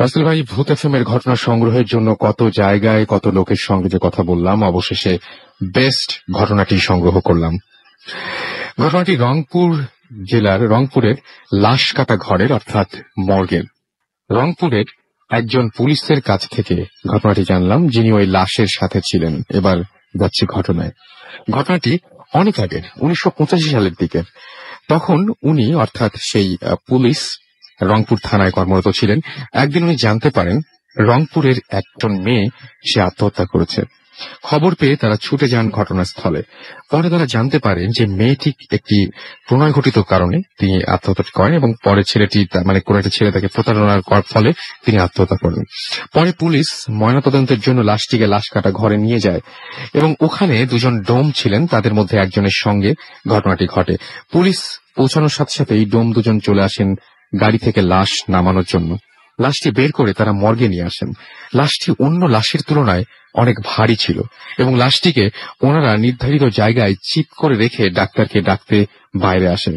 রাসেল ভাই, ভূত এফএম এর ঘটনা সংগ্রহের জন্য কত জায়গায় কত লোকের সঙ্গে যে কথা বললাম, অবশেষে বেস্ট ঘটনাটি সংগ্রহ করলাম। ঘটনাটি রংপুর জেলার রংপুরের লাশ কাটা ঘরের অর্থাৎ মর্গের। রংপুরের একজন পুলিশের কাছ থেকে ঘটনাটি জানলাম, যিনি ওই লাশের সাথে ছিলেন। এবার যাচ্ছি ঘটনায়। ঘটনাটি অনেক আগের, 1985 সালের দিকে। তখন উনি অর্থাৎ সেই পুলিশ রংপুর থানায় কর্মরত ছিলেন। একদিন উনি জানতে পারেন রংপুরের একজন মেয়ে সে আত্মহত্যা করেছে। খবর পেয়ে তারা ছুটে যান ঘটনাস্থলে। পরে তারা জানতে পারেন যে মেয়েটি একটি প্রণয় ঘটিত কারণে তিনি আত্মহত্যা করেন এবং পরে ছেলেটি মানে কোন একটা ছেলে তাকে প্রতারণার ফলে তিনি আত্মহত্যা করেন। পরে পুলিশ ময়নাতদন্তের জন্য লাশটিকে লাশ কাটা ঘরে নিয়ে যায় এবং ওখানে দুজন ডোম ছিলেন, তাদের মধ্যে একজনের সঙ্গে ঘটনাটি ঘটে। পুলিশ পৌঁছানোর সাথে সাথে এই ডোম দুজন চলে আসেন গাড়ি থেকে লাশ নামানোর জন্য। লাশটি বের করে তারা মর্গে নিয়ে আসেন। লাশটি অন্য লাশের তুলনায় অনেক ভারী ছিল এবং লাশটিকে ওনারা নির্ধারিত জায়গায় চিপ করে রেখে ডাক্তারকে ডাকতে বাইরে আসেন।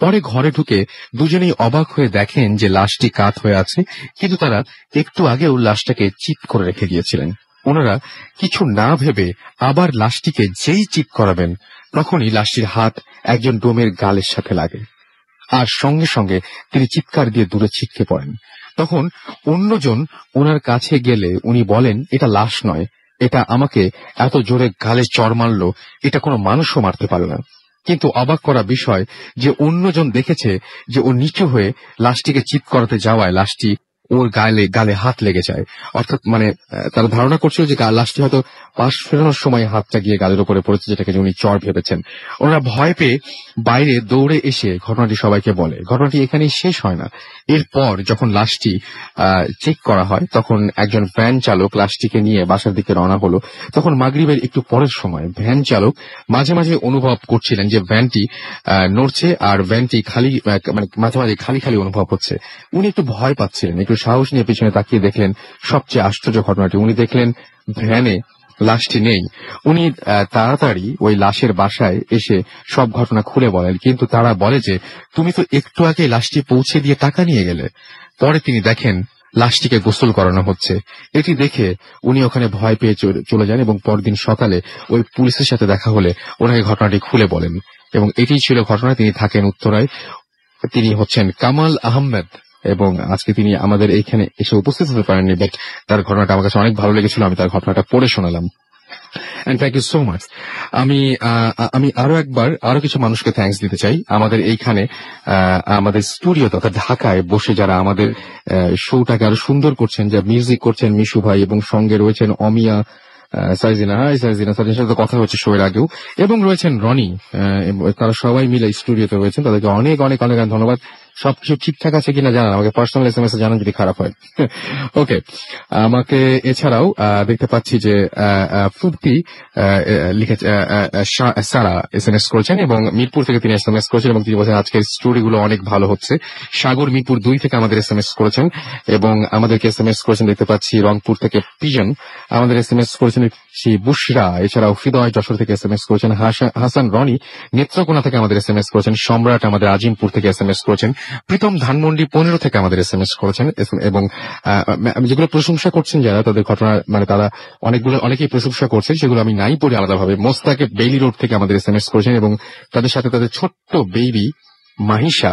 পরে ঘরে ঢুকে দুজনেই অবাক হয়ে দেখেন যে লাশটি কাত হয়ে আছে, কিন্তু তারা একটু আগেও লাশটাকে চিপ করে রেখে গিয়েছিলেন। ওনারা কিছু না ভেবে আবার লাশটিকে যেই চিপ করাবেন, তখনই লাশটির হাত একজন ডোমের গালের সাথে লাগে আর সঙ্গে সঙ্গে তিনি চিৎকার দিয়ে দূরে ছিটকে পড়েন। তখন অন্যজন ওনার কাছে গেলে উনি বলেন, এটা লাশ নয়, এটা আমাকে এত জোরে গালে চড় মারল, এটা কোনো মানুষও মারতে পারে না। কিন্তু অবাক করা বিষয় যে অন্যজন দেখেছে যে ও নিচু হয়ে লাশটিকে চিৎ করাতে যাওয়ায় লাশটি ওর গালে হাত লেগে যায়। অর্থাৎ মানে তারা ধারণা করছিল যে লাশটি হয়তো পাশ ফেরানোর সময় হাতটা গিয়ে গালের উপরে পড়েছে, যেটাকে উনি চড় ভেবেছেন। ওনারা ভয় পেয়ে বাইরে দৌড়ে এসে ঘটনাটি সবাইকে বলে। ঘটনাটি এখানেই শেষ হয় না। এরপর যখন লাশটি চেক করা হয়, তখন একজন ভ্যান চালক লাশটিকে নিয়ে বাসার দিকে রওনা হলো। তখন মাগরিবের একটু পরের সময় ভ্যান চালক মাঝে মাঝে অনুভব করছিলেন যে ভ্যানটি নড়ছে আর ভ্যানটি খালি, মানে মাঝে মাঝে খালি খালি অনুভব হচ্ছে। উনি একটু ভয় পাচ্ছিলেন। একটু সাহস নিয়ে পিছনে তাকিয়ে দেখলেন সবচেয়ে আশ্চর্য ঘটনাটি। উনি দেখলেন ভ্যানে লাশটি নেই। উনি তাড়াতাড়ি ওই লাশের বাসায় এসে সব ঘটনা খুলে বলেন, কিন্তু তারা বলে যে তুমি তো একটু আগে লাশটি পৌঁছে দিয়ে টাকা নিয়ে গেলে। পরে তিনি দেখেন লাশটিকে গোসল করানো হচ্ছে। এটি দেখে উনি ওখানে ভয় পেয়ে চলে যান এবং পরদিন সকালে ওই পুলিশের সাথে দেখা হলে ওনাকে ঘটনাটি খুলে বলেন এবং এটিই ছিল ঘটনা। তিনি থাকেন উত্তরায়। তিনি হচ্ছেন কামাল আহমেদ এবং আজকে তিনি আমাদের এইখানে এসে উপস্থিত হতে পারেননি, বাট তার ঘটনাটা আমার কাছে অনেক ভালো লেগেছিল। আমি তার ঘটনাটা পড়ে শোনালাম। And thank you so much. আমি আরো কিছু মানুষকে থ্যাঙ্কস দিতে চাই। আমাদের এইখানে আমাদের স্টুডিওতে অর্থাৎ ঢাকায় বসে যারা আমাদের শোটাকে আরো সুন্দর করছেন, যা মিউজিক করছেন মিশু ভাই এবং সঙ্গে রয়েছেন অমিয়া, সাইজিনা সাথে কথা হচ্ছে শো এর আগেও, এবং রয়েছেন রনি। তারা সবাই মিলে স্টুডিওতে রয়েছেন। তাদেরকে অনেক অনেক অনেক ধন্যবাদ। সবকিছু ঠিকঠাক আছে কিনা জানান, আমাকে পার্সোনাল SMS জানান যদি খারাপ হয়। ওকে, আমাকে এছাড়াও দেখতে পাচ্ছি যে ফুর্তি লিখেছে, সারা SMS করেছেন এবং মিরপুর থেকে তিনি SMS করেছেন এবং তিনি বলছেন আজকের স্টোরিগুলো অনেক ভালো হচ্ছে। সাগর মিরপুর 2 থেকে আমাদের SMS করেছেন এবং আমাদেরকে SMS করেছেন দেখতে পাচ্ছি রংপুর থেকে পিজন, আমাদের SMS করেছেন বুশরা, এছাড়াও হৃদয় যশোর থেকে SMS করেছেন, হাসান রনি নেত্রকোনা থেকে আমাদের SMS করেছেন, সম্রাট আমাদের আজিমপুর থেকে SMS করেছেন, প্রীতম ধানমন্ডি 15 থেকে আমাদের SMS করেছেন এবং যেগুলো প্রশংসা করছেন যারা তাদের ঘটনা, মানে তারা অনেকেই প্রশংসা করছেন, সেগুলো আমি নাই পড়ে আলাদাভাবে। মোস্তাকে বেইলি রোড থেকে আমাদের SMS করেছেন এবং তাদের সাথে তাদের ছোট্ট বেবি মাহিশা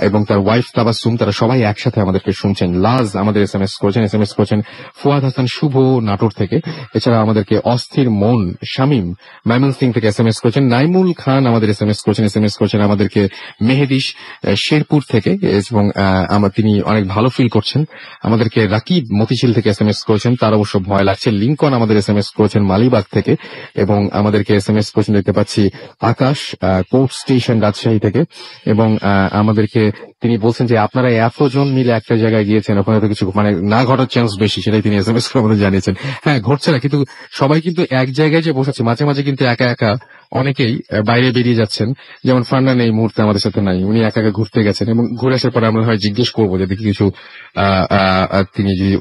এবং তার ওয়াইফ তাবাসসুম, তারা সবাই একসাথে আমাদেরকে শুনছেন। লাজ আমাদের SMS করেছেন ফুয়াদ হাসান শুভ নাটোর থেকে। এছাড়া আমাদেরকে অস্থির মন শামীম ময়মনসিং থেকে SMS করেছেন। নাইমুল খান আমাদের SMS করেছেন আমাদেরকে মেহেদিস শেরপুর থেকে এবং তিনি অনেক ভালো ফিল করছেন। আমাদেরকে রাকিব মতিঝিল থেকে SMS করেছেন, তার অবশ্য ভয় লাগছে। লিঙ্কন আমাদের SMS করেছেন মালিবাগ থেকে এবং আমাদেরকে SMS করেছেন দেখতে পাচ্ছি আকাশ কোর্ট স্টেশন রাজশাহী থেকে এবং আমাদেরকে তিনি বলছেন যে আপনারা এতজন মিলে একটা জায়গায় গিয়েছেন, ওখানে তো কিছু মানে না ঘটার চান্স বেশি, সেটাই তিনি SMS করে আমাদের জানিয়েছেন। হ্যাঁ, ঘটছে না, কিন্তু সবাই কিন্তু এক জায়গায় যে বসেছে, মাঝে মাঝে কিন্তু একা একা অনেকেই বাইরে বেরিয়ে যাচ্ছেন। যেমন ফান্নান এই মুহূর্তে আমাদের সাথে নাই, উনি একা একা ঘুরতে গেছেন এবং ঘুরে আসার পরে আমরা হয় জিজ্ঞেস করবো যদি কিছু তিনি যদি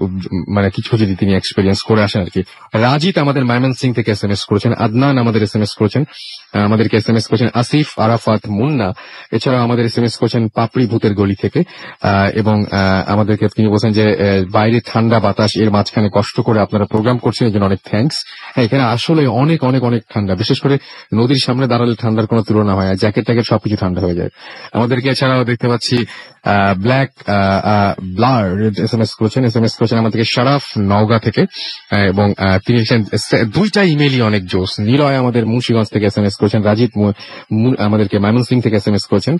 মানে কিছু যদি তিনি এক্সপিরিয়েন্স করে আসেন আর কি। রাজিত আমাদের ময়মনসিং থেকে SMS করেছেন, আদনান আমাদের SMS করেছেন, আমাদেরকে SMS করেছেন আসিফ আরাফাত মুন্না, এছাড়া আমাদের SMS করেছেন পাপড়ি ভূতের আমাদের গলি থেকে। এবং আমাদেরকে তিনি বলছেন যে বাইরে ঠান্ডা বাতাস, এর মাঝখানে কষ্ট করে আপনারা প্রোগ্রাম করছেন, এই জন্য অনেক থ্যাঙ্কস। হ্যাঁ, এখানে আসলে অনেক অনেক অনেক ঠান্ডা, বিশেষ করে নদীর সামনে দাঁড়ালে ঠান্ডার কোনো তুলনা হয় না, জ্যাকেট ট্যাকেট সবকিছু ঠান্ডা হয়ে যায়। আমাদেরকে এছাড়াও দেখতে পাচ্ছি ব্ল্যাক ব্লার এসএমএস করেছেন আমাদেরকে শরাফ নওগাঁ থেকে। এবং তিনি দুইটা ইমেলই অনেক জোস। নিলয় আমাদের মুন্সিগঞ্জ থেকে এসএমএস করেছেন, রাজীব আমাদেরকে ময়মনসিং থেকে এসএমএস করেছেন,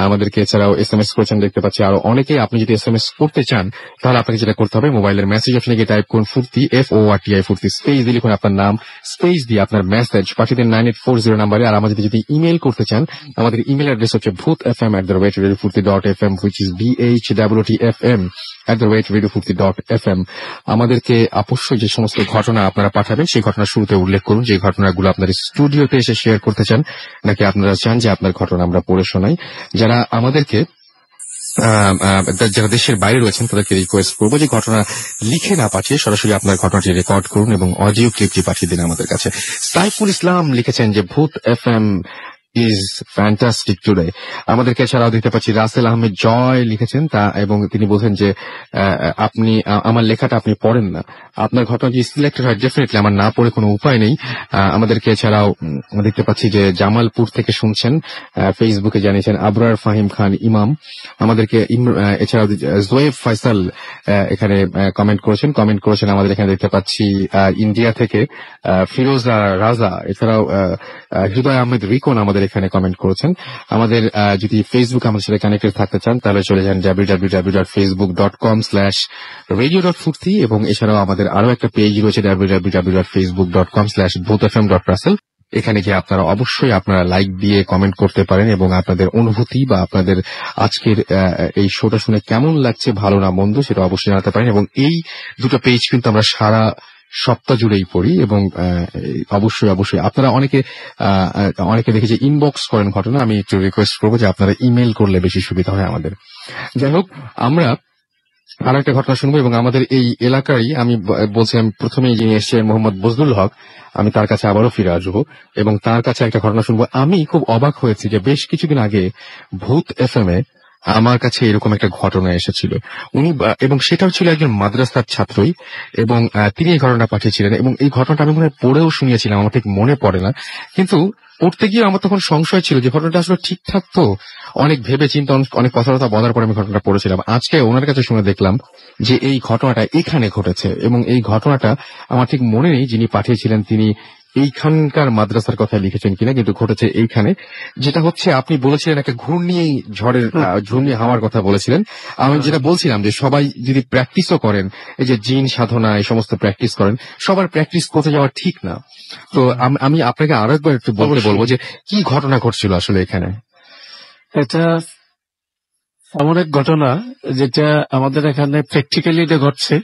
আমাদেরকে এছাড়াও এসএমএস করেছেন দেখতে পাচ্ছি আরো অনেকেই। আপনি যদি এসএমএস করতে চান তাহলে আপনাকে যেটা করতে হবে, মোবাইলের মেসেজ অপশনে গিয়ে টাইপ করুন ফুর্তি, FORTI ফুর্তি, স্পেস দিয়ে লিখুন আপনার নাম, স্পেস দিয়ে আপনার মেসেজ পাঠিয়ে দিন 9840 নাম্বারে। আর আমাদের যদি ইমেল করতে চান, আমাদের ইমেল অ্যাড্রেস হচ্ছে bhutfm@radiofurti, which is BHWTFM@radiofurti.fm। আমাদেরকে অবশ্যই যে সমস্ত ঘটনা আপনারা পাঠাবেন সেই ঘটনা শুরুতে উল্লেখ করুন, যে ঘটনাগুলো আপনার স্টুডিওতে এসে শেয়ার করতে চান, নাকি আপনারা চান যে আপনার ঘটনা আমরা পড়ে শোনাই। যারা আমাদেরকে যারা দেশের বাইরে রয়েছেন তাদেরকে রিকোয়েস্ট করবো যে ঘটনা লিখে না পাঠিয়ে সরাসরি আপনার ঘটনাটি রেকর্ড করুন এবং অডিও ক্লিপটি পাঠিয়ে দিন আমাদের কাছে। সাইফুল ইসলাম লিখেছেন যে ভূত FM is fantastic today। আমাদেরকে এছাড়াও দেখতে পাচ্ছি রাসেল আহমেদ জয় লিখেছেন তা, এবং তিনি বলছেন যে আপনি আমার লেখাটা আপনি পড়েন না, আপনার ঘটনা যদি সিলেক্টেড হয় ডেফিনেটলি আমার না পড়ে কোনো উপায় নেই। আমাদেরকে এছাড়াও দেখতে পাচ্ছি যে জামালপুর থেকে শুনছেন, ফেসবুকে জানিয়েছেন আবরার ফাহিম খান ইমাম। আমাদেরকে এছাড়াও জোয়েব ফয়সাল এখানে কমেন্ট করেছেন। আমাদের এখানে দেখতে পাচ্ছি ইন্ডিয়া থেকে ফিরোজা রাজা, এছাড়াও হৃদয় আহমেদ রিকন আমাদের এখানে কমেন্ট করেছেন। আমাদের যদি ফেসবুক আমাদের সাথে কানেক্টেড থাকতে চান তাহলে চলে যান www.facebook.com/radio.furti, এবং এছাড়াও আমাদের আরো একটা পেজ রয়েছে www.facebook.com/bhutfm.russell। এখানে গিয়ে আপনারা অবশ্যই আপনারা লাইক দিয়ে কমেন্ট করতে পারেন এবং আপনাদের অনুভূতি বা আপনাদের আজকের এই শোটা শুনে কেমন লাগছে, ভালো না মন্দ, সেটা অবশ্যই জানাতে পারেন। এবং এই দুটো পেজ কিন্তু আমরা সারা সপ্তাহ জুড়েই পড়ি, এবং অবশ্যই আপনারা অনেকে দেখি যে ইনবক্স করেন ঘটনা। আমি একটু রিকোয়েস্ট করবো যে আপনারা ইমেল করলে বেশি সুবিধা হয় আমাদের। যাই হোক, আমরা আরো একটা ঘটনা শুনবো, এবং আমাদের এই এলাকারই আমি বলছিলাম প্রথমেই যিনি এসেছেন মোহাম্মদ বজলুল হক, আমি তার কাছে আবারও ফিরে আসবো এবং তার কাছে একটা ঘটনা শুনবো। আমি খুব অবাক হয়েছি যে বেশ কিছুদিন আগে ভূত FM আমার কাছে এরকম একটা ঘটনা এসেছিল, উনি এবং সেটাও ছিল একজন মাদ্রাসার ছাত্রই, এবং তিনি এই ঘটনাটা পাঠিয়েছিলেন, এবং এই ঘটনাটা আমি মনে হয় পড়েও শুনিয়েছিলাম, আমার ঠিক মনে পড়ে না, কিন্তু পড়তে গিয়ে আমার তখন সংশয় ছিল যে ঘটনাটা আসলে ঠিকঠাক তো। অনেক ভেবে চিন্তা অনেক কথাবার্তা বলার পরে আমি ঘটনাটা পড়েছিলাম। আজকে ওনার কাছে শুনে দেখলাম যে এই ঘটনাটা এখানে ঘটেছে, এবং এই ঘটনাটা আমার ঠিক মনে নেই যিনি পাঠিয়েছিলেন তিনি এইখানকার মাদ্রাসার কথা লিখেছেন কিনা, কিন্তু ঘটেছে এইখানে। যেটা হচ্ছে, আপনি বলেছিলেন একটা ঘূর্ণি হাওয়ার কথা বলেছিলেন। আমি যেটা বলছিলাম যে সবাই যদি প্র্যাকটিসও করেন, এই যে জিন সাধনা এই সমস্ত প্র্যাকটিস করেন, সবার প্র্যাকটিস করতে যাওয়া ঠিক না। তো আমি আপনাকে আরো একবার একটু বলবো যে কি ঘটনা ঘটছিল আসলে এখানে। এটা এমন এক ঘটনা যেটা আমাদের এখানে প্র্যাকটিক্যালি এটা ঘটছে,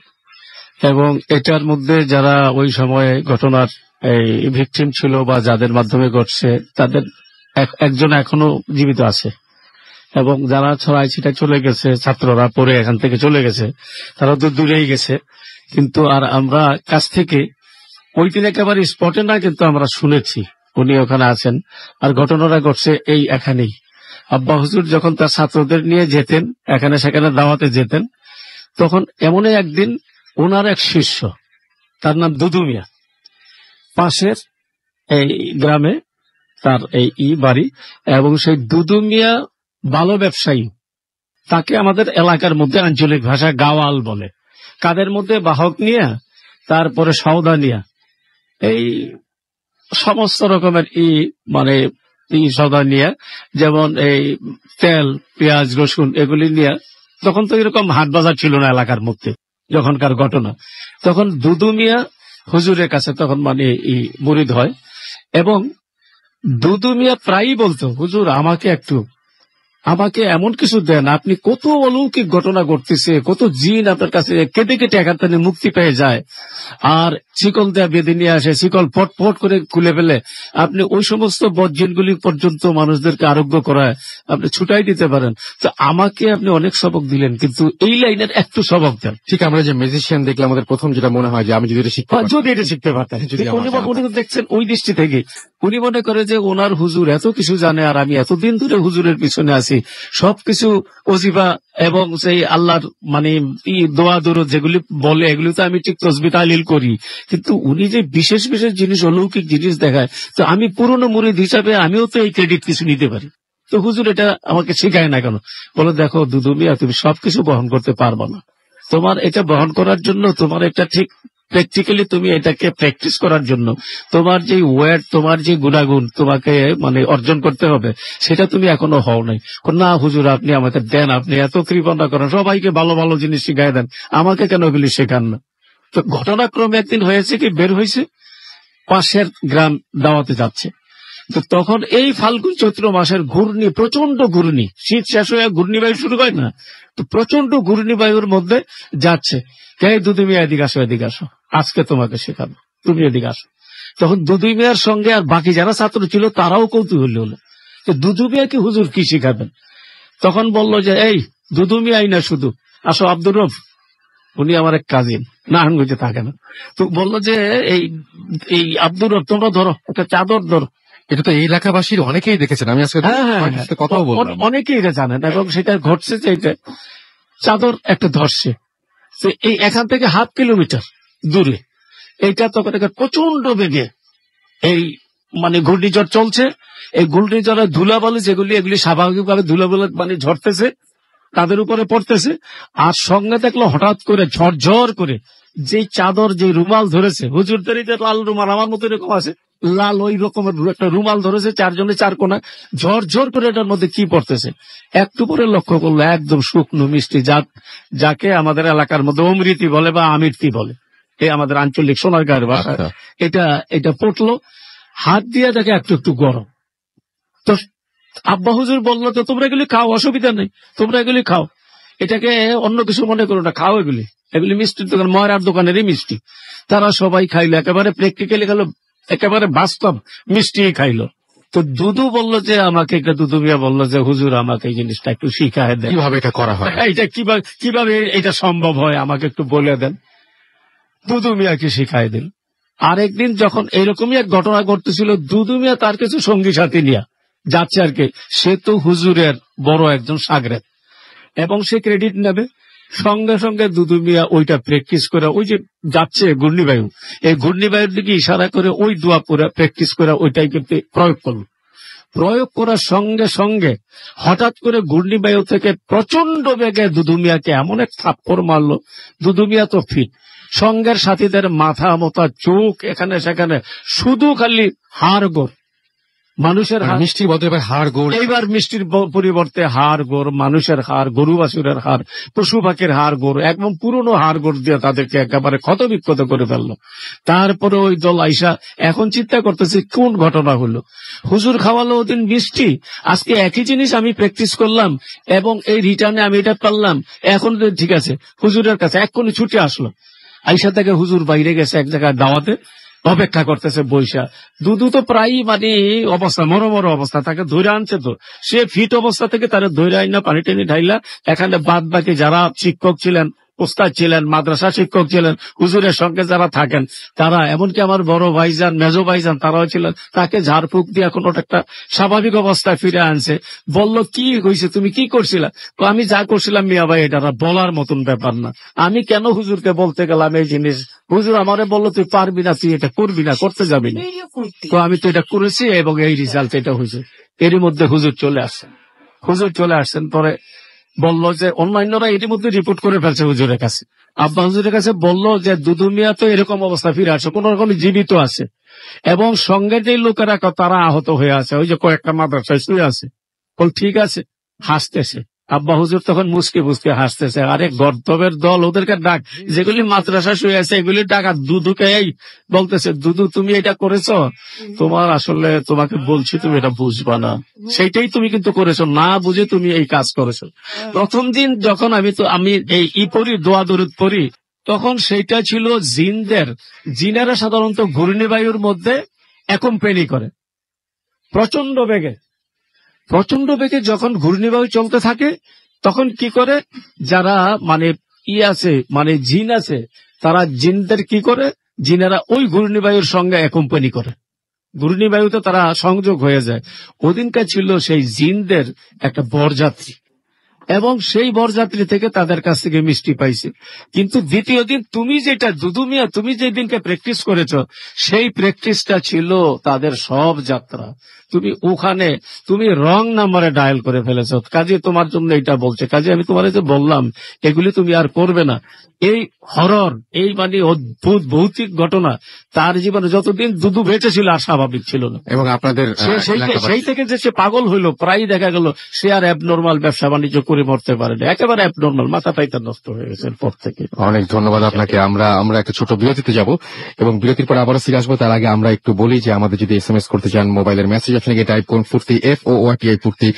এবং এটার মধ্যে যারা ওই সময়ে ঘটনার এই ভিকটিম ছিল বা যাদের মাধ্যমে ঘটছে তাদের একজন এখনো জীবিত আছে, এবং যারা ছড়াই ছিটা চলে গেছে, ছাত্ররা পরে এখান থেকে চলে গেছে, তারা তো দূরেই গেছে। কিন্তু আর আমরা কাছ থেকে ওই দিন একেবারে স্পটে না, কিন্তু আমরা শুনেছি উনি ওখানে আছেন। আর ঘটনাটা ঘটছে এই এখানেই। আব্বা হুজুর যখন তার ছাত্রদের নিয়ে যেতেন এখানে সেখানে দাওয়াতে যেতেন, তখন এমনই একদিন ওনার এক শিষ্য, তার নাম দুদু মিয়া, পাশের এই গ্রামে তার এই বাড়ি, এবং সেই দুদু মিয়া ভালো ব্যবসায়ী, তাকে আমাদের এলাকার মধ্যে আঞ্চলিক ভাষা গাওয়াল বলে। কাদের মধ্যে বাহক নিয়ে, তারপরে সওদা নিয়ে, এই সমস্ত রকমের মানে সওদা নিয়ে, যেমন এই তেল, পেঁয়াজ, রসুন এগুলি নিয়ে। তখন তো এরকম হাট বাজার ছিল না এলাকার মধ্যে যখনকার ঘটনা। তখন দুদু মিয়া হুজুরের কাছে তখন মানে মুরিদ হয়, এবং দুদু মিয়া প্রায়ই বলতো, হুজুর আমাকে এমন কিছু দেন, আপনি কত অলৌকিক ঘটনা ঘটতেছে, কত জিন আপনার কাছে কেটে কেটে একাত্তানে মুক্তি পেয়ে যায়, আর শিকল দেয়া বেঁধে নিয়ে আসে, শিকল পট করে খুলে ফেলে, আপনি ওই সমস্ত বজ্জিনগুলি পর্যন্ত মানুষদেরকে আরোগ্য করায় আপনি ছুটাই দিতে পারেন। তো আমাকে আপনি অনেক সবক দিলেন, কিন্তু এই লাইনের একটু সবক দেন। ঠিক, আমরা যে মিউজিশিয়ান দেখলে আমাদের প্রথম যেটা মনে হয় যে আমি যদি এটা শিখতে পারতাম। দেখছেন ওই দৃষ্টি থেকে উনি মনে করে যে ওনার হুজুর এত কিছু জানে আর আমি এতদিন ধরে হুজুরের পিছনে আছি, সবকিছু ওজিফা এবং সেই আল্লাহর মানে দোয়া দরুদ যেগুলি বলে এগুলি তো আমি ঠিক তসবিহ তাহলিল করি, কিন্তু উনি যে বিশেষ বিশেষ জিনিস অলৌকিক জিনিস দেখায়, তো আমি পুরনো মুরিদ হিসাবে আমিও তো এই ক্রেডিট কিছু নিতে পারি। তো হুজুর এটা আমাকে শেখায় না কেন? বলে, দেখো দুদু মিয়া, তুমি সবকিছু বহন করতে পারবো না। তোমার এটা বহন করার জন্য তোমার এটা ঠিক প্র্যাকটিক্যালি তুমি এটাকে প্র্যাকটিস করার জন্য তোমার যে ওয়ার্ড, তোমার যে গুণাগুণ তোমাকে মানে অর্জন করতে হবে, সেটা তুমি এখনো হও নাই। না হুজুর, আপনি আমাকে দেন, আপনি এত কৃপণা করেন, সবাইকে ভালো ভালো জিনিস শিখাই দেন, আমাকে কেন ওগুলি শেখান না? তো ঘটনাক্রমে একদিন হয়েছে কি, বের হয়েছে পাশের গ্রাম দাওয়াতে যাচ্ছে। তো তখন এই ফাল্গুন চৈত্র মাসের ঘূর্ণি, প্রচন্ড ঘূর্ণি, শীত শেষ হয়ে ঘূর্ণিবায়ু শুরু হয় না, তো প্রচন্ড ঘূর্ণিবায়ুর মধ্যে যাচ্ছে। কে দুদু মিয়া এদিকে আসো, এদিকে আসো, আজকে তোমাকে শেখাবো, তুমি এদিকে আসো। তখন দুদু মিয়ার সঙ্গে আর বাকি যারা ছাত্র ছিল তারাও কৌতূহলী হলো যে দুদু মিয়াকে হুজুর কি শিখাবেন। তখন বলল যে এই দুদু মিয়াই না শুধু, আসো আব্দুর রব, উনি আমার এক কাজিন, নারায়ণগঞ্জে থাকে না। তো বললো যে এই এই আব্দুর রব, তোমরা ধরো একটা চাদর ধরো। এটা তো এই এলাকাবাসীর অনেকেই দেখেছেন, আমি আজকে অনেকের সাথে কথাও বললাম। অনেকেই এটা জানেন এবং সেটা ঘটছে যে এটা চাদর একটা ধরছে, তো এই এখান থেকে 1/2 কিলোমিটার দূরে এইটা তখন প্রচন্ড বেগে এই মানে ঘূর্ণিঝড় চলছে। এই ঘূর্ণিঝড়ের ধুলাবালু যেগুলি, এগুলি স্বাভাবিকভাবে ধুলাবালু মানে ঝরতেছে, তাদের উপরে পড়তেছে। আর সঙ্গে দেখলো হঠাৎ করে ঝরঝর করে যে চাদর, যে রুমাল ধরেছে, হুজুরদের এই যে লাল রুমাল আমার মতো এরকম আছে, লাল ওই রকমের একটা রুমাল ধরেছে, চারজনে চার কোনা, ঝরঝর করে এটার মধ্যে কি পড়তেছে। একটু পরে লক্ষ্য করলো একদম শুকনো মিষ্টি, যাকে আমাদের এলাকার মধ্যে অমৃতি বলে বা আমিরতি বলে, এই আমাদের আঞ্চলিক সোনারগাঁয়ের ভাষা। এটা পড়লো, হাত দিয়ে দেখে একটু একটু গরম। তো আব্বা হুজুর বললো, তো তোমরা এগুলি খাও, অসুবিধা নেই, তোমরা এগুলি খাও, এটাকে অন্য কিছু মনে করো না, খাও এগুলি, এগুলি মিষ্টির দোকান, ময়রার দোকানেরই মিষ্টি। তারা সবাই খাইলো, একেবারে প্র্যাকটিক্যালি গেল, একেবারে বাস্তব মিষ্টি খাইলো। তো দুদু বলল যে আমাকে, দুদু মিয়া বললো যে হুজুর আমাকে এই জিনিসটা একটু শিখায় দেন, কিভাবে এটা করা হয়, এটা কিভাবে এটা সম্ভব হয় আমাকে একটু বলে দেন। দুদু মিয়াকে শিখাই দিল। আরেকদিন যখন এরকমই এক ঘটনা ঘটতেছিল, দুদু মিয়া তার কিছু সঙ্গী সাথী নিয়ে যাচ্ছে আর কি, সে তো হুজুরের বড় একজন শাগরেদ এবং সে ক্রেডিট নেবে। সঙ্গে সঙ্গে দুদু মিয়া ওইটা প্র্যাকটিস করে, ওই যে যাচ্ছে ঘূর্ণিবায়ু, এই ঘূর্ণিবায়ুর দিকে ইশারা করে ওই দোয়া পরে প্র্যাকটিস করে ওইটাই কিন্তু প্রয়োগ করলো। প্রয়োগ করার সঙ্গে সঙ্গে হঠাৎ করে ঘূর্ণিবায়ু থেকে প্রচন্ড বেগে দুদু মিয়াকে এমন এক থাপ্পড় মারলো, দুদু মিয়া তো ফিট, সঙ্গের সাথীদের মাথা মোতা, চোখ এখানে সেখানে, শুধু খালি হাড় গোড়, মানুষের মিষ্টির বদলে হাড় গোড়, এইবার মিষ্টির পরিবর্তে হাড় গোড়, মানুষের হাড়, গরু বাছুরের হাড়, পশু পাখির হাড় গোড়, একদম পুরনো হাড় গোড় দিয়ে তাদেরকে একেবারে ক্ষত বিক্ষত করে ফেললো। তারপরে ওই দল আইসা এখন চিন্তা করতেছে কোন ঘটনা হলো, হুজুর খাওয়ালো ওদিন মিষ্টি, আজকে একই জিনিস আমি প্র্যাকটিস করলাম এবং এই রিটার্নে আমি এটা পারলাম, এখন ঠিক আছে। হুজুরের কাছে এক্ষুনি ছুটে আসলো, আইসা থেকে হুজুর বাইরে গেছে এক জায়গায় দাওয়াতে, অপেক্ষা করতেছে বৈশা। দুদু তো প্রায় মানে অবস্থা, মরমর অবস্থা, তাকে ধরে আনছে, তো সে ফিট অবস্থা থেকে তারা ধরে আইনা পানি টেনে ঢাইলা এখানে বাদ বাকি যারা শিক্ষক ছিলেন, ওস্তাদ ছিলেন, মাদ্রাসা শিক্ষক ছিলেন, হুজুরের সঙ্গে যারা থাকেন তারা, এমনকি আমার বড় ভাইজান, মেজো ভাইজান, তারাও ছিলেন, তাকে ঝাড়ফুঁক দিয়ে কোনো একটা স্বাভাবিক অবস্থায় ফিরে আনছে। বলল কি হয়েছে, তুমি কি করছিলা? তো আমি যা করছিলাম মিয়া ভাই, এটা বলার মতন ব্যাপার না, আমি কেন হুজুরকে বলতে গেলাম এই জিনিস, হুজুর আমারে বললো তুই পারবি না, তুই এটা করবি না, করতে যাবি না, তো আমি তো এটা করেছি এবং এই রেজাল্ট এটা হয়েছে। এরই মধ্যে হুজুর চলে আসছেন, পরে বললো যে অন্যান্যরা এটির মধ্যে রিপোর্ট করে ফেলছে হুজুরের কাছে। আব্বা হুজুরের কাছে বললো যে দুদু মিয়া তো এরকম অবস্থা ফিরে আসে, কোন রকম জীবিত আছে এবং সঙ্গে যে লোকেরা তারা আহত হয়ে আছে, ওই যে কয়েকটা মাদ্রাসায় শুয়ে আছে। বল ঠিক আছে, হাসতেছে। আব্বা হুজুর তখন মুসকে মুসকে হাসতেছে, আরে গর্দবের দল, ওদেরকে ডাক, যেগুলি মাদ্রাসা শুয়ে আছে এগুলি ডাকা। দুদুকে এই বলতেছে, দুদু তুমি এটা করেছো, তোমার আসলে তোমাকে বলছি তুমি এটা বুঝবা না, সেইটাই তুমি কিন্তু করেছো, না বুঝে তুমি এই কাজ করেছো। প্রথম দিন যখন আমি এই পড়ি, দোয়া দরুদ পড়ি, তখন সেইটা ছিল জিনেরা সাধারণত ঘূর্ণিবায়ুর মধ্যে অ্যাকম্পেনি করে প্রচন্ড বেগে যখন ঘূর্ণিবায়ু চলতে থাকে তখন কি করে, যারা মানে আছে মানে জিন আছে, তারা জিনদের কি করে, জিনেরা ওই ঘূর্ণিবায়ুর সঙ্গে অ্যাকম্পানি করে, ঘূর্ণিবায়ুতে তারা সংযোগ হয়ে যায়। ওদিনকার ছিল সেই জিনদের একটা বরযাত্রী, এবং সেই বরযাত্রী থেকে তাদের কাছ থেকে মিষ্টি পাইছে। কিন্তু দ্বিতীয় দিন তুমি যেটা দুদু মিয়া তুমি যে দিনকে প্র্যাকটিস করেছ, সেই প্র্যাকটিসটা ছিল তাদের সব যাত্রা। তুমি ওখানে তুমি রং নাম্বারে ডায়াল করে ফেলেছ, কাজে তোমার জন্য এটা বলছে। কাজে আমি তোমার যে বললাম এগুলি তুমি আর করবে না। এই হরর, এই মানে অদ্ভুত ভৌতিক ঘটনা তার জীবনে যতদিন দুদু বেঁচে ছিল আর স্বাভাবিক ছিল না। এবং আপনাদের সেই থেকে যে সে পাগল হইলো, প্রায় দেখা গেল সে আর অ্যাবনর্মাল ব্যবসা বাণিজ্য করে মরতে পারেনি, একেবারে অ্যাবনর্মাল, মাথাটাই তার নষ্ট হয়ে গেছে পর থেকে। অনেক ধন্যবাদ আপনাকে। আমরা একটা ছোট বিরতিতে যাব এবং বিরতির পর আবারও ফিরে আসবো। তার আগে আমরা একটু বলি যে আমাদের যদি SMS করতে চান, মোবাইলের মেসেজ আপনাকে টাইপ করুন ফুর্তি, FORTI ফুর্তি,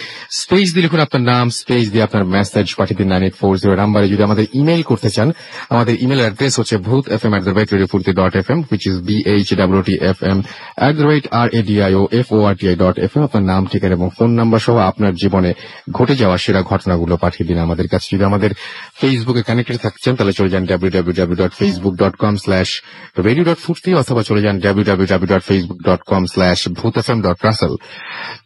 স্পেস দিয়ে লিখুন আপনার নাম, স্পেস দিয়ে আপনার মেসেজ পাঠিয়ে দিন 9840 নাম্বারে। যদি আমাদের ইমেইল করতে চান, আমাদের ইমেল অ্যাড্রেস হচ্ছে bhutfm@radiofurti.fm, which is BHWTFM@radioforti.fm। আপনার নাম, ঠিকানা এবং ফোন নাম্বার সহ আপনার জীবনে ঘটে যাওয়া সেরা ঘটনাগুলো পাঠিয়ে দিন আমাদের কাছে। যদি আমাদের ফেসবুকে কানেক্টেড থাকছেন তাহলে চলে যান www.facebook.com/radio.furti অথবা চলে যান www.facebook.com/bhutfm.russell।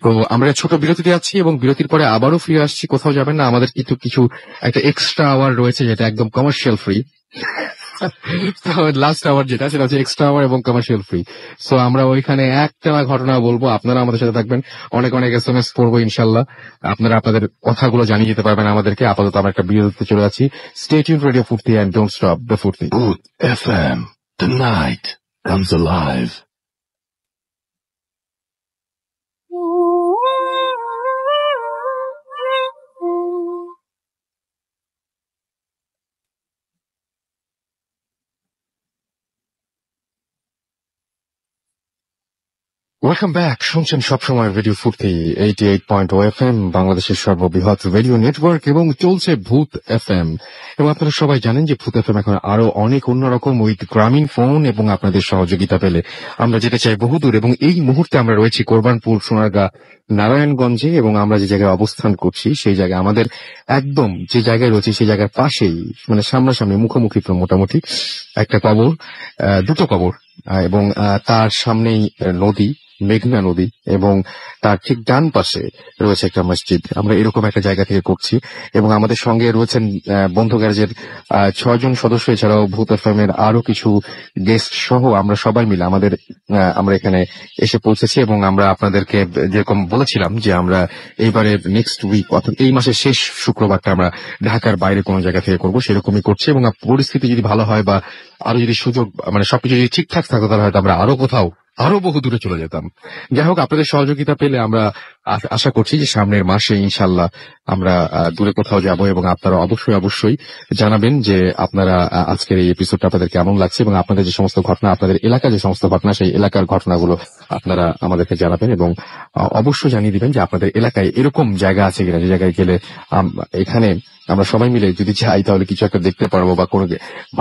তো আমরা ছোট বিরতিতে আছি এবং বিরতির পরে আবারও ফিরে আসছি। কোথাও যাবেন না, আমাদের কিছু একটা এক্সট্রা আওয়ার রয়েছে যেটা একদম কমার্শিয়াল ফ্রি। লাস্ট আওয়ার যেটা, সেটা হচ্ছে এক্সট্রা আওয়ার এবং কমার্শিয়াল ফ্রি। সো আমরা ওইখানে একটা ঘটনা বলবো, আপনারা আমাদের সাথে থাকবেন, অনেক SMS পড়বো ইনশাল্লাহ। আপনারা আপনাদের কথাগুলো জানিয়ে দিতে পারবেন আমাদেরকে। আপাতত আমরা একটা বিরতিতে চলে যাচ্ছি। স্টে টিউনড রেডিও ফুর্তি এন্ড ডোন্ট স্টপ দ্য ফুর্তি। Bhoot FM. The night comes alive. Welcome back. শুনছেন সবসময় রেডিও ফুর্তি 88.0 FM, বাংলাদেশের সর্ববৃহৎ রেডিও নেটওয়ার্ক, এবং চলছে ভূত FM। এবং আপনারা সবাই জানেন যে ভূত FM এখন আরো অনেক অন্যরকম উইথ গ্রামীণ ফোন এবং আপনাদের সহযোগিতা পেলে আমরা যেতে চাই বহুদূর। এবং এই মুহূর্তে আমরা রয়েছি কোরবানপুর, সোনারগাঁ, নারায়ণগঞ্জে, এবং আমরা যে জায়গায় অবস্থান করছি সেই জায়গায় আমাদের একদম যে জায়গায় রয়েছে সেই জায়গার পাশেই, মানে সামনাসামনি মুখোমুখি মোটামুটি একটা কবর, দুটো কবর, এবং তার সামনেই নদী, মেঘনা নদী, এবং তার ঠিক ডান পাশে রয়েছে একটা মসজিদ। আমরা এরকম একটা জায়গা থেকে করছি এবং আমাদের সঙ্গে রয়েছেন বন্ধু গ্যারেজের 6 জন সদস্য, এছাড়াও ভূত এফএম-এর আরো কিছু গেস্ট সহ আমরা সবাই মিলে আমরা এখানে এসে পৌঁছেছি। এবং আমরা আপনাদেরকে যেরকম বলেছিলাম যে আমরা এইবারে নেক্সট উইক, অর্থাৎ এই মাসের শেষ শুক্রবারটা আমরা ঢাকার বাইরে কোনো জায়গা থেকে করবো, সেরকমই করছি। এবং পরিস্থিতি যদি ভালো হয় বা আরো যদি সুযোগ, মানে সবকিছু যদি ঠিকঠাক থাকতো, তাহলে হয়তো আমরা আরো বহু দূরে চলে যেতাম। যাই হোক, আপনাদের সহযোগিতা পেলে আমরা আশা করছি যে সামনের মাসে ইনশাল্লাহ আমরা দূরে কোথাও যাব। এবং আপনারা অবশ্যই জানাবেন যে আপনারা আজকের এই এপিসোডটা আপনাদের কেমন লাগছে, এবং আপনাদের যে সমস্ত ঘটনা, আপনাদের এলাকার যে সমস্ত ঘটনা, সেই এলাকার ঘটনাগুলো আপনারা আমাদেরকে জানাবেন। এবং অবশ্যই জানিয়ে দিবেন যে আপনাদের এলাকায় এরকম জায়গা আছে কিনা যে জায়গায় গেলে এখানে আমরা সবাই মিলে যদি চাই তাহলে কিছু একটা দেখতে পারবো, বা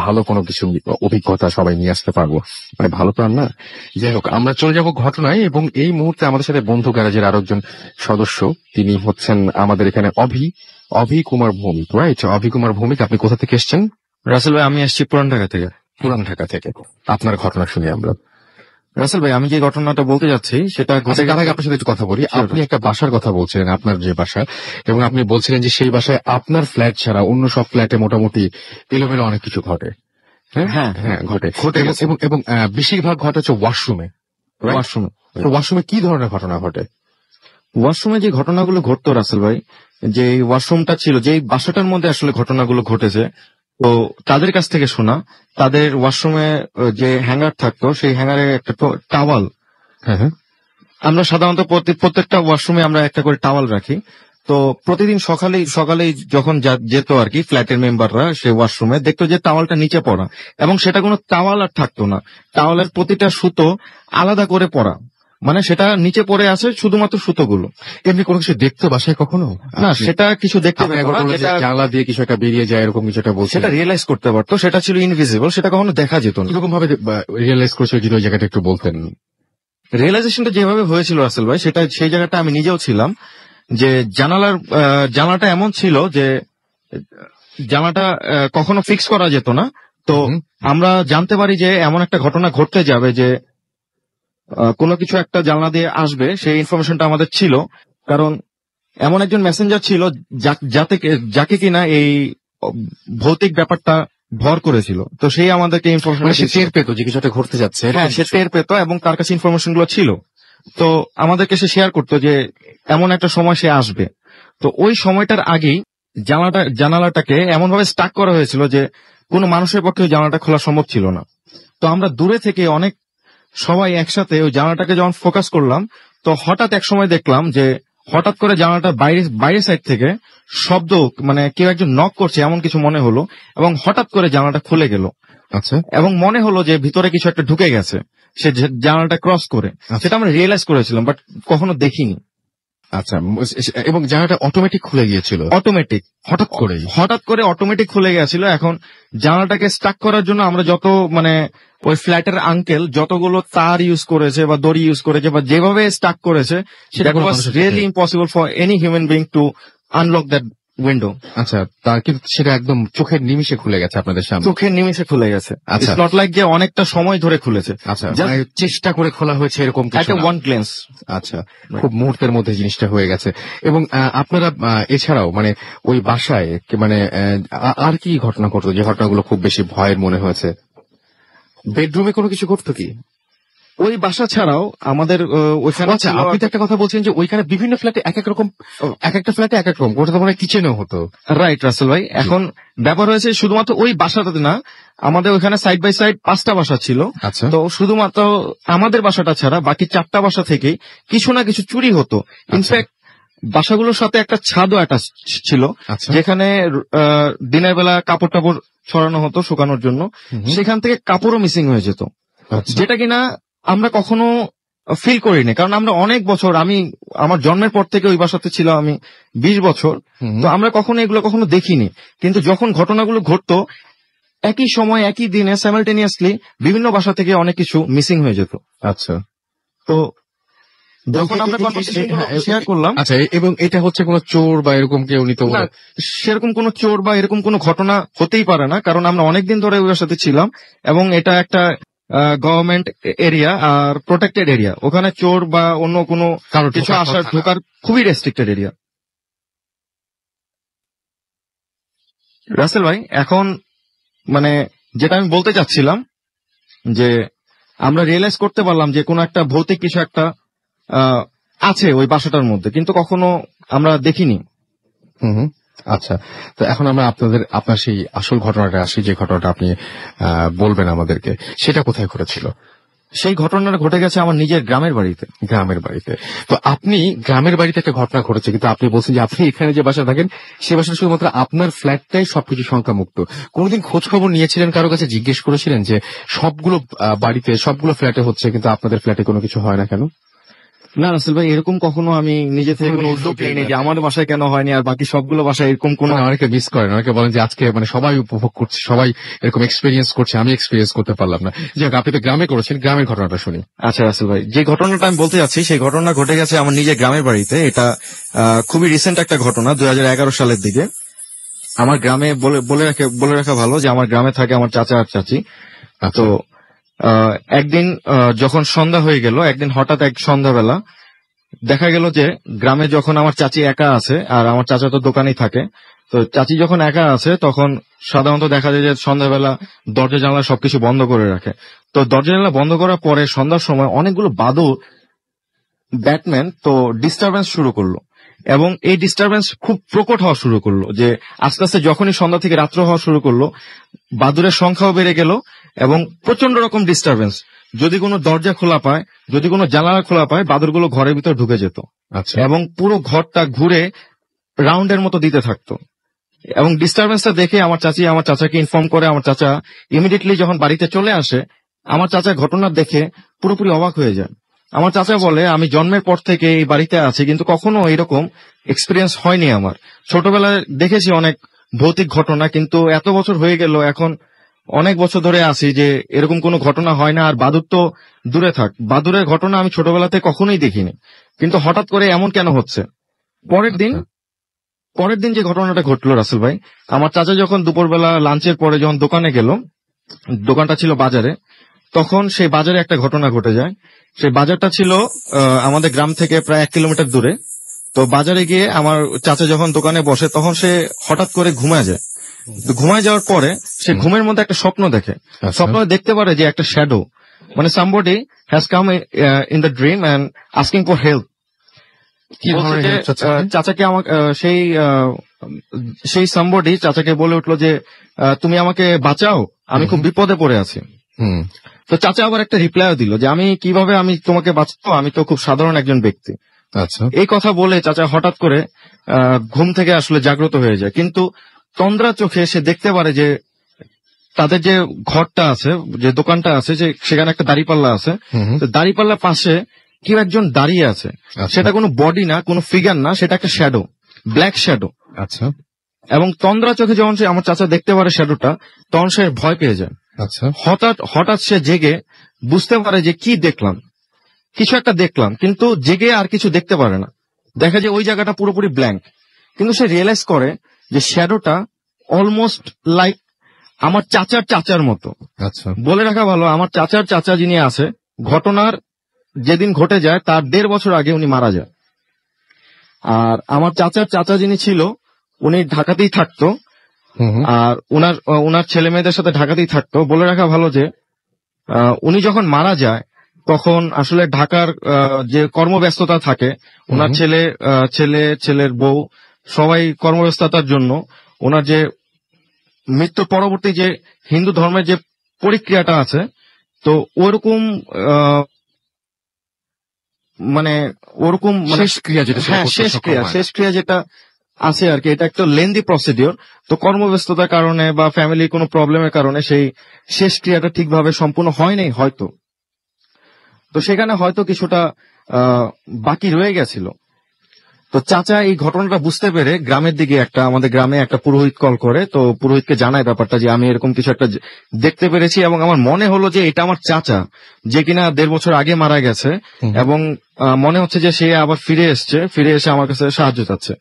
ভালো কোনো কিছু অভিজ্ঞতা সবাই নিয়ে আসতে পারবো। মানে ভালো প্রাণ না। যাই হোক, আমরা চলে যাব ঘটনায়। এবং এই মুহূর্তে আমাদের সাথে বন্ধু গ্যারেজের আরো একজন সদস্য, তিনি হচ্ছেন আমাদের এখানে অভি কুমার ভৌমিক। রাইট, অভি কুমার ভৌমিক, আপনি কোথা থেকে এসছেন? রাসেল ভাই, আমি আসছি পুরান ঢাকা থেকে। পুরান ঢাকা থেকে। আপনার ঘটনা শুনি আমরা। রাসেল ভাই, আমি যে ঘটনাটা বলতে যাচ্ছি সেটা তার আগে আপনার সাথে একটু কথা বলি। আপনি একটা বাসার কথা বলছিলেন, আপনার যে বাসা, এবং আপনি বলছিলেন যে সেই বাসায় আপনার ফ্ল্যাট ছাড়া অন্য সব ফ্ল্যাটে মোটামুটি এলোমেলো অনেক কিছু ঘটে। হ্যাঁ, ঘটে। এবং বেশিরভাগ ঘটে হচ্ছে ওয়াশরুমে। ওয়াশরুমে কি ধরনের ঘটনা ঘটে? ওয়াশরুমে যে ঘটনাগুলো ঘটতো রাসেল ভাই, যে ওয়াশরুমটা ছিল, যে বাসাটার মধ্যে আসলে ঘটনাগুলো ঘটেছে, তো তাদের কাছ থেকে শোনা। তাদের ওয়াশরুমে যে হ্যাঙ্গার থাকতো, সেই হ্যাঙ্গারে একটা টাওয়াল, আমরা সাধারণত প্রত্যেকটা ওয়াশরুমে আমরা একটা করে টাওয়াল রাখি। তো প্রতিদিন সকালেই যখন যেত আর কি ফ্ল্যাটের মেম্বাররা সে ওয়াশরুমে, দেখতো যে টাওয়ালটা নিচে পড়া, এবং সেটা কোনো টাওয়াল আর থাকতো না, টাওয়ালের প্রতিটা সুতো আলাদা করে পড়া, মানে সেটা নিচে পড়ে আছে শুধুমাত্র সুতোগুলো। এমনি কোনো কিছু দেখতো বাসায় কখনো? না, সেটা কিছু দেখতে জানলা দিয়ে কিছু একটা বেরিয়ে যায় এরকম কিছু একটা বলছে, সেটা রিয়েলাইজ করতে পারতো, সেটা ছিল ইনভিজিবল, সেটা কখনো দেখা যেত না। এরকম ভাবে রিয়েলাইজ করেছিল, যদি ওই জায়গাটা একটু বলতেন। রিয়েলাইজেশনটা যেভাবে হয়েছিল রাসেল ভাই, সেই জায়গাটা আমি নিজেও ছিলাম, যে জানালাটা এমন ছিল যে জানালাটা কখনো ফিক্স করা যেত না। তো আমরা জানতে পারি যে এমন একটা ঘটনা ঘটতে যাবে, যে কোনো কিছু একটা জানলা দিয়ে আসবে সেই ইনফরমেশনটা আমাদের ছিল, কারণ এমন একজন মেসেঞ্জার ছিল যাকে কিনা এই ভৌতিক ব্যাপারটা ভর করেছিল, তো সেই আমাদেরকে মানে ইনফরমেশন সে টের পেতো যে কিছু একটা ঘটতে যাচ্ছে। হ্যাঁ, সে টের পেত এবং তার কাছে ইনফরমেশন গুলো ছিল, তো আমাদেরকে সে শেয়ার করতো যে এমন একটা সময় সে আসবে। তো ওই সময়টার আগেই জানালাটাকে এমন ভাবে স্টাক করা হয়েছিল যে কোনো মানুষের পক্ষে ওই জানালাটা খোলা সম্ভব ছিল না। তো আমরা দূরে থেকে অনেক সবাই একসাথে ওই জানালাটাকে যখন ফোকাস করলাম, তো হঠাৎ এক সময় দেখলাম যে হঠাৎ করে জানালাটা বাইরের সাইড থেকে শব্দ, মানে কেউ একজন নক করছে এমন কিছু মনে হলো, এবং হঠাৎ করে জানালাটা খুলে গেল। আচ্ছা, এবং মনে হলো যে ভিতরে কিছু একটা ঢুকে গেছে সে জানালাটা ক্রস করে। সেটা আমরা রিয়েলাইজ করেছিলাম, বাট কখনো দেখিনি। আচ্ছা, এবং জায়গাটা অটোমেটিক খুলে গিয়েছিল অটোমেটিক হঠাৎ করে অটোমেটিক খুলে গেছিল। এখন জানালাটাকে স্টাক করার জন্য আমরা যত মানে ওই ফ্ল্যাটের আঙ্কেল যতগুলো তার ইউজ করেছে বা দড়ি ইউজ করেছে বা যেভাবে স্টাক করেছে, সেটা was really impossible for any human being two unlock that window. আচ্ছা, তার কিন্তু সেটা একদম চোখের নিমিষে খুলে গেছে আপনাদের সামনে। চোখের নিমিষে খুলে গেছে। আচ্ছা, নট লাইক যে অনেকটা সময় ধরে খুলেছে। আচ্ছা, চেষ্টা করে খোলা হয়েছে এরকম কিছু একটা ওয়ান গ্লেন্স। আচ্ছা, খুব মুহূর্তের মধ্যে জিনিসটা হয়ে গেছে। এবং আপনারা এছাড়াও মানে ওই বাসায় মানে আর কি ঘটনা ঘটতো যে ঘটনাগুলো খুব বেশি ভয়ের মনে হয়েছে? বেডরুমে কোনো কিছু ঘটতো কি ওই বাসা ছাড়াও আমাদের ওইখানে? আচ্ছা, আপনি তো একটা কথা বলছেন যে ওইখানে বিভিন্ন ফ্ল্যাটে এক এক রকম, এক একটা ফ্ল্যাটে এক এক রকম, ওটা তো মনে হয় কিচেনেও হতো। রাইট রাসেল ভাই, এখন ব্যাপার হয়েছে শুধুমাত্র ওই বাসাটাতে না, আমাদের ওইখানে সাইড বাই সাইড 5টা বাসা ছিল। আচ্ছা, তো শুধুমাত্র আমাদের বাসাটা ছাড়া বাকি 4টা বাসা থেকে কিছু না কিছু চুরি হতো। ইনফ্যাক্ট বাসাগুলোর সাথে একটা ছাদও অ্যাটাচ ছিল, যেখানে দিনের বেলা কাপড় টাপড় ছড়ানো হতো শুকানোর জন্য, সেখান থেকে কাপড়ও মিসিং হয়ে যেত, যেটা কিনা আমরা কখনো ফিল করিনি, কারণ আমরা অনেক বছর, আমি আমার জন্মের পর থেকে ওই বাসাতে ছিলাম আমি 20 বছর, তো আমরা কখনো এগুলো কখনো দেখিনি। কিন্তু যখন ঘটনাগুলো ঘটতো একই সময় একই দিনে সাইমালটেনিয়াসলি বিভিন্ন বাসা থেকে অনেক কিছু মিসিং হয়ে যেত। আচ্ছা, তো যখন আমরা শেয়ার করলাম, আচ্ছা, এবং এটা হচ্ছে কোনো চোর বা এরকম কেউ নিত না? সেরকম কোনো চোর বা এরকম কোনো ঘটনা হতেই পারে না, কারণ আমরা অনেকদিন ধরে ওই সাথে ছিলাম এবং এটা একটা গভর্নমেন্ট এরিয়া আর প্রোটেক্টেড এরিয়া, ওখানে চোর বা অন্য কোনো কিছু আসার ঢোকার খুবই রেস্ট্রিক্টেড এরিয়া। রাসেল ভাই, এখন মানে যেটা আমি বলতে চাচ্ছিলাম যে আমরা রিয়েলাইজ করতে পারলাম যে কোনো একটা ভৌতিক কিছু একটা আছে ওই বাসাটার মধ্যে, কিন্তু কখনো আমরা দেখিনি। আচ্ছা, তো এখন আমরা আপনার সেই আসল ঘটনাটা আসি, যে ঘটনাটা আপনি বলবেন আমাদেরকে, সেটা কোথায় ঘটেছিল? সেই ঘটনাটা ঘটে গেছে আমার নিজের গ্রামের বাড়িতে। গ্রামের বাড়িতে? তো আপনি গ্রামের বাড়িতে একটা ঘটনা ঘটেছে, কিন্তু আপনি বলছেন যে আপনি এখানে যে বাসা থাকেন সে বাসা শুধুমাত্র আপনার ফ্ল্যাটটাই সবকিছু সংখ্যা মুক্ত। কোনদিন খোঁজ খবর নিয়েছিলেন, কারো কাছে জিজ্ঞেস করেছিলেন যে সবগুলো বাড়িতে সবগুলো ফ্ল্যাটে হচ্ছে কিন্তু আপনাদের ফ্ল্যাটে কোনো কিছু হয় না কেন? না রাসেল ভাই, এরকম কখনো আমি নিজে থেকে কোনো উদ্যোগ নিইনি যে আমার বাসায় কেন হয়নি আর বাকি সবগুলো বাসায় এরকম কোনো। অনেকে মিস করেন, অনেকে বলেন যে আজকে মানে সবাই উপভোগ করছে, সবাই এরকম এক্সপেরিয়েন্স করছে, আমি এক্সপেরিয়েন্স করতে পারলাম না। যাক, আপনি তো গ্রামে করেছেন, গ্রামের ঘটনাটা শুনি। আচ্ছা রাসেল ভাই, যে ঘটনাটা আমি বলতে যাচ্ছি সেই ঘটনা ঘটে গেছে আমার নিজের গ্রামের বাড়িতে। এটা খুবই রিসেন্ট একটা ঘটনা, 2011 সালের দিকে। আমার গ্রামে বলে রাখা ভালো যে আমার গ্রামে থাকে আমার চাচা আর চাচি। তো একদিন যখন সন্ধ্যা হয়ে গেল, একদিন হঠাৎ এক সন্ধ্যাবেলা দেখা গেল যে গ্রামে যখন আমার চাচি একা আছে, আর আমার চাচা তো দোকানেই থাকে, তো চাচি যখন একা আছে তখন সাধারণত দেখা যায় যে সন্ধ্যাবেলা দরজা জানলা সবকিছু বন্ধ করে রাখে। তো দরজা জানলা বন্ধ করার পরে সন্ধ্যার সময় অনেকগুলো বাদুড় ব্যাটম্যান তো ডিস্টারবেন্স শুরু করলো, এবং এই ডিস্টারবেন্স খুব প্রকট হওয়া শুরু করলো, যে আস্তে আস্তে যখনই সন্ধ্যা থেকে রাত্র হওয়া শুরু করলো বাদুড়ের সংখ্যাও বেড়ে গেল এবং প্রচন্ড রকম ডিস্টারবেন্স। যদি কোনো দরজা খোলা পায়, যদি কোনো জানালা খোলা পায়, বাদুড়গুলো ঘরের ভিতর ঢুকে যেত। আচ্ছা, এবং পুরো ঘরটা ঘুরে রাউন্ডের মতো দিতে থাকতো। এবং ডিস্টারবেন্সটা দেখে আমার চাচাকে ইনফর্ম করে। আমার চাচা ইমিডিয়েটলি যখন বাড়িতে চলে আসে, আমার চাচা ঘটনা দেখে পুরোপুরি অবাক হয়ে যায়। আমার চাচা বলে, আমি জন্মের পর থেকে এই বাড়িতে আছি কিন্তু কখনো এরকম এক্সপিরিয়েন্স হয়নি আমার। ছোটবেলায় দেখেছি অনেক ভৌতিক ঘটনা, কিন্তু এত বছর হয়ে গেল, এখন অনেক বছর ধরে আছি যে এরকম কোনো ঘটনা হয় না। আর বাদুড় তো দূরে থাক, বাদুড়ের ঘটনা আমি ছোটবেলাতে কখনোই দেখিনি, কিন্তু হঠাৎ করে এমন কেন হচ্ছে। পরের দিন যে ঘটনাটা ঘটলো রাসেল ভাই, আমার চাচা যখন দুপুরবেলা লাঞ্চের পরে যখন দোকানে গেল, দোকানটা ছিল বাজারে, তখন সেই বাজারে একটা ঘটনা ঘটে যায়। সেই বাজারটা ছিল আমাদের গ্রাম থেকে প্রায় 1 কিলোমিটার দূরে। তো বাজারে গিয়ে আমার চাচা যখন দোকানে বসে তখন সে হঠাৎ করে ঘুমায় যায়। তো ঘুমায় যাওয়ার পরে সে ঘুমের মধ্যে একটা স্বপ্ন দেখে। স্বপ্ন দেখতে পারে যে একটা শ্যাডো, মানে somebody has come in the dream and asking for help. কি ধরনের help চাচ্ছেন? চাচাকে আমাকে সেই somebody চাচাকে বলে উঠলো যে তুমি আমাকে বাঁচাও, আমি খুব বিপদে পড়ে আছি। হুম, তো চাচা আবার একটা রিপ্লাইও দিল যে আমি কিভাবে আমি তোমাকে বাঁচাবো, আমি তো খুব সাধারণ একজন ব্যক্তি। আচ্ছা, এই কথা বলে চাচা হঠাৎ করে ঘুম থেকে আসলে জাগ্রত হয়ে যায়, কিন্তু তন্দ্রা চোখে সে দেখতে পারে যে তাদের যে ঘরটা আছে, যে দোকানটা আছে, যে সেখানে একটা দাড়িপাল্লা আছে। হুম, তো দাড়িপাল্লার পাশে কেউ একজন দাঁড়িয়ে আছে। আচ্ছা। সেটা কোনো বডি না, কোনো ফিগার না, সেটা একটা শ্যাডো, ব্ল্যাক শ্যাডো। আচ্ছা, এবং তন্দ্রা চোখে যখন সে আমার চাচা দেখতে পারে শ্যাডোটা, তখন সে ভয় পেয়ে যায়। আচ্ছা, হঠাৎ সে জেগে বুঝতে পারে যে কি দেখলাম, কিছু একটা দেখলাম, কিন্তু জেগে আর কিছু দেখতে পারে না। দেখা যায় ওই জায়গাটা পুরোপুরি ব্ল্যাঙ্ক। কিন্তু সে রিয়েলাইজ করে যে শ্যাডোটা অলমোস্ট লাইক আমার চাচার মতো। আচ্ছা, বলে রাখা ভালো, আমার চাচা যিনি আছে, ঘটনার যেদিন ঘটে যায় তার 1.5 বছর আগে উনি মারা যায়। আর আমার চাচা যিনি ছিল উনি ঢাকাতেই থাকতো, হুম, আর ওনার ছেলে মেয়েদের সাথে ঢাকাতেই থাকতো। বলে রাখা ভালো যে উনি যখন মারা যায় তখন আসলে ঢাকার যে কর্মব্যস্ততা থাকে, ওনার ছেলের বউ সবাই কর্মব্যস্ততার জন্য ওনার যে মৃত্যুর পরবর্তী যে হিন্দু ধর্মের যে পরিক্রিয়াটা আছে, তো ওরকম ওরকম শেষ ক্রিয়া যেটা সেটা হ্যাঁ, করতে সক্ষম হয় না। শেষ ক্রিয়া যেটা আছে আর কি, এটা একটা লেন্দি প্রসিডিওর। তো কর্মব্যস্ততার কারণে বা ফ্যামিলি কোনো প্রবলেমের কারণে সেই শেষ ক্রিয়াটা ঠিকভাবে সম্পূর্ণ হয় নাই হয়তো। তো সেখানে হয়তো কিছুটা বাকি রয়ে গেছিল। তো চাচা এই ঘটনাটা বুঝতে পেরে গ্রামের দিকে আমাদের গ্রামে একটা পুরোহিত কল করে। তো পুরোহিতকে জানায় ব্যাপারটা যে আমি এরকম কিছু একটা দেখতে পেরেছি, এবং আমার মনে হলো যে এটা আমার চাচা, যে কিনা 1.5 বছর আগে মারা গেছে, এবং মনে হচ্ছে যে সে আবার ফিরে এসে আমার কাছে সাহায্য চাচ্ছে।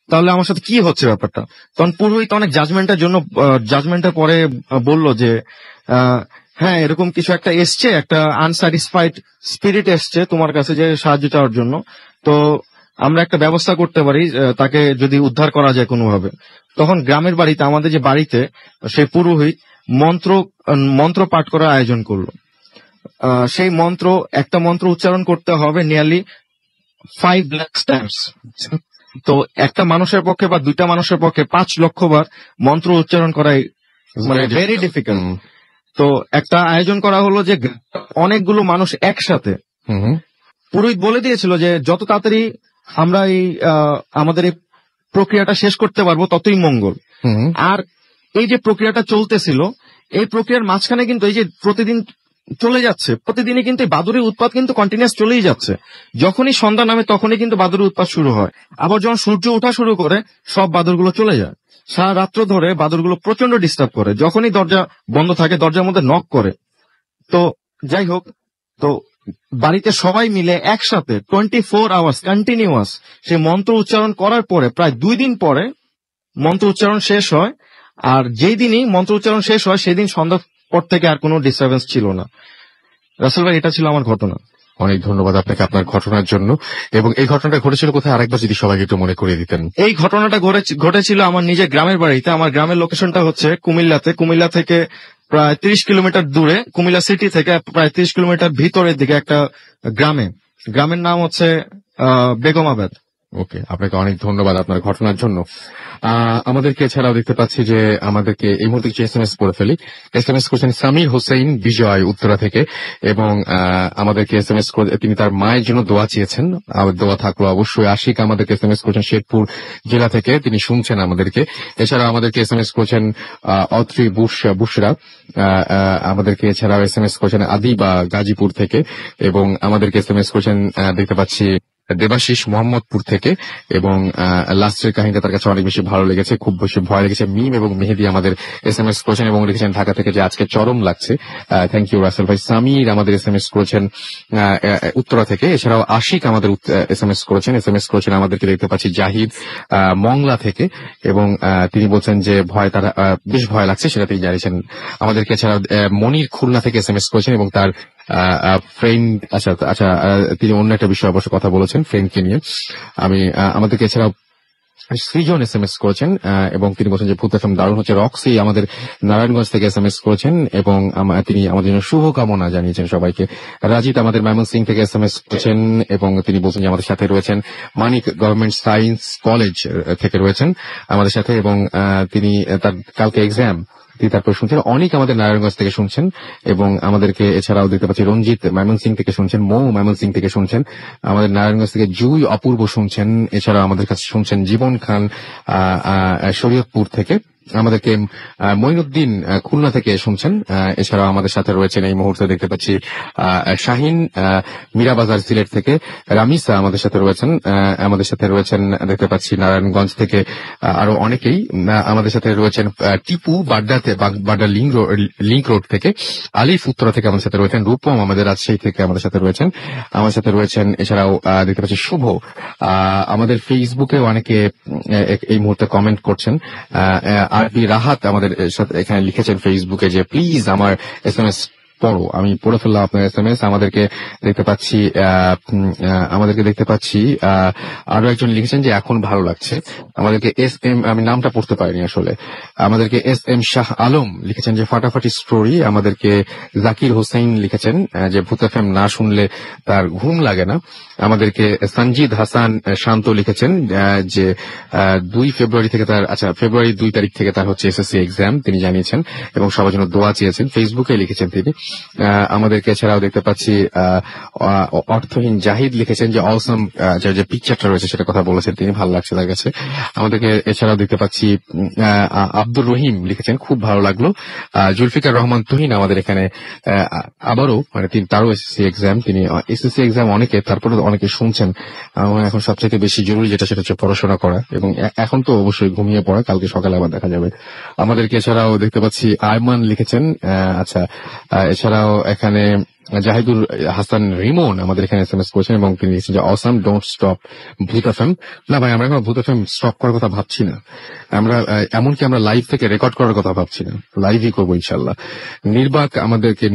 তাহলে আমার সাথে কি হচ্ছে ব্যাপারটা? তখন পুরোহিত অনেক জাজমেন্টের পরে বলল যে হ্যাঁ, এরকম কিছু একটা এসছে, একটা আনস্যাটিসফাইড স্পিরিট এসছে তোমার কাছে যে সাহায্য চাওয়ার জন্য। তো আমরা একটা ব্যবস্থা করতে পারি তাকে যদি উদ্ধার করা যায় কোনোভাবে। তখন গ্রামের বাড়িতে, আমাদের যে বাড়িতে, সেই পুরোহিত মন্ত্র পাঠ করার আয়োজন করলো। সেই একটা মন্ত্র উচ্চারণ করতে হবে নিয়ারলি 5 লাখ টাইমস। তো একটা মানুষের পক্ষে বা 2টা মানুষের পক্ষে 5 লক্ষ বার মন্ত্র উচ্চারণ করাই মানে ভেরি ডিফিকাল্ট। তো একটা আয়োজন করা হলো যে অনেকগুলো মানুষ একসাথে। পুরোহিত বলে দিয়েছিল যে যত তাড়াতাড়ি আমরা আমাদের এই প্রক্রিয়াটা শেষ করতে পারবো ততই মঙ্গল। আর এই যে প্রক্রিয়াটা চলতেছিল, এই প্রক্রিয়ার মাঝখানে কিন্তু এই যে প্রতিদিন চলে যাচ্ছে, প্রতিদিনই কিন্তু এই বাদুড়ের উৎপাত কিন্তু কন্টিনিউয়াস চলেই যাচ্ছে। যখনই সন্ধ্যা নামে তখনই কিন্তু বাদুড়ের উৎপাত শুরু হয়। আবার যখন সূর্য ওঠা শুরু করে সব বাদুড়গুলো চলে যায়। সারা রাত্র ধরে বাদুড়গুলো প্রচন্ড ডিস্টার্ব করে। যখনই দরজা বন্ধ থাকে দরজার মধ্যে নক করে। তো যাই হোক, তো বাড়িতে সবাই মিলে একসাথে 24 আওয়ার্স কন্টিনিউয়াস সেই মন্ত্র উচ্চারণ করার পরে প্রায় 2 দিন পরে মন্ত্র উচ্চারণ শেষ হয়। আর যেই দিনই মন্ত্র উচ্চারণ শেষ হয় সেদিন সন্ধ্যার পর থেকে আর কোনো ডিস্টারবেন্স ছিল না। রাসেল ভাই, এটা ছিল আমার ঘটনা। অনেক ধন্যবাদ আপনাকে আপনার ঘটনার জন্য। এবং এই ঘটনাটা ঘটেছিল কোথায়, আরেকবার যদি সবাইকে একটু মনে করিয়ে দিতেন। এই ঘটনাটা ঘটেছিল আমার নিজের গ্রামের বাড়িতে। আমার গ্রামের লোকেশনটা হচ্ছে কুমিল্লাতে। কুমিল্লা থেকে প্রায় 30 কিলোমিটার দূরে, কুমিল্লা সিটি থেকে প্রায় 30 কিলোমিটার ভিতরের দিকে একটা গ্রামের নাম হচ্ছে বেগমাবাদ। ওকে, আপনাকে অনেক ধন্যবাদ আপনার ঘটনার জন্য। আমাদেরকে এছাড়াও দেখতে পাচ্ছি যে আমাদেরকে এই মুহূর্তে কিছু SMS করে ফেলি। SMS করছেন সামির হোসেন বিজয় উত্তরা থেকে, এবং আমাদেরকে SMS করে তিনি তার মায়ের জন্য দোয়া চেয়েছেন। দোয়া থাকলো অবশ্যই। আশিক আমাদেরকে SMS করছেন শেরপুর জেলা থেকে, তিনি শুনছেন আমাদেরকে। এছাড়া আমাদেরকে SMS করছেন অত্রি বুশরা, আমাদেরকে এছাড়াও SMS করছেন আদিবা গাজীপুর থেকে, এবং আমাদেরকে SMS করছেন দেখতে পাচ্ছি দেবাশিস মোহাম্মদপুর থেকে, এবং লাস্টের কাহিনীটা তার কাছে অনেক বেশি ভালো লেগেছে, খুব বেশি ভয় লেগেছে। মিম এবং মেহেদি আমাদের SMS করেছেন এবং লিখেছেন ঢাকা থেকে যে আজকে চরম লাগছে। থ্যাংক ইউ রাসেল ভাই। সামির আমাদের SMS করেছেন উত্তরা থেকে। এছাড়াও আশিক আমাদের SMS করেছেন আমাদেরকে। দেখতে পাচ্ছি জাহিদ মংলা থেকে, এবং তিনি বলছেন যে তারা বেশ ভয় লাগছে, সেটা তিনি জানিয়েছেন আমাদেরকে। এছাড়াও মনির খুলনা থেকে SMS করেছেন এবং তার ফ্রেন্ড, আচ্ছা তিনি অন্য একটা বিষয়ে অবশ্য কথা বলেছেন ফ্রেন্ডকে নিয়ে। আমাদেরকে এছাড়াও সৃজন SMS করেছেন এবং তিনি বলছেন যে ভূত FM দারুণ হচ্ছে। রক্সি আমাদের নারায়ণগঞ্জ থেকে SMS করেছেন এবং তিনি আমাদের জন্য শুভকামনা জানিয়েছেন সবাইকে। রাজিত আমাদের ময়মনসিংহ থেকে SMS করেছেন এবং তিনি বলছেন যে আমাদের সাথে রয়েছেন। মানিক গভর্নমেন্ট সায়েন্স কলেজ থেকে রয়েছেন আমাদের সাথে, এবং তিনি তার কালকে এক্সাম, তারপর শুনছেন। অনেক আমাদের নারায়ণগঞ্জ থেকে শুনছেন এবং আমাদেরকে এছাড়াও দেখতে পাচ্ছি রঞ্জিত ময়মনসিংহ থেকে শুনছেন, মৌ ময়মনসিংহ থেকে শুনছেন আমাদের নারায়ণগঞ্জ থেকে, জুই অপূর্ব শুনছেন। এছাড়াও আমাদের কাছে শুনছেন জীবন খান শরীয়তপুর থেকে, আমাদেরকে মঈনুদ্দিন খুলনা থেকে শুনছেন। এছাড়াও আমাদের সাথে রয়েছেন এই মুহূর্তে দেখতে পাচ্ছি শাহিন মীরাবাজার সিলেট থেকে, রামিসা আমাদের সাথে রয়েছেন দেখতে পাচ্ছি নারায়ণগঞ্জ থেকে। আরো অনেকেই আমাদের সাথে রয়েছেন। টিপু বাড্ডা লিংক রোড থেকে, আলিফ উত্তরা থেকে আমাদের সাথে রয়েছেন, রূপম আমাদের রাজশাহী থেকে আমাদের সাথে রয়েছেন। এছাড়াও দেখতে পাচ্ছি শুভ আমাদের ফেসবুকে অনেকে এই মুহূর্তে কমেন্ট করছেন। আরবি রাহাত আমাদের সাথে এখানে লিখেছেন ফেসবুকে যে প্লিজ আমার SMS পড়ো। আমি পড়ে ফেললাম আপনার SMS। আমাদেরকে দেখতে পাচ্ছি আরো একজন লিখেছেন যে এখন ভালো লাগছে। আমাদেরকে আমি নামটা পড়তে পারিনি আসলে। আমাদেরকে SM শাহ আলম লিখেছেন যে ফাটাফাটি স্টোরি। আমাদেরকে জাকির হোসেন লিখেছেন যে ভূত FM না শুনলে তার ঘুম লাগে না। আমাদেরকে সঞ্জিদ হাসান শান্ত লিখেছেন যে 2 ফেব্রুয়ারি থেকে ফেব্রুয়ারি 2 তারিখ থেকে তার হচ্ছে SSC এক্সাম, তিনি জানিয়েছেন এবং সবার জন্য দোয়া চেয়েছেন, ফেসবুকে লিখেছেন তিনি। আমাদেরকে এছাড়াও দেখতে পাচ্ছি অর্থহীন জাহিদ লিখেছেন যে অসম যে পিকচারটা রয়েছে সেটা কথা বলেছেন তিনি, ভালো লাগছে তার কাছে। আমাদেরকে এছাড়াও দেখতে পাচ্ছি আব্দুর রহিম লিখেছেন খুব ভালো লাগলো। জুলফিকার রহমান তুহিন আমাদের এখানে আবারও তারও এসএসসি এক্সাম, তিনি এসএসসি এক্সাম তারপরে অনেকে শুনছেন। এখন সবচেয়ে বেশি জরুরি সেটা হচ্ছে পড়াশোনা করা, এবং এখন তো অবশ্যই ঘুমিয়ে পড়া, কালকে সকালে আবার দেখা যাবে। আমাদেরকে এছাড়াও দেখতে পাচ্ছি আয়মান লিখেছেন। এছাড়াও এখানে জাহিদুল হাসান রিমন আমাদের এখানে SMS করেছেন এবং তিনি লিখেছেন যে অসাম ডোন্ট স্টপ ভূত FM। না ভাই, আমরা এখন ভূত FM স্টপ করার কথা ভাবছি না। এমনকি আমরা লাইভ থেকে রেকর্ড করার কথা ভাবছি না, লাইভই করবো ইনশাল্লাহ।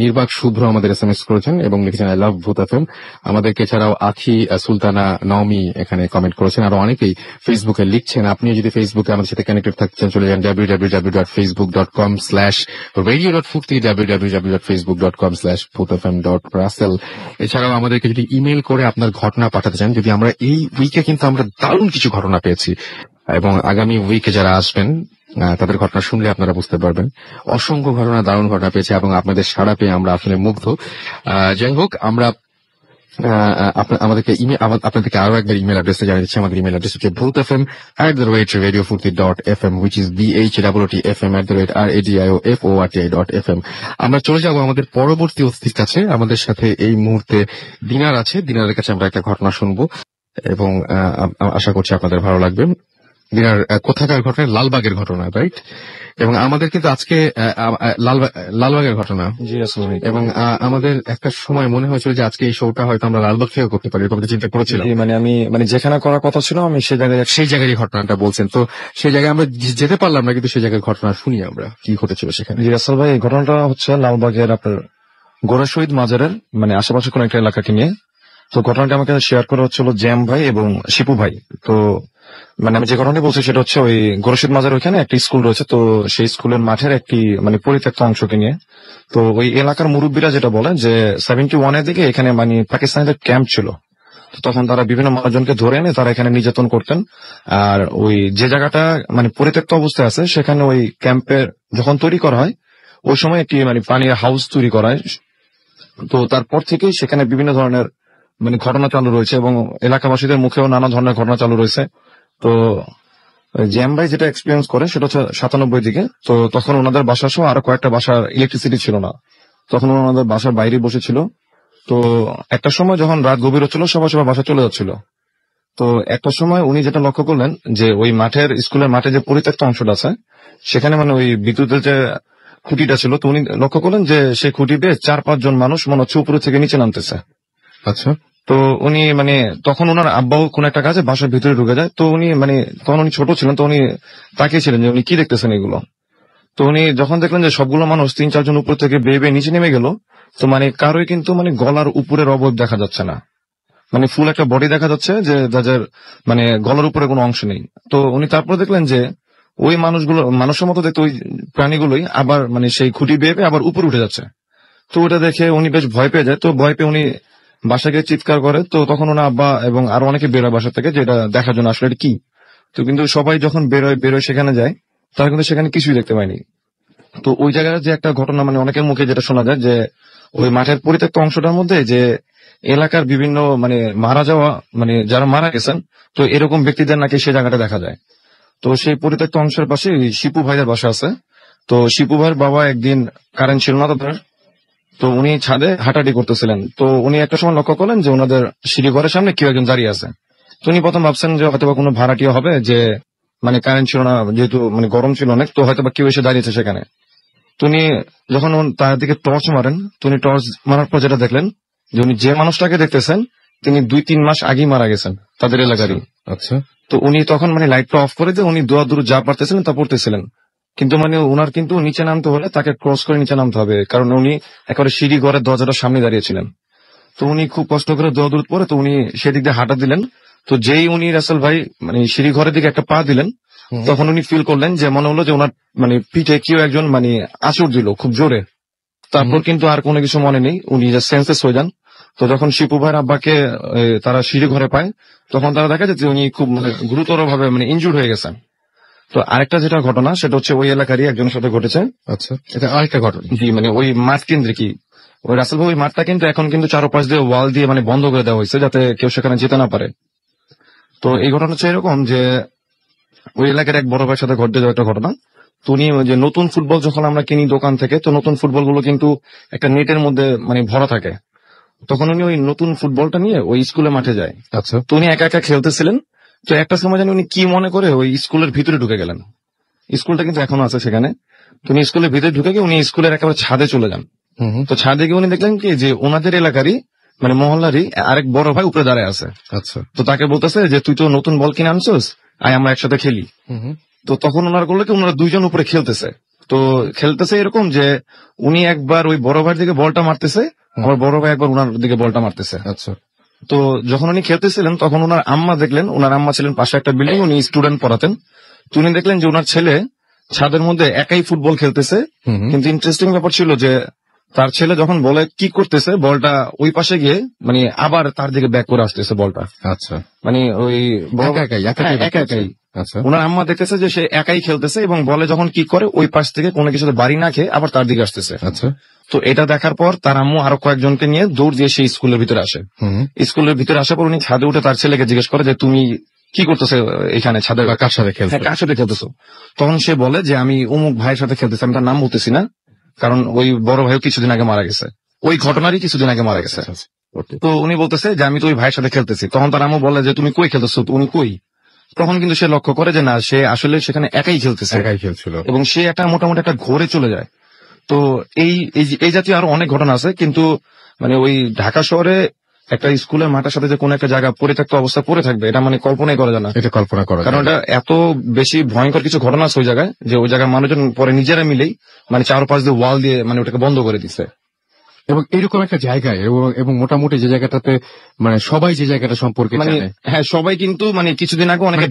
নির্বাক শুভ্র আমাদের SMS করেছেন এবং লিখেছেন আই লাভ ভূত FM। আমাদেরকে এছাড়াও আখি সুলতানা নওমি এখানে কমেন্ট করেছেন। আরো অনেকেই ফেসবুকে লিখছেন। আপনিও যদি ফেসবুকে আমাদের সাথে কানেক্টেড থাকতে চান চলে যান www.facebook.com/radio.furti, www.facebook.com/bhutfm.russell। এছাড়াও আমাদেরকে যদি ইমেল করে আপনার ঘটনা পাঠাতে চান, যদি আমরা এই উইকে কিন্তু আমরা দারুণ কিছু ঘটনা পেয়েছি, এবং আগামী উইকে যারা আসবেন তাদের ঘটনা শুনলে আপনারা বুঝতে পারবেন অসংখ্য ঘটনা, দারুণ ঘটনা পেয়েছে এবং আপনাদের সাড়া পেয়ে আমরা আসলে মুগ্ধ। যাই হোক, আমরা আপনাদেরকে আরো একবার ইমেল অ্যাড্রেসে জানিয়ে দিচ্ছি। আমাদের ইমেল অ্যাড্রেস হচ্ছে bhutfm@radiofurti.fm, which is BHWTFM@radiofurti.fm। আমরা চলে যাব আমাদের পরবর্তী অতিথির কাছে। আমাদের সাথে এই মুহূর্তে দিনার আছে। দিনারের কাছে আমরা একটা ঘটনা শুনবো এবং আশা করছি আপনাদের ভালো লাগবে। দিনার কোথাকার ঘটনা? লালবাগের ঘটনা, রাইট? এবং আমাদের কিন্তু আজকে লালবাগের ঘটনা, এবং আমাদের একটা সময় মনে হয়েছিল যে আজকে এই শোটা হয়তো আমরা লালবাগ থেকে করতে পারি, এরকম চিন্তা করেছিলাম। আমি যেখানে করার কথা ছিল আমি সেই জায়গায় ঘটনাটা বলছেন, তো সেই জায়গায় আমরা যেতে পারলাম না, কিন্তু সেই জায়গায় ঘটনা শুনি আমরা কি ঘটেছিল সেখানে। জি রাসেল ভাই, এই ঘটনাটা হচ্ছে লালবাগের আপনার গোরা শহীদ মাজারের আশেপাশে কোন একটা এলাকাকে নিয়ে। তো ঘটনাটা আমাকে শেয়ার করা হচ্ছিল জ্যাম ভাই এবং শিপু ভাই। তো আমি যে ঘটনাটি বলছি সেটা হচ্ছে ওই গোরশিদ মাজার ওইখানে একটি স্কুল রয়েছে। তো সেই স্কুলের মাঠের একটি পরিত্যক্ত অংশকে নিয়ে, তো ওই এলাকার মুরব্বীরা যেটা বলে যে 71-এর দিকে এখানে পাকিস্তানিদের ক্যাম্প ছিল। তো তখন তারা বিভিন্ন মানুষজনকে ধরে এনে তারা এখানে নির্যাতন করতেন। আর ওই যে জায়গাটা পরিত্যক্ত অবস্থায় আছে সেখানে ওই ক্যাম্পের যখন তৈরি করা হয় ওই সময় একটি পানির হাউস তৈরি করা হয়। তো তারপর থেকেই সেখানে বিভিন্ন ধরনের ঘটনা চালু রয়েছে এবং এলাকাবাসীদের মুখেও নানা ধরনের ঘটনা চালু রয়েছে। তো জ্যাম ভাই যেটা এক্সপিরিয়েন্স করে সেটা হচ্ছে 97 দিকে। তো তখন ওনাদের বাসা সহ আরো কয়েকটা বাসার ইলেকট্রিসিটি ছিল না, তখন ওনাদের বাসার বাইরে বসেছিল। তো একটা সময় যখন রাত গভীর হচ্ছিল সবাই বাসা চলে যাচ্ছিল। তো একটা সময় উনি যেটা লক্ষ্য করলেন যে ওই স্কুলের মাঠে যে পরিত্যক্ত অংশটা আছে সেখানে মানে ওই বিদ্যুতের যে খুঁটিটা ছিল, তো উনি লক্ষ্য করলেন যে সেই খুঁটি বেয়ে 4-5 জন মানুষ মনে হচ্ছে উপরে থেকে নিচে নামতেছে। আচ্ছা। তো উনি মানে তখন ওনার আব্বাও কোন একটা কাজে বাসার ভিতরে ঢুকে যায়। তো উনি মানে তখন উনি ছোট ছিলেন, তো উনি তাকিয়েছিলেন যে উনি কি দেখতেছেন এগুলো। তো উনি যখন দেখলেন যে সবগুলো মানুষ 3-4 জন উপর থেকে বেয়ে বেয়ে নিচে নেমে গেল, তো মানে কারোই কিন্তু মানে গলার উপরের অবয়ব দেখা যাচ্ছে না, মানে ফুল একটা বডি দেখা যাচ্ছে যে যাদের মানে গলার উপরে কোনো অংশ নেই। তো উনি তারপরে দেখলেন যে ওই মানুষের মতো দেখতে ওই প্রাণীগুলোই আবার মানে সেই খুঁটি বেয়ে বেয়ে আবার উপরে উঠে যাচ্ছে। তো ওটা দেখে উনি বেশ ভয় পেয়ে যায়। তো ভয় পেয়ে উনি বাসায় গিয়ে চিৎকার করে। তো তখন ওনার আব্বা এবং আরো অনেকে বেরোয় বাসা থেকে, যে এটা দেখার জন্য আসলে এটা কি। তো কিন্তু সবাই যখন বেরোয় সেখানে যায়, তারা কিন্তু সেখানে কিছুই দেখতে পায়নি। তো ওই জায়গায় যে একটা ঘটনা মানে অনেকের মুখে যেটা শোনা যায় যে ওই মাঠের পরিত্যক্ত অংশটার মধ্যে যে এলাকার বিভিন্ন মানে মারা যাওয়া মানে যারা মারা গেছেন, তো এরকম ব্যক্তিদের নাকি সে জায়গাটা দেখা যায়। তো সেই পরিত্যক্ত অংশের পাশে শিপু ভাইয়ের বাসা আছে। তো শিপু ভাইয়ের বাবা একদিন কারেন্ট ছিল না তাদের, তো উনি ছাদে হাঁটাহাঁটি করতেছিলেন। তো উনি একটা সময় লক্ষ্য করলেন যে ওনাদের সিঁড়ি ঘরের সামনে কেউ একজন দাঁড়িয়ে আছে। তো উনি প্রথম ভাবছেন যে হয়তো কোনো ভাড়াটিয়া হবে, যে মানে কারেন্ট ছিল না যেহেতু মানে গরম ছিল অনেক, তো হয়তো কেউ এসে দাঁড়িয়েছে সেখানে। তো উনি যখন তার দিকে টর্চ মারেন, তো উনি টর্চ মারার পর যেটা দেখলেন যে উনি যে মানুষটাকে দেখতেছেন তিনি 2-3 মাস আগেই মারা গেছেন তাদের এলাকারই। আচ্ছা। তো উনি তখন মানে লাইটটা অফ করে দিয়ে উনি দূর যা পারতেছিলেন তা পড়তেছিলেন। কিন্তু মানে ওনার কিন্তু নিচে নামতে হলে তাকে ক্রস করে নিচে নামতে হবে, কারণ উনি একেবারে সিঁড়ি ঘরের দরজাটার সামনে দাঁড়িয়েছিলেন। তো উনি খুব কষ্ট করে দূর পরে তো উনি সেদিক দিয়ে হাঁটা দিলেন। তো যেই উনি রাসেল ভাই মানে সিঁড়ি ঘরের দিকে একটা পা দিলেন, তখন উনি ফিল করলেন যে মনে হলো যে ওনার মানে পিঠে কেউ একজন মানে আঁচড় দিল খুব জোরে। তারপর কিন্তু আর কোনো কিছু মনে নেই, উনি জাস্ট সেন্সলেস হয়ে যান। তো যখন শিপু ভাইয়ের আব্বাকে তারা সিঁড়ি ঘরে পায়, তখন তারা দেখা যায় যে উনি খুব মানে গুরুতর ভাবে মানে ইনজুর্ড হয়ে গেছেন। তো আরেকটা যেটা ঘটনা সেটা হচ্ছে ওই এলাকারই একজনের সাথে ঘটেছে। আচ্ছা, এটা আরেকটা ঘটনা। জি, মানে ওই মাঠ কেন্দ্রে কি ওই রাসেল ভাই ওই মাঠটা কিন্তু এখন কিন্তু চারপাশ দিয়ে ওয়াল দিয়ে মানে বন্ধ করে দেওয়া হয়েছে যাতে কেউ সেখানে যেতে না পারে। তো এই ঘটনা হচ্ছে এরকম যে ওই এলাকার এক বড় ভাইয়ের সাথে ঘটে যাওয়া একটা ঘটনা। তো উনি যে নতুন ফুটবল যখন আমরা কিনি দোকান থেকে, তো নতুন ফুটবল গুলো কিন্তু একটা নেটের মধ্যে মানে ভরা থাকে। তখন উনি ওই নতুন ফুটবলটা নিয়ে ওই স্কুলের মাঠে যায়। আচ্ছা। তো উনি একা একা খেলতেছিলেন। তো একটা সময় জানি উনি কি মনে করে ওই স্কুলের ভিতরে ঢুকে গেলেন। স্কুলটা কিন্তু এখনো আছে সেখানে। তো উনি স্কুলের ভিতরে ঢুকে গিয়ে উনি স্কুলের একেবারে ছাদে চলে যান। তো ছাদে গিয়ে উনি দেখলেন কি যে ওনাদের এলাকারই মানে মহল্লারই আরেক বড় ভাই উপরে দাঁড়ায় আছে। আচ্ছা। তো তাকে বলতেছে যে তুই তো নতুন বল কিনে আনছিস, আয় আমরা একসাথে খেলি। তো তখন ওনারা করলো কি ওনারা দুইজন উপরে খেলতেছে। তো খেলতেছে এরকম যে উনি একবার ওই বড় ভাইয়ের দিকে বলটা মারতেছে, আমার বড় ভাই একবার ওনার দিকে বলটা মারতেছে। আচ্ছা। তো যখন উনি খেলতেছিলেন তখন ওনার আম্মা দেখলেন, ওনার আম্মা ছিলেন পাশে একটা বিল্ডিং, উনি স্টুডেন্ট পড়াতেন। তো উনি দেখলেন যে ওনার ছেলে ছাদের মধ্যে একাই ফুটবল খেলতেছে। কিন্তু ইন্টারেস্টিং ব্যাপার ছিল যে তার ছেলে যখন বলে কি করতেছে, বলটা ওই পাশে গিয়ে মানে আবার তার দিকে ব্যাক করে আসতেছে বলটা। আচ্ছা। মানে ওই একাই। আচ্ছা। ওনার আম্মা দেখতেছে যে সে একাই খেলতেছে এবং বলে যখন কি করে ওই পাশ থেকে কোনো কিছুতে বাড়ি না খেয়ে আবার তার দিকে আসতেছে। আচ্ছা। তো এটা দেখার পর তার আম্মু আরো কয়েকজনকে নিয়ে দৌড় দিয়ে সেই স্কুলের ভিতরে আসে। স্কুলের ভিতরে আসার পর উনি ছাদে উঠে তার ছেলেকে জিজ্ঞেস করে যে তুমি কি করতেছো এখানে ছাদে, কার সাথে খেলছো? কার সাথে খেলতেছো? তখন সে বলে যে আমি অমুক ভাইয়ের সাথে খেলতেছি, আমি তার নাম বলতেছি না কারণ ওই বড় ভাইও কিছুদিন আগে মারা গেছে, ওই ঘটনারই কিছুদিন আগে মারা গেছে। তো উনি বলতেছে যে আমি তো ওই ভাইয়ের সাথে খেলতেছি। তখন তার আম্মু বলে যে তুমি কই খেলতেছো, উনি কই? তখন কিন্তু সে লক্ষ্য করে যে না, সে আসলে সেখানে একাই খেলতেছে, একাই খেলছিল এবং সে একটা মোটামুটি একটা ঘোরে চলে যায়। তো এই জাতীয় আরো অনেক ঘটনা আছে, কিন্তু মানে ওই ঢাকা শহরে একটা স্কুলের মাঠের সাথে যে কোন একটা জায়গা পরিত্যক্ত অবস্থা পড়ে থাকবে এটা মানে কল্পনাই করা যায় না। এটা কল্পনা করা, কারণ এটা এত বেশি ভয়ঙ্কর কিছু ঘটনা আছে ওই জায়গায় যে ওই জায়গায় মানুষজন পরে নিজেরা মিলেই মানে 4-5 দিয়ে ওয়াল দিয়ে মানে ওটাকে বন্ধ করে দিচ্ছে। এবং এরকম একটা জায়গায় এবং মোটামুটি যে জায়গাটাতে মানে সবাই যে জায়গাটা সম্পর্কে মানে জানে, হ্যাঁ সবাই কিন্তু মানে কিছুদিন আগে অনেকে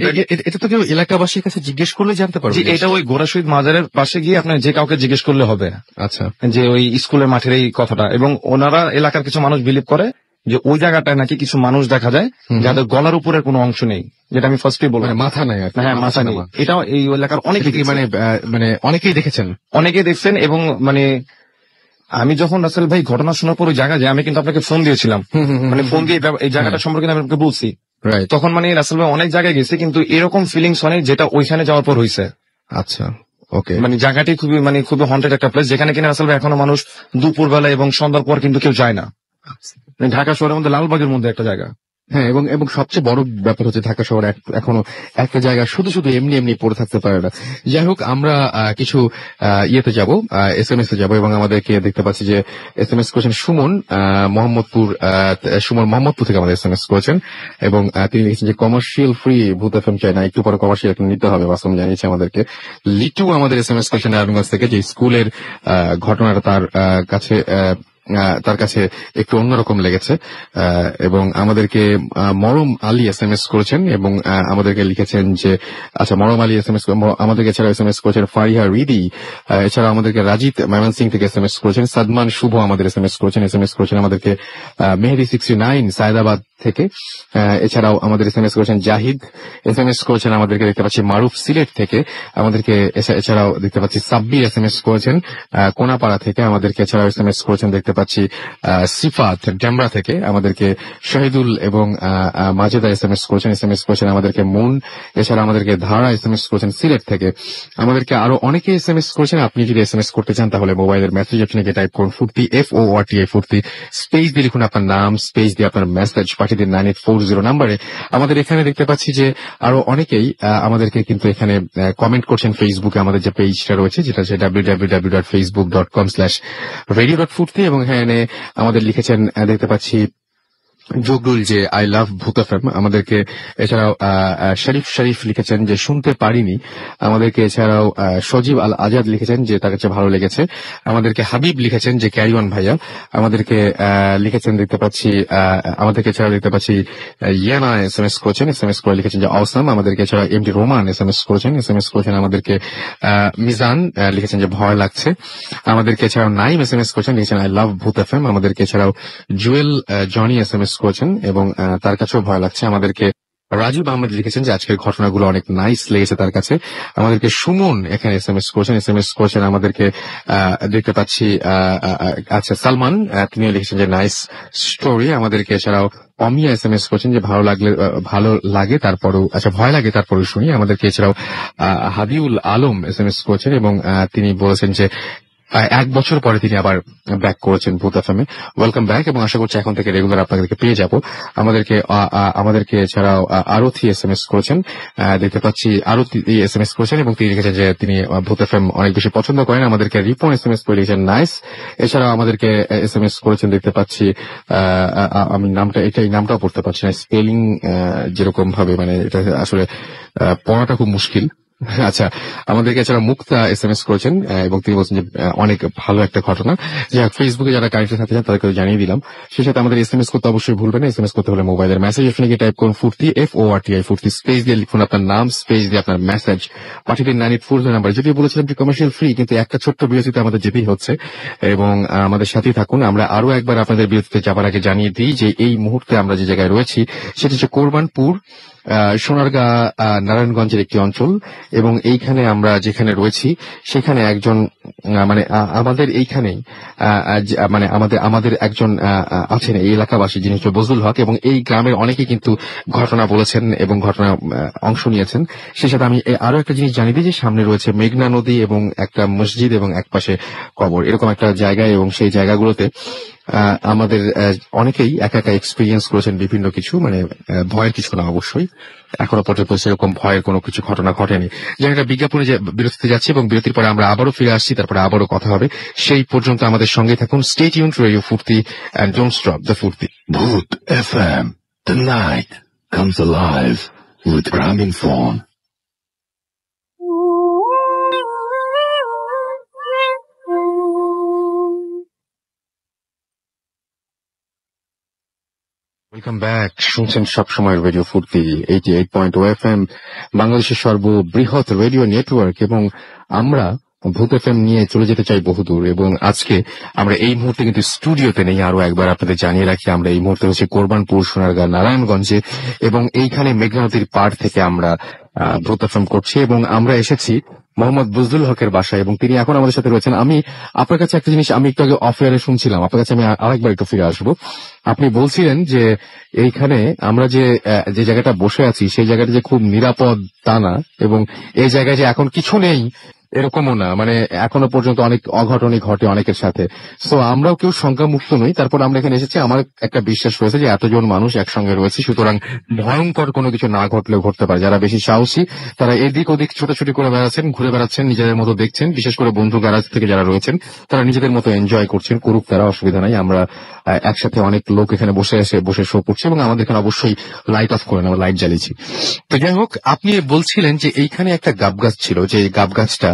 এটা তো কেউ এলাকাবাসীর কাছে জিজ্ঞেস করলে জানতে পারবে। এটা ওই ঘোড়া শহীদ মাজারের পাশে গিয়ে আপনার যে কাউকে জিজ্ঞেস করলে হবে। আচ্ছা। যে ওই স্কুলের মাঠের এই কথাটা, এবং ওনারা এলাকার কিছু মানুষ বিলিভ করে যে ওই জায়গাটায় নাকি কিছু মানুষ দেখা যায় যাদের গলার উপরের কোনো অংশ নেই, যেটা আমি ফার্স্টে বললাম, মাথা নাই। হ্যাঁ মাথা নেই। এটাও এই এলাকার অনেকেই মানে অনেকেই দেখেছেন, অনেকেই দেখছেন। এবং মানে আমি যখন রাসেল ভাই ঘটনা শোনার পর ওই জায়গায় যাই, আমি কিন্তু আপনাকে ফোন দিয়েছিলাম, মানে ফোন দিয়ে এই জায়গাটা সম্পর্কে আমি আপনাকে বলছি। তখন মানে রাসেল ভাই অনেক জায়গায় গেছে, কিন্তু এরকম ফিলিংস অনেক যেটা ওইখানে যাওয়ার পর হয়েছে। আচ্ছা, ওকে। মানে জায়গাটি খুবই হন্টেড একটা প্লেস, যেখানে কিনা রাসেল ভাই এখনো মানুষ দুপুরবেলা এবং সন্ধ্যার পর কিন্তু কেউ যায় না। ঢাকা শহরের মধ্যে লালবাগের মধ্যে একটা জায়গা। হ্যাঁ, এবং এবং সবচেয়ে বড় ব্যাপার হচ্ছে ঢাকা শহর এখনো একটা জায়গা শুধু শুধু এমনি এমনি পড়ে থাকতে পারে না। যাই হোক, আমরা কিছু ইয়েতে যাব, SMS এ যাব, এবং আমাদেরকে দেখতে পাচ্ছি যে SMS করেছেন সুমন মোহাম্মদপুর থেকে আমাদের SMS করেছেন, এবং তিনি লিখেছেন যে কমার্শিয়াল ফ্রি ভূত FM চাই না, একটু পরে কমার্শিয়াল নিতে হবে, বাস্তব জানিয়েছে আমাদেরকে। লিটু আমাদের SMS করেছেন নারায়ণগঞ্জ থেকে, যে স্কুলের ঘটনাটা তার কাছে একটু অন্যরকম লেগেছে, এবং আমাদেরকে মরম আলী SMS করেছেন, এবং আমাদেরকে লিখেছেন যে আচ্ছা, মরম আলী আমাদেরকে এছাড়া SMS করেছেন ফারিহা রিদি, এছাড়া আমাদেরকে রাজিত ময়মনসিং থেকে SMS করেছেন, সাদমান শুভ আমাদের SMS করেছেন আমাদেরকে মেহেদি 69 সায়দাবাদ থেকে, এছাড়াও আমাদের SMS করেছেন জাহিদ, SMS করেছেন আমাদেরকে দেখতে পাচ্ছি মারুফ সিলেট থেকে, আমাদেরকে এছাড়াও দেখতে পাচ্ছি সাব্বির SMS করেছেন কোনাপাড়া থেকে, আমাদেরকে এছাড়াও SMS করেছেন দেখতে পাচ্ছি সিফাত ডেমরা থেকে, আমাদেরকে শহীদুল এবং মাজেদা SMS করেছেন আমাদেরকে মুন, এছাড়া আমাদেরকে ধারা SMS করেছেন সিলেট থেকে, আমাদেরকে আরো অনেকে SMS করেছেন। আপনি যদি SMS করতে চান তাহলে মোবাইলের মেসেজ অপশনে গিয়ে টাইপ করুন ফুর্তি, FORTI ফুর্তি, স্পেস দিয়ে লিখুন আপনার নাম, স্পেস দিয়ে আপনার মেসেজ পাঠিয়ে দিন 9840 নাম্বারে। আমাদের এখানে দেখতে পাচ্ছি যে আরো অনেকেই আমাদেরকে কিন্তু এখানে কমেন্ট করছেন ফেসবুকে, আমাদের যে পেজটা রয়েছে যেটা হচ্ছে www.facebook.com/radio.ফুর্তি, এবং এখানে আমাদের লিখেছেন দেখতে পাচ্ছি জগরুল যে আই লাভ ভূত এফএম, আমাদেরকে এছাড়াও শরীফ লিখেছেন যে শুনতে পারিনি, আমাদেরকে এছাড়াও সজীব আল আজাদ লিখেছেন যে তার কাছে ভালো লেগেছে, আমাদেরকে হাবিব লিখেছেন যে ক্যারি অন ভাইয়া, আমাদেরকে লিখেছেন দেখতে পাচ্ছি আমাদেরকে এছাড়াও দেখতে পাচ্ছি ইয়ানা SMS করে লিখেছেন যে অসম, আমাদেরকে এছাড়া এমডি রোমান SMS করেছেন আমাদেরকে মিজান লিখেছেন যে ভয় লাগছে, আমাদেরকে এছাড়াও নাইম SMS করেছেন, লিখেছেন আই লাভ ভূত এফএম, আমাদেরকে এছাড়াও জুয়েল জনি SMS করেছেন এবং তার কাছেও ভয় লাগছে, আমাদেরকে রাজীব আহমেদ লিখেছেন যে আজকের ঘটনাগুলো অনেক নাইস লেগেছে তার কাছে, আমাদেরকে সুমন এখানে SMS করেছেন আমাদেরকে দেখতে পাচ্ছি আচ্ছা সালমান তিনিও লিখেছেন যে নাইস স্টোরি, আমাদেরকে এছাড়াও অমিয়া SMS করেছেন যে ভালো লাগে তারপরও আচ্ছা ভয় লাগে তারপরও শুনি, আমাদেরকে এছাড়াও হাবিউল আলম SMS করেছেন এবং তিনি বলেছেন যে 1 বছর পরে তিনি আবার ব্যাক করেছেন ভূত এফএম এ, ওয়েলকাম ব্যাক, এবং আশা করছি এখন থেকে রেগুলার আপনাদেরকে পেয়ে যাব। আমাদেরকে এছাড়াও আরতি SMS করেছেন, দেখতে পাচ্ছি আরতি SMS করেছেন এবং তিনি লিখেছেন যে তিনি ভূত এফএম অনেক বেশি পছন্দ করেন, আমাদেরকে রিপন SMS করে লিখেছেন নাইস, এছাড়াও আমাদেরকে SMS করেছেন দেখতে পাচ্ছি আমি নামটাও পড়তে পারছি না, স্পেলিং যেরকম ভাবে মানে এটা আসলে পড়াটা খুব মুশকিল। আচ্ছা, আমাদেরকে এছাড়া মুক্তা SMS করেছেন এবং তিনি বলছেন যে অনেক ভালো একটা ঘটনা। যে ফেসবুকে যারা কানেক্টেড থাকতে চান তাদেরকে জানিয়ে দিলাম। সেই সাথে আমাদের SMS করতে অবশ্যই ভুলবেন না। SMS করতে হলে মোবাইলের মেসেজ অপশনে গিয়ে টাইপ করুন ফুর্তি, FORTI ফুর্তি, স্পেস দিয়ে লিখুন আপনার নাম, স্পেস দিয়ে আপনার মেসেজ পাঠিয়ে দিন 9840 নাম্বার। যদিও বলেছিলাম যে কমার্শিয়াল ফ্রি, কিন্তু একটা ছোট্ট বিরতিতে আমাদের যেতেই হচ্ছে এবং আমাদের সাথেই থাকুন। আমরা আরো একবার আপনাদের বিরতিতে যাবার আগে জানিয়ে দিই যে এই মুহূর্তে আমরা যে জায়গায় রয়েছি সেটি হচ্ছে কোরবানপুর, সোনারগাঁ, নারায়ণগঞ্জের একটি অঞ্চল, এবং এইখানে আমরা যেখানে রয়েছি সেখানে একজন মানে আমাদের এইখানেই মানে আমাদের একজন আছেন এই এলাকাবাসী, যিনি হচ্ছে বজলুল হক, এবং এই গ্রামের অনেকেই কিন্তু ঘটনা বলেছেন এবং ঘটনা অংশ নিয়েছেন। সেই সাথে আমি আরো একটা জিনিস জানিয়ে দিই যে সামনে রয়েছে মেঘনা নদী এবং একটা মসজিদ এবং একপাশে কবর, এরকম একটা জায়গায়, এবং সেই জায়গাগুলোতে আমাদের অনেকেই একা এক্সপিরিয়েন্স করেছেন বিভিন্ন কিছু, মানে ভয়ের কিছু না অবশ্যই, এখনো পর্যন্ত সেরকম ভয়ের কোনো কিছু ঘটনা ঘটেনি। যেন একটা বিজ্ঞাপনে যে বিরতিতে যাচ্ছি এবং বিরতির পরে আমরা আবারও ফিরে আসছি, তারপরে আবারও কথা হবে। সেই পর্যন্ত আমাদের সঙ্গে থাকুন। স্টে টিউনড টু রেডিও ফুর্তি এন্ড ডোন্ট স্টপ দ্য ফুর্তি। Bhoot FM. The night comes alive with Ramin Fawn. Welcome back. শুনছেন সবসময় রেডিও ফুর্তি 88.0 FM, বাংলাদেশের সর্ববৃহৎ রেডিও নেটওয়ার্ক, এবং আমরা ভূত এফএম নিয়ে চলে যেতে চাই বহুদূর। এবং আজকে আমরা এই মুহূর্তে কিন্তু স্টুডিওতে নেই, আরো একবার আপনাদের জানিয়ে রাখি আমরা এই মুহূর্তে হচ্ছে কোরবানপুর, সোনারগাঁ, নারায়ণগঞ্জে, এবং এইখানে মেঘনা নদীর পাড় থেকে আমরা ভূত এফএম করছি, এবং আমরা এসেছি মোহাম্মদ বজলুল হকের বাসায়, এবং তিনি এখন আমাদের সাথে রয়েছেন। আমি আপনার কাছে একটা জিনিস আমি একটু আগে অফ এয়ারে শুনছিলাম, আপনার কাছে আমি আরেকবার একটু ফিরে আসবো। আপনি বলছিলেন যে এইখানে আমরা যে জায়গাটা বসে আছি সেই জায়গাটা যে খুব নিরাপদ তা না, এবং এই জায়গায় যে এখন কিছু নেই এরকমও না, মানে এখনো পর্যন্ত অনেক অঘটনই ঘটে অনেকের সাথে। সো আমরাও কেউ সংখ্যামুক্ত নই, তারপর আমরা এখানে এসেছি। আমার একটা বিশ্বাস রয়েছে যে এতজন মানুষ একসঙ্গে রয়েছে, সুতরাং ভয়ঙ্কর কোনো কিছু না ঘটলেও ঘটতে পারে। যারা বেশি সাহসী তারা এদিক ওদিক ছোটাছুটি করে বেড়াচ্ছেন, ঘুরে বেড়াচ্ছেন, নিজেদের মতো দেখছেন। বিশেষ করে বন্ধু গ্যারাজ থেকে যারা রয়েছেন তারা নিজেদের মতো এনজয় করছেন, করুক, তারা অসুবিধা নাই। আমরা একসাথে অনেক লোক এখানে বসে শো করছি এবং আমাদের এখানে অবশ্যই লাইট অফ করে আমরা লাইট জ্বালিয়েছি। তো যাই হোক, আপনি বলছিলেন যে এইখানে একটা গাব গাছ ছিল, যে এই গাব গাছটা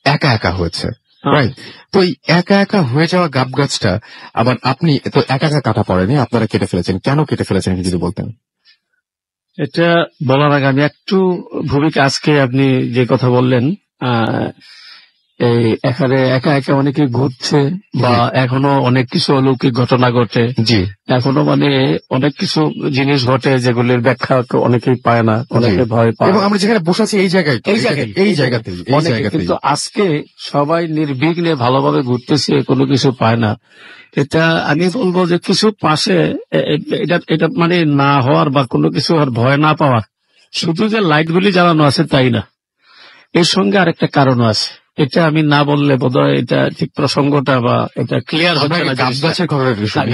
একা একা হয়েছে, রাইট? তো এই একা একা হয়ে যাওয়া গাব গাছটা আবার আপনি তো একা একা কাটা পড়েনি, আপনারা কেটে ফেলেছেন। কেন কেটে ফেলেছেন যদি বলতেন? এটা বলার আগে আমি একটু ভূমিকা, আজকে আপনি যে কথা বললেন, এই এখানে একা একা অনেকে ঘুরছে বা এখনো অনেক কিছু অলৌকিক ঘটনা ঘটে, জি, এখনো মানে অনেক কিছু জিনিস ঘটে যেগুলির ব্যাখ্যা তো অনেকেই পায় না, অনেকে ভয় পায়। এবং আমরা যেখানে বসে আছি এই জায়গাতেই কিন্তু আজকে সবাই নির্বিঘ্নে ভালোভাবে ঘুরতেছে, কোনো কিছু পায় না। এটা আমি বলবো যে কিছু পাশে এটা মানে না হওয়ার বা কোনো কিছু আর ভয় না পাওয়ার, শুধু যে লাইটগুলি জ্বালানো আছে তাই না, এর সঙ্গে আরেকটা কারণ আছে। এটা আমি না বললে বোধহয় এটা ঠিক প্রসঙ্গটা বা এটা ক্লিয়ার হচ্ছে না।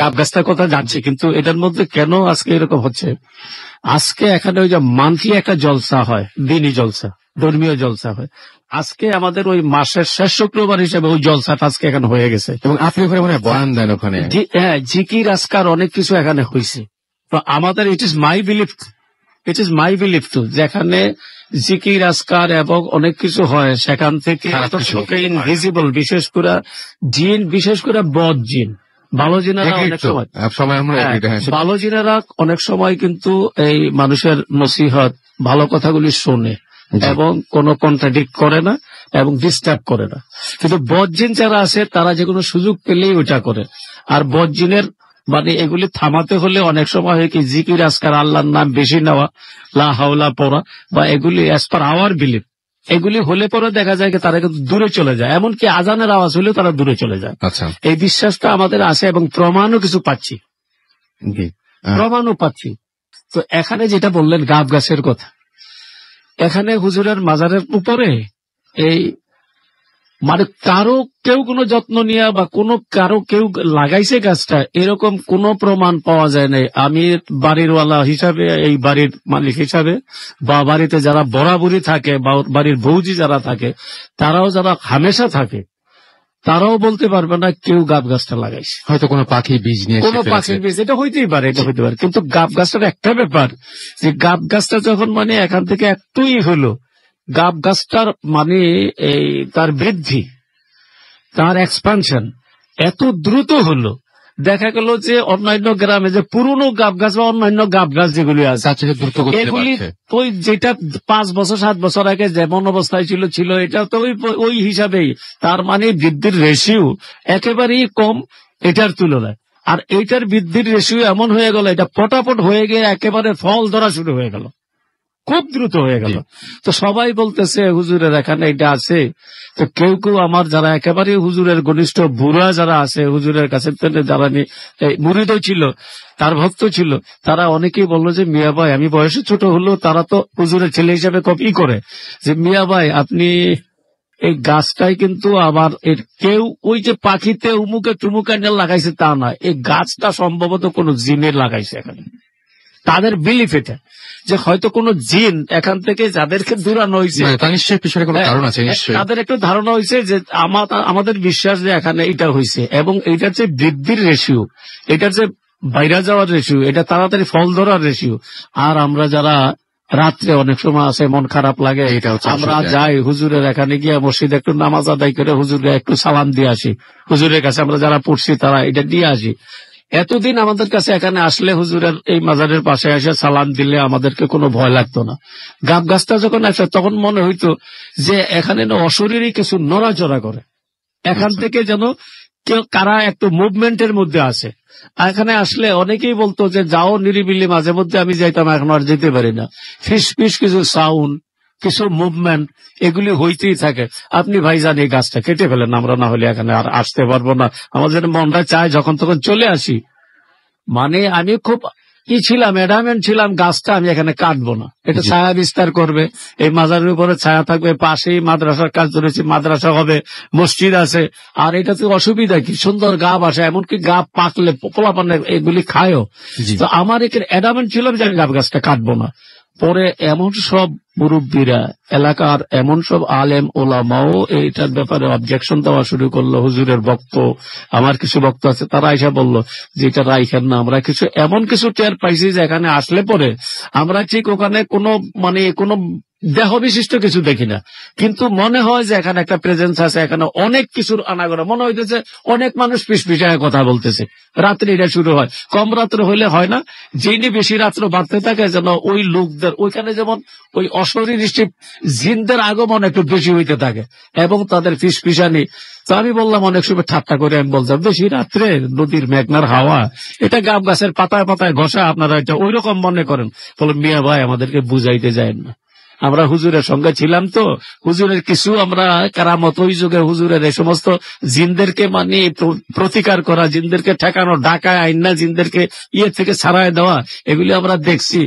গাব গাছটার কথা যাচ্ছে, কিন্তু এটার মধ্যে কেন আজকে এরকম হচ্ছে, আজকে এখানে ওই যে মান্থলি একটা জলসা হয়, দিনই জলসা, ধর্মীয় জলসা হয়। আজকে আমাদের ওই মাসের শেষ শুক্রবার হিসেবে ওই জলসাটা আজকে এখানে হয়ে গেছে। এবং আপনি ওখানে মনে হয় বয়ান দেন ওখানে। হ্যাঁ, জিকির আজকার অনেক কিছু এখানে হয়েছে। তো আমাদের it is my belief too, যেখানে জিকির আজকার এবং অনেক কিছু হয়, সেখান থেকে ইনভিজিবল, বিশেষ করে জিন, বিশেষ করে বদ জিন, ভালো জিনেরা অনেক সময়, ভালো জিনেরা অনেক সময় কিন্তু এই মানুষের নসিহত, ভালো কথাগুলি শোনে এবং কোনো কন্ট্রাডিক্ট করে না এবং ডিস্টার্ব করে না। কিন্তু বদজিন যারা আছে তারা যে কোনো সুযোগ পেলেই ওইটা করে। আর বদজিনের মানে এগুলি থামাতে হলে অনেক সময় হয় কি, জিকির আজকার, আল্লাহর নাম বেশি নেওয়া, লা হাওলা পড়া, বা এগুলি অ্যাজ পার আওয়ার বিলিভ, এগুলি হলে পরে দেখা যায় কি তারা কিন্তু দূরে চলে যায়, এমনকি আজানের আওয়াজ হলেও তারা দূরে চলে যায়। আচ্ছা, এই বিশ্বাসটা আমাদের আছে এবং প্রমাণও কিছু পাচ্ছি, প্রমাণও পাচ্ছি। তো এখানে যেটা বললেন গাব গাছের কথা, এখানে হুজুরের মাজারের উপরে এই মানে কারো কেউ কোনো যত্ন নিয়ে বা কারো কেউ লাগাইছে গাছটা, এরকম কোনো প্রমাণ পাওয়া যায় নাই। আমি বাড়িরওয়ালা হিসাবে, এই বাড়ির মালিক হিসাবে, বা বাড়িতে যারা বরাবরই থাকে বা বাড়ির বৌজি যারা থাকে, তারাও যারা হামেশা থাকে, তারাও বলতে পারবে না কেউ গাব গাছটা লাগাইছে। হয়তো কোনো পাখি বীজ নিয়ে, কোনো পাখির বীজ, এটা হইতেই পারে, এটা হইতে পারে। কিন্তু গাব গাছটার একটা ব্যাপার, যে গাব গাছটা যখন মানে এখান থেকে একটুই হলো, গাব গাছটার মানে এই তার বৃদ্ধি, তার এক্সপানশন এত দ্রুত হলো, দেখা গেল যে অন্যান্য গ্রামে যে পুরনো গাব গাছ বা অন্যান্য গাব গাছ যেগুলি আছে, এগুলি ওই যেটা 5 বছর 7 বছর আগে যেমন অবস্থায় ছিল এটা তো ওই হিসাবেই, তার মানে বৃদ্ধির রেশিও একেবারেই কম এটার তুলনায়। আর এইটার বৃদ্ধির রেশিও এমন হয়ে গেল, এটা পটাপট হয়ে গিয়ে একেবারে ফল ধরা শুরু হয়ে গেল, খুব দ্রুত হয়ে গেল। তো সবাই বলতেছে হুজুরের এখানে এটা আছে। তো কেউ কেউ আমার যারা একেবারে হুজুরের ঘনিষ্ঠ বুড়া যারা আছে, হুজুরের কাছে যারা মুরিদও ছিল, তার ভক্ত ছিল, তারা অনেকেই বললো যে মিয়া ভাই, আমি বয়সে ছোট হলেও তারা তো হুজুরের ছেলে হিসেবে কপি করে, যে মিয়া ভাই আপনি এই গাছটাই কিন্তু আবার এর কেউ ওই যে পাখিতে উমুকে টুমুকে লাগাইছে তা না, এই গাছটা সম্ভবত কোন জিনের লাগাইছে এখানে। তাদের বিলিফ এটা যে হয়তো কোন জিন এখান থেকে যাদেরকে দূরানো হয়েছে, তাদের একটু ধারণা হয়েছে যে আমাদের বিশ্বাস যে এখানে এটা হয়েছে, এবং এটার যে বৃদ্ধির রেশিও, এটার যে বাইরে যাওয়ার রেশিও, এটা তাড়াতাড়ি ফল ধরার রেশিও। আর আমরা যারা রাত্রে অনেক সময় আছে মন খারাপ লাগে, আমরা যাই হুজুরের এখানে গিয়ে মসজিদে একটু নামাজ আদায় করে হুজুরে একটু সালাম দিয়ে আসি, হুজুরের কাছে আমরা যারা পড়ছি তারা এটা দিয়ে আসি। এতদিন আমাদের কাছে এখানে আসলে হুজুরের এই মাজারের পাশে এসে সালাম দিলে আমাদেরকে কোনো ভয় লাগতো না। গাব গাছটা যখন আসে তখন মনে হইতো যে এখানে অশরীরই কিছু নড়াচড়া করে, এখান থেকে যেন কেউ কারা একটু মুভমেন্টের মধ্যে আছে। এখানে আসলে অনেকেই বলতো যে যাও নিরিবিলি, মাঝে মধ্যে আমি যাইতাম, এখন আর যেতে পারি না। ফিস কিছু সাউন্ড, কিছু মুভমেন্ট, এগুলি হইতেই থাকে। আপনি ভাইজান এই গাছটা কেটে ফেলেন, আমরা না হলে এখানে আর আসতে পারবো না, আমাদের মনটা চায় যখন তখন চলে আসি। মানে আমি খুব কি ছিলাম, অ্যাডামেন্ট ছিলাম গাছটা আমি এখানে কাটবো না, এটা ছায়া বিস্তার করবে, এই মাজারের উপরে ছায়া থাকবে, পাশেই মাদ্রাসার কাজ ধরেছি, মাদ্রাসা হবে, মসজিদ আছে, আর এটাতে অসুবিধা কি, সুন্দর গাব আসে, এমনকি গাব পাকলে পোলাপানের এগুলি খায়ও। তো আমার এখানে অ্যাডামেন্ট ছিল যে আমি গাব গাছটা কাটবো না। পরে এমন সব মুরব্বীরা, এলাকার এমন সব আলেম ওলামাও এইটার ব্যাপারে অবজেকশন দেওয়া শুরু করলো। হুজুরের বক্ত, আমার কিছু বক্ত আছে, তারা এসে বললো যে এটা রাইখেন না। আমরা কিছু এমন কিছু টের পাইছি যে এখানে আসলে পরে আমরা ঠিক ওখানে কোনো দেহ বিশিষ্ট কিছু দেখি না, কিন্তু মনে হয় যে এখানে একটা প্রেজেন্স আছে, এখানে অনেক কিছুর আনাগোনা, মনে হইতেছে অনেক মানুষ পিছপিছায় কথা বলতেছে। রাত্রে এটা শুরু হয়, কম রাত্রে হইলে হয় না, যিনি বেশি রাত্র বাড়তে থাকে যেন ওই লোকদের ওইখানে যেমন ওই অশরীরী জিনদের আগমন একটু বেশি হইতে থাকে এবং তাদের পিছপিছানি। তো আমি বললাম, অনেক সময় ঠাট্টা করে আমি বলতাম, বেশি রাত্রে নদীর মেঘনার হাওয়া, এটা গাব গাছের পাতায় পাতায় ঘষা, আপনারা এটা ওই রকম মনে করেন। বলে মিয়া ভাই আমাদেরকে বুঝাইতে যায় না, আমরা হুজুরের সঙ্গে ছিলাম, তো হুজুরের কিছু আমরা কারামত, ওই যুগের হুজুরের এই সমস্ত জিনদেরকে প্রতিকার করা, জিনদেরকে ঠেকানো, ডাকায় আইনা জিনদেরকে ইয়ে থেকে ছাড়াই দেওয়া, এগুলি আমরা দেখছি।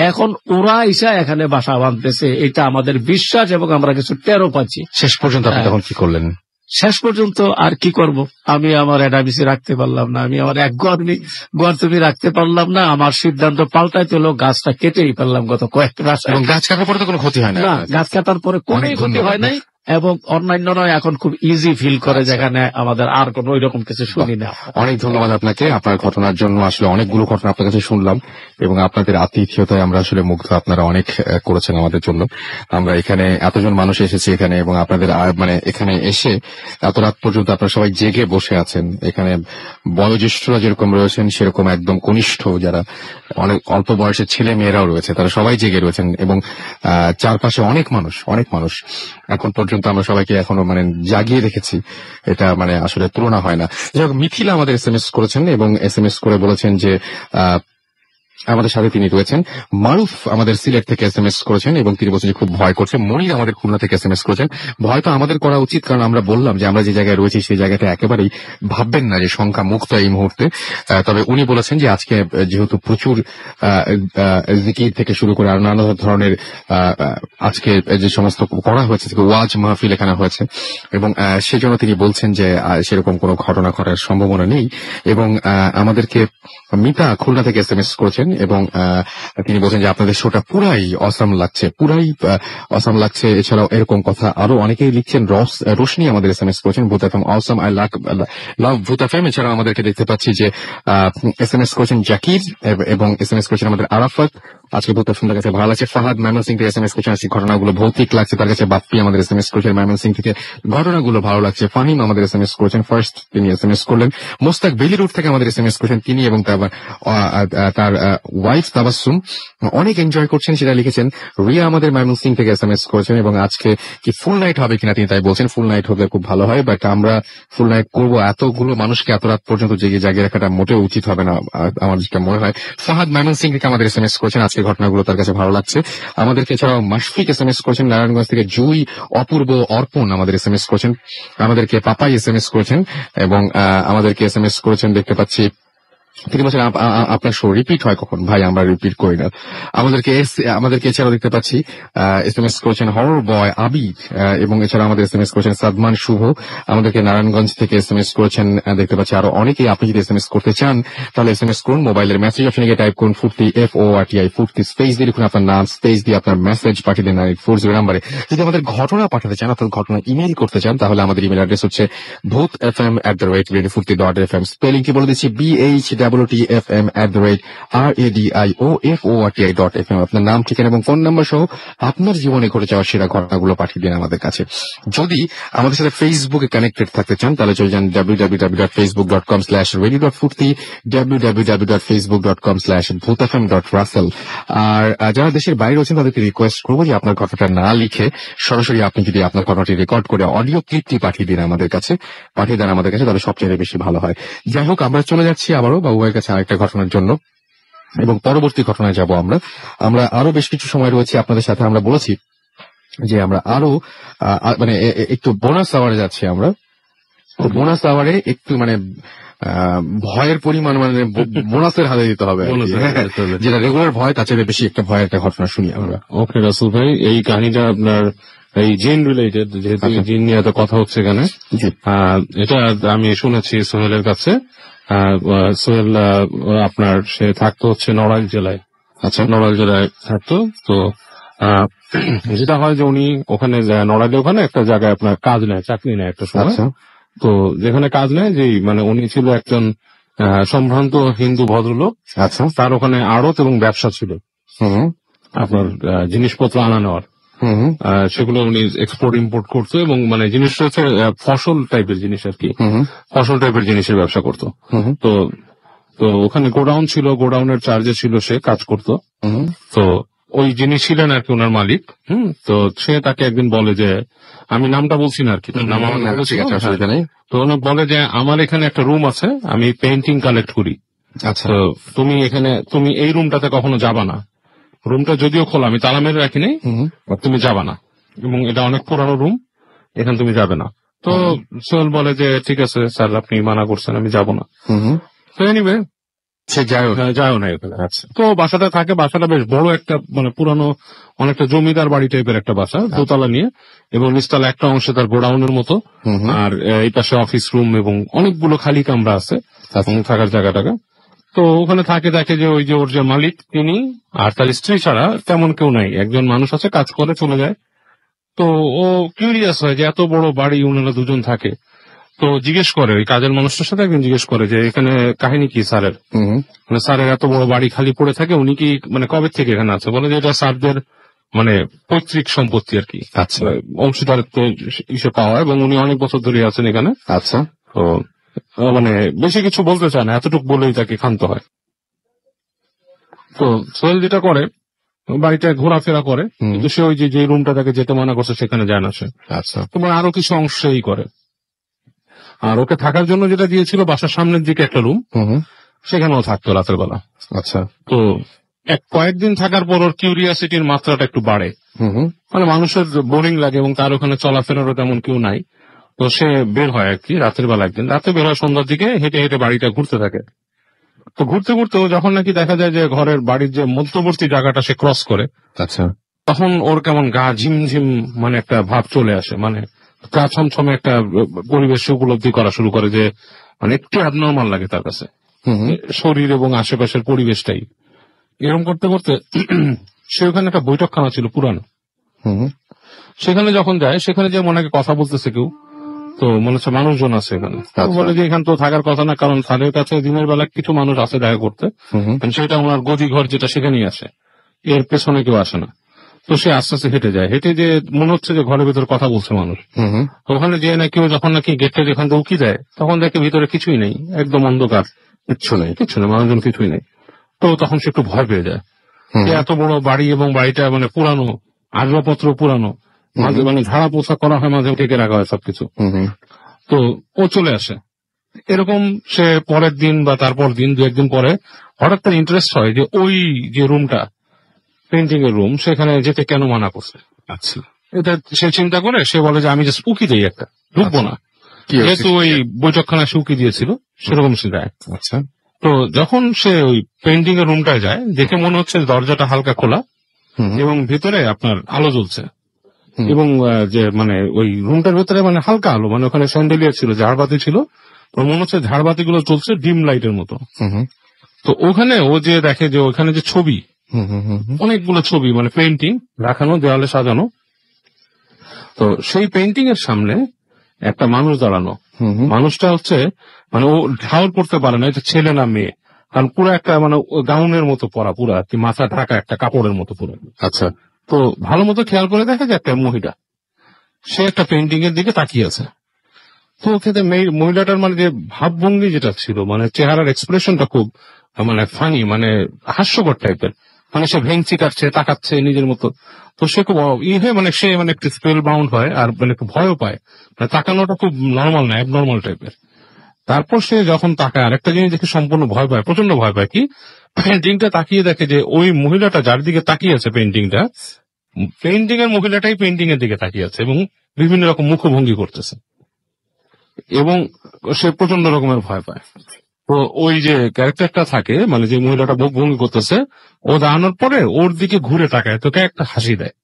এখন ওরা এসে এখানে বাসা বাঁধতেছে, এটা আমাদের বিশ্বাস এবং আমরা কিছু টেরও পাচ্ছি। শেষ পর্যন্ত আপনি তখন কি করলেন? শেষ পর্যন্ত আর কি করব, আমি আমার এডাবিসি রাখতে পারলাম না, আমি আমার এক গড় তুমি রাখতে পারলাম না। আমার সিদ্ধান্ত পাল্টাইতে হলো, গাছটা কেটেই ফেললাম গত কয়েক মাস। এবং গাছ কাটার পরে তো কোনো ক্ষতি হয় না? গাছ কাটার পরে কোনো ক্ষতি হয় নাই, এবং অন্যান্য নয়, এখন খুব ইজি ফিল করে, যেখানে আমাদের আর কোন ওই রকম কিছু শুনি না। অনেক ধন্যবাদ আপনাকে, আপনার ঘটনার জন্য। আসলে অনেকগুলো ঘটনা আপনার কাছে শুনলাম এবং আপনাদের আতিথেয়তায় আমরা আসলে মুগ্ধ। আপনারা অনেক করেছেন আমাদের জন্য। আমরা এখানে এতজন মানুষ এসেছি এখানে, এবং আপনাদের এখানে এসে এত রাত পর্যন্ত আপনারা সবাই জেগে বসে আছেন। এখানে বয়োজ্যেষ্ঠরা যেরকম রয়েছেন, সেরকম একদম কনিষ্ঠ যারা অনেক অল্প বয়সের ছেলে মেয়েরাও রয়েছে, তারা সবাই জেগে রয়েছেন, এবং চারপাশে অনেক মানুষ এখন পর্যন্ত আমরা সবাইকে এখনো জাগিয়ে রেখেছি। এটা আসলে তুলনা হয় না। যাই হোক, মিথিলা আমাদের এসএমএস করেছেন এবং এসএমএস করে বলেছেন যে আমাদের সাথে তিনি রয়েছেন। মারুফ আমাদের সিলেট থেকে এসএমএস করেছেন এবং তিনি বলছেন যে খুব ভয় করছে। মনির আমাদের খুলনা থেকে এসএমএস করেছেন, ভয় তো আমাদের করা উচিত, কারণ আমরা বললাম যে আমরা যে জায়গায় রয়েছি সেই জায়গাটা একেবারেই ভাববেন না যে সংখ্যা মুক্ত এই মুহূর্তে। তবে উনি বলেছেন যে আজকে যেহেতু প্রচুর জিকির থেকে শুরু করে আর নানা ধরনের আজকে যে সমস্ত করা হয়েছে, ওয়াজ মাহফিল এখানে হয়েছে, এবং সেজন্য তিনি বলছেন যে সেরকম কোনো ঘটনা ঘটার সম্ভাবনা নেই। এবং আমাদেরকে মিতা খুলনা থেকে এসএমএস করেছেন এবং তিনি বলছেন যে আপনাদের শোটা পুরাই অসাম লাগছে। এছাড়াও এরকম কথা আরো অনেকেই লিখছেন। রোশনি আমাদের এসএমএস করেছেন, ভূত এফএম অসাম, আই লাভ ভূত এফএম। এছাড়াও আমাদেরকে দেখতে পাচ্ছি যে এসএমএস করেছেন জাকির এবং এসএমএস করেছেন আমাদের আরাফাত, আজকে ভূত এফএম কাছে ভালো লাগছে। ফাহাদ ময়মনসিং থেকে এসএমএস করেছেন, আজকে ঘটনাগুলো ভৌতিক লাগছে তার কাছে। বাপ্পি আমাদের এসএমএস করেছেন ময়মনসিং থেকে, ঘটনাগুলো ভালো লাগছে। ফাহিম আমাদের এসএমএস করেছেন, ফার্স্ট তিনি এসএমএস করলেন। মোস্তাক বেলি রোড থেকে আমাদের এসএমএস করেছেন, তিনি এবং তার ওয়াইফ তাবাসসুম অনেক এনজয় করছেন, সেটা লিখেছেন। রিয়া আমাদের ময়মনসিং থেকে এসএমএস করেছেন এবং আজকে কি ফুল নাইট হবে কিনা তিনি তাই বলছেন। ফুল নাইট হলে খুব ভালো হয়, বাট আমরা ফুল নাইট করবো, এতগুলো মানুষকে এত রাত পর্যন্ত জাগিয়ে রাখাটা মোটেও উচিত হবে না আমার যেটা মনে হয়। ফাহাদ ময়মনসিং থেকে আমাদের এসএমএস করেছেন, আজকে ঘটনাগুলো তার কাছে ভালো লাগছে। আমাদেরকে এছাড়াও মাশফিক এসএমএস করেছেন, নারায়ণগঞ্জ থেকে জুই, অপূর্ব, অর্পণ আমাদের এসএমএস করেছেন, আমাদেরকে পাপাই এসএমএস করেছেন এবং আমাদেরকে এসএমএস করেছেন দেখতে পাচ্ছি। তিনি বলছেন আপনার শো রিপিট হয় কখন? ভাই আমরা রিপিট করি না। আমাদেরকে এছাড়াও দেখতে পাচ্ছি এসএমএস করেছেন হরর বয় আবিদ এবং এছাড়া আমাদের এসএমএস করেছেন সাদমান শুভ, আমাদেরকে নারায়ণগঞ্জ থেকে এসএমএস করেছেন দেখতে পাচ্ছি আরো অনেকেই। আপনি যদি এসএমএস করতে চান তাহলে এসএমএস করুন, মোবাইলের মেসেজ অপশনে গিয়ে টাইপ করুন ফুর্তি FORTI ফুর্তি, স্পেস দিয়ে লিখুন আপনার নাম, স্পেস দিয়ে আপনার মেসেজ পাঠিয়ে দিন 940 নাম্বারে। যদি আমাদের ঘটনা পাঠাতে চান অর্থাৎ ঘটনা ইমেইল করতে চান তাহলে আমাদের ইমেল অ্যাড্রেস হচ্ছে bhutfm@radiofurti.fm। স্পেলিং কি বলে দিচ্ছি, BHTFM@radiofurti.fm। আপনার নাম, ঠিকানা এবং ফোন নাম্বার সহ আপনার জীবনে ঘটে যাওয়া সেরা ঘটনাগুলো পাঠিয়ে দিন আমাদের কাছে। যদি আমাদের সাথে ফেসবুকে কানেক্টেড থাকতে চান তাহলে চলে যান www.facebook.com/radio.furti, www.facebook.com/bhutfm.russell। আর যারা দেশের বাইরে রয়েছেন তাদেরকে রিকোয়েস্ট করবো যে আপনার ঘটনাটা না লিখে সরাসরি আপনি যদি আপনার ঘটনাটি রেকর্ড করে অডিও ক্লিপটি পাঠিয়ে দেন আমাদের কাছে তাহলে সবচেয়ে বেশি ভালো হয়। যাই হোক, আমরা চলে যাচ্ছি আবারও বাবুভাইয়ের কাছে আরেকটা ঘটনার জন্য এবং পরবর্তী ঘটনায় যাব আমরা আরো বেশ কিছু সময় রয়েছে আপনাদের সাথে। আমরা বলেছি যে আমরা আরো একটু বোনাস আওয়ারে যাচ্ছি। আমরা বোনাস আওয়ারে একটু ভয়ের পরিমাণ মানে বোনাসের হাতে দিতে হবে আর কি। বোনাসের হাতে দিতে হবে। যেটা রেগুলার ভয় তার চেয়ে বেশি একটা ভয়ের একটা ঘটনা শুনি আমরা। ওকে রাসেল ভাই, এই কাহিনীটা আপনার এই জিন রিলেটেড, যেহেতু আচ্ছা। জিন নিয়ে তো কথা হচ্ছে এখানে, জি। এটা আমি শুনেছি সোহেলের কাছে। সোহেল আপনার সে থাকতো হচ্ছে নড়াইল জেলায়। আচ্ছা। নড়াইল জেলায় থাকতো। তো যেটা হয় যে উনি ওখানে নড়াইলে ওখানে একটা জায়গায় আপনার কাজ নেয়, চাকরি নেয় একটা সময়। আচ্ছা। তো যেখানে কাজ নেয় যে মানে উনি ছিল একজন সম্ভ্রান্ত হিন্দু ভদ্রলোক। আচ্ছা। তার ওখানে আড়ত এবং ব্যবসা ছিল হুম আপনার জিনিসপত্র আনা নেওয়ার। হুম সেগুলো উনি এক্সপোর্ট ইম্পোর্ট করতো এবং মানে জিনিসটা হচ্ছে ফসল টাইপের জিনিস আর কি, হুম ফসল টাইপের জিনিসের ব্যবসা করতো। হুম তো তো ওখানে গোডাউন ছিল, গোডাউনের চার্জে ছিল, সে কাজ করতো। হুম তো ওই যিনি ছিলেন আর কি ওনার মালিক, তো সে তাকে একদিন বলে যে, আমি নামটা বলছি না আর কি, তার নাম আমার মনে ঠিক আছে, ছিল। অসুবিধা নেই। তো উনি বলে যে আমার এখানে একটা রুম আছে, আমি পেইন্টিং কালেক্ট করি। আচ্ছা। তো তুমি এই রুমটাতে কখনো যাবা না। রুমটা যদিও খোলা, আমি তালা মেরে রাখিনি, হুম তুমি যাবা না, এবং এটা অনেক পুরানো রুম, এখানে তুমি যাবে না। তো সোহেল বলে যে ঠিক আছে স্যার, আপনি মানা করছেন, আমি যাব না। হুম তো এনিওয়ে সে যাই হোক। যাও না এখানে। আচ্ছা। তো বাসাটা থাকে, বাসাটা বেশ বড় একটা মানে পুরানো অনেকটা জমিদার বাড়ি টাইপের একটা বাসা, দোতলা নিয়ে, এবং নিচতলা একটা অংশে তার গোডাউনের মতো, হুম আর এই পাশে অফিস রুম এবং অনেকগুলো খালি কামরা আছে এবং থাকার জায়গা টাকা। তো ওখানে থাকে দেখে যে ওই যে ওর যে মালিক তিনি আর তার স্ত্রী ছাড়া তেমন কেউ নাই, একজন মানুষ আছে, কাজ করে চলে যায়। তো ও কিউরিয়াস হয় যে এত বড় বাড়ি ওনারা দুজন থাকে। তো জিজ্ঞেস করে ওই কাজের মানুষটার সাথে, একদিন জিজ্ঞেস করে যে এখানে কাহিনী কি স্যারের, হুম মানে স্যারের এত বড় বাড়ি খালি পড়ে থাকে, উনি কি মানে কবে থেকে এখানে আছে? বলে যে এটা স্যারদের মানে পৈতৃক সম্পত্তি আর কি, আচ্ছা। অংশীদারিত্ব হিসেবে পাওয়া, এবং উনি অনেক বছর ধরে আছেন এখানে। আচ্ছা। তো মানে বেশি কিছু বলতে চায় না, এতটুকু বলেই তাকে ক্ষান্ত হয়। তো সোহেল যেটা করে, বাড়িটা ঘোরাফেরা করে, হুম। কিন্তু সে ওই যে রুমটা তাকে যেতে মানা করছে সেখানে যায় না সে। আচ্ছা। তোমার আরো কিছু অংশেই করে। আর ওকে থাকার জন্য যেটা দিয়েছিল বাসার সামনের দিকে একটা রুম, হুম সেখানেও থাকতো রাতের বেলা। আচ্ছা। তো কয়েকদিন থাকার পর ওর কিউরিয়াসিটির মাত্রাটা একটু বাড়ে, হুম মানে মানুষের বোরিং লাগে এবং তার ওখানে চলাফেরারও তেমন কেউ নাই। তো সে বের হয় আর কি রাতের বেলা, একদিন রাতে বের হয়, সন্ধ্যার দিকে হেঁটে হেঁটে বাড়িটা ঘুরতে থাকে। তো ঘুরতে ঘুরতে ও যখন নাকি দেখা যায় যে ঘরের বাড়ির যে মধ্যবর্তী জায়গাটা সে ক্রস করে, আচ্ছা। তখন ওর কেমন গা ঝিমঝিম মানে একটা ভাব চলে আসে, মানে গা ছমছমে একটা পরিবেশ উপলব্ধি করা শুরু করে, যে মানে একটু অ্যাবনর্মাল লাগে তার কাছে হুম শরীর এবং আশেপাশের পরিবেশটাই। এরকম করতে করতে সে ওখানে একটা বৈঠকখানা ছিল পুরানো, হুম সেখানে যখন যায়, সেখানে যে মনে হয় কথা বলতেছে কেউ, তো মনে হচ্ছে মানুষজন আছে এখানে। তো আচ্ছা। বলে যে এখানে তো থাকার কথা না, কারণ স্যারের কাছে দিনের বেলা কিছু মানুষ আসে দেখা করতে, হুম সেটা ওনার গদি ঘর যেটা সেখানেই আসে, এর পেছনে কেউ আসে না। তো সে আস্তে আস্তে হেঁটে যায়, হেঁটে যে মনে হচ্ছে যে ঘরের ভিতরে কথা বলছে মানুষ। হুম তো ওখানে যে না কেউ যখন নাকি গেটটা যেখান থেকে উকি দেয়, তখন দেখে ভিতরে কিছুই নেই, একদম অন্ধকার, কিচ্ছু নেই। কিছু নেই, মানুষজন কিছুই নেই। তো তখন সে একটু ভয় পেয়ে যায়, হুম যে এত বড় বাড়ি এবং বাড়িটা মানে পুরানো, আসবাবপত্র পুরানো, মাঝে মানে ঝাড়া পোছা করা হয়, মাঝে ঢেকে রাখা হয় সবকিছু। হুম তো ও চলে আসে। এরকম সে পরের দিন বা তারপর দিন, দু একদিন পরে হঠাৎ তার ইন্টারেস্ট হয় যে ওই যে রুমটা, পেন্টিং এর রুম, সেখানে যেতে কেন মানা করছে। আচ্ছা। এটা সে চিন্তা করে, সে বলে যে আমি জাস্ট উকি দিই একটা, ঢুকবো না। কি হয়েছে? যেহেতু ওই বৈঠকখানা সে উকি দিয়েছিল, সেরকম সে যায়। আচ্ছা। তো যখন সে ওই পেন্টিং এর রুমটায় যায়, দেখে মনে হচ্ছে দরজাটা হালকা খোলা হুম এবং ভিতরে আপনার আলো জ্বলছে, হুম। এবং যে মানে ওই রুমটার ভিতরে মানে হালকা আলো, মানে ওখানে স্যান্ডেলিয়ার ছিল, ঝাড়বাতি ছিল, তো মনে হচ্ছে ঝাড়বাতি গুলো চলছে ডিম লাইটের মতো। হুম তো ওখানে ও যে দেখে যে ওখানে যে ছবি, হুম হুম অনেকগুলো ছবি মানে পেন্টিং রাখানো, দেওয়ালে সাজানো। তো সেই পেন্টিং এর সামনে একটা মানুষ দাঁড়ানো। হুম মানুষটা হচ্ছে মানে ও ঢাউল পড়তে পারে না, এটা ছেলে না মেয়ে, কারণ পুরো একটা মানে গাউনের মতো পরা, পুরো আর কি মাথা ঢাকা একটা কাপড়ের মতো পুরো। আচ্ছা। তো ভালো মতো খেয়াল করে দেখা যায় একটা মহিলা, সে একটা পেন্টিং এর দিকে তাকিয়ে আছে। তো ওখানে মহিলাটার মানে যে ভাবভঙ্গি যেটা ছিল, মানে চেহারার এক্সপ্রেশনটা খুব মানে ফানি, মানে হাস্যকর টাইপের, মানে সে ভেঙচি কাটছে, তাকাচ্ছে নিজের মতো। তো সে খুব মানে সে মানে একটু স্পেল বাউন্ড হয়, আর মানে একটু ভয়ও পায়, মানে তাকানোটা খুব নর্মাল না, অ্যাবনর্মাল টাইপের। তারপর সে যখন তাকায়, আরেকটা জিনিস দেখে সম্পূর্ণ ভয় পায়, প্রচন্ড ভয় পায়। কি, পেন্টিংটা তাকিয়ে দেখে যে ওই মহিলাটা যার দিকে তাকিয়ে আছে পেন্টিং এর মহিলাটাই পেন্টিং এর দিকে তাকিয়ে আছে এবং বিভিন্ন রকম মুখভঙ্গি করতেছে। এবং সে প্রচন্ড রকমের ভয় পায়। তো ওই যে ক্যারেক্টারটা থাকে, মানে যে মহিলাটা মুখ ভঙ্গি করতেছে, ও দাঁড়ানোর পরে ওর দিকে ঘুরে তাকায়, তোকে একটা হাসি দেয়।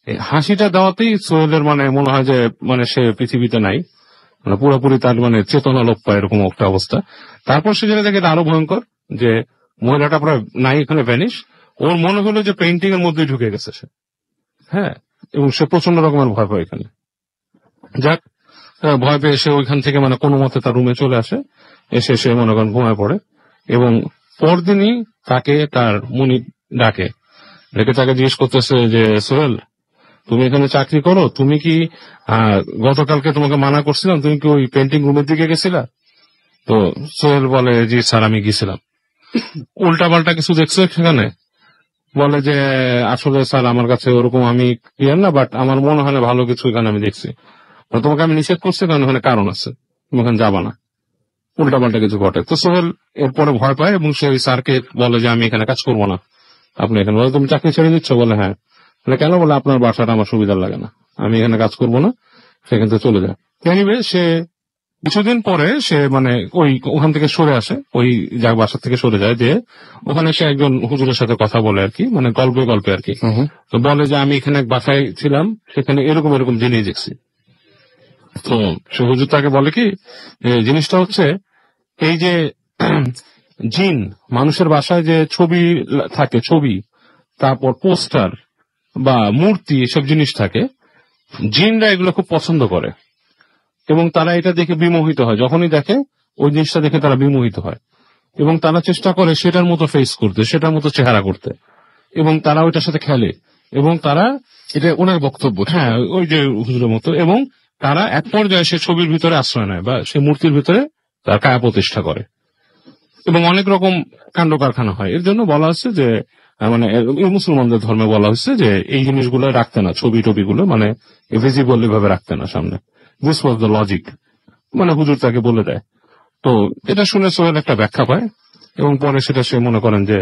এই হাসিটা দেওয়াতেই সোহেলের মানে মনে হয় যে মানে সে পৃথিবীতে নাই, মানে পুরোপুরি তার মানে চেতনা লোপ পায়, এরকম একটা অবস্থা। তারপর সে যেটা দেখে এটা আরো ভয়ঙ্কর, যে মহিলাটা প্রায় নাই, এখানে ভ্যানিশ। ওর মনে হলো যে পেইন্টিং এর মধ্যেই ঢুকে গেছে সে। হ্যাঁ, এবং সে প্রচন্ড রকমের ভয় পায় এখানে। যাক, ভয় পেয়ে সে ওইখান থেকে মানে কোনো মতে তার রুমে চলে আসে, এসে সে মনে করেন ঘুমায় পড়ে। এবং পরদিনই তাকে তার মুনি ডাকে, ডেকে তাকে জিজ্ঞেস করতেছে যে সোহেল, তুমি এখানে চাকরি করো, তুমি কি গতকালকে তোমাকে মানা করছিলাম, তুমি কি ওই পেন্টিং রুমের দিকে গেছিলা? তো সোহেল বলে, জি স্যার আমি গেছিলাম। উল্টা পাল্টা কিছু দেখছো সেখানে? বলে যে আসলে স্যার আমার কাছে ওরকম আমি ক্লিয়ার না, বাট আমার মনে হয় না ভালো কিছু এখানে আমি দেখছি। তোমাকে আমি নিষেধ করছি কারণ ওখানে কারণ আছে, তুমি ওখানে যাবা না। উল্টা পাল্টা কিছু ঘটে। তো সোহেল এরপরে ভয় পায় এবং সে ওই স্যারকে বলে যে আমি এখানে কাজ করবো না, আপনি এখানে। বলে তুমি চাকরি ছেড়ে দিচ্ছ? বলে হ্যাঁ। বলে কেন? বলে আপনার বাসাটা আমার সুবিধা লাগে না, আমি এখানে কাজ করবো না, সেখান থেকে চলে যায়। এনিওয়ে সে কিছুদিন পরে সে মানে ওখান থেকে সরে আসে, ওই বাসা থেকে সরে যায়, যে ওখানে সে একজন হুজুরের সাথে কথা বলে আর কি, মানে গল্পে গল্পে আর কি। তো বলে যে আমি এখানে এক বাসায় ছিলাম, সেখানে এরকম এরকম জিনিস দেখছি। তো সে হুজুর তাকে বলে কি, জিনিসটা হচ্ছে এই যে জিন, মানুষের বাসায় যে ছবি থাকে, ছবি, তারপর পোস্টার বা মূর্তি, এসব জিনিস থাকে, জিনরা এগুলো খুব পছন্দ করে এবং তারা এটা দেখে বিমোহিত হয়। যখনই দেখে ওই জিনিসটা দেখে তারা বিমোহিত হয় এবং তারা চেষ্টা করে সেটার মতো ফেস করতে, সেটার মতো চেহারা করতে, এবং তারা ওইটার সাথে খেলে এবং তারা, এটা ওনার বক্তব্য। হ্যাঁ, ওই যে হুজুরের মতো, এবং তারা এক পর্যায়ে সে ছবির ভিতরে আশ্রয় নেয় বা সে মূর্তির ভিতরে তার কায়া প্রতিষ্ঠা করে এবং অনেক রকম কাণ্ড কারখানা হয়। এর জন্য বলা হচ্ছে যে মানে মুসলমানদের ধর্মে বলা হচ্ছে যে এই জিনিসগুলো রাখতে না, ছবি টবিগুলো মানে ভিজিবল ভাবে রাখতে না সামনে। দিস ওয়াজ দ্য লজিক, মানে হুজুর তাকে বলে দেয়। তো এটা শুনে সোহেল একটা ব্যাখ্যা পায় এবং পরে সেটা সে মনে করেন যে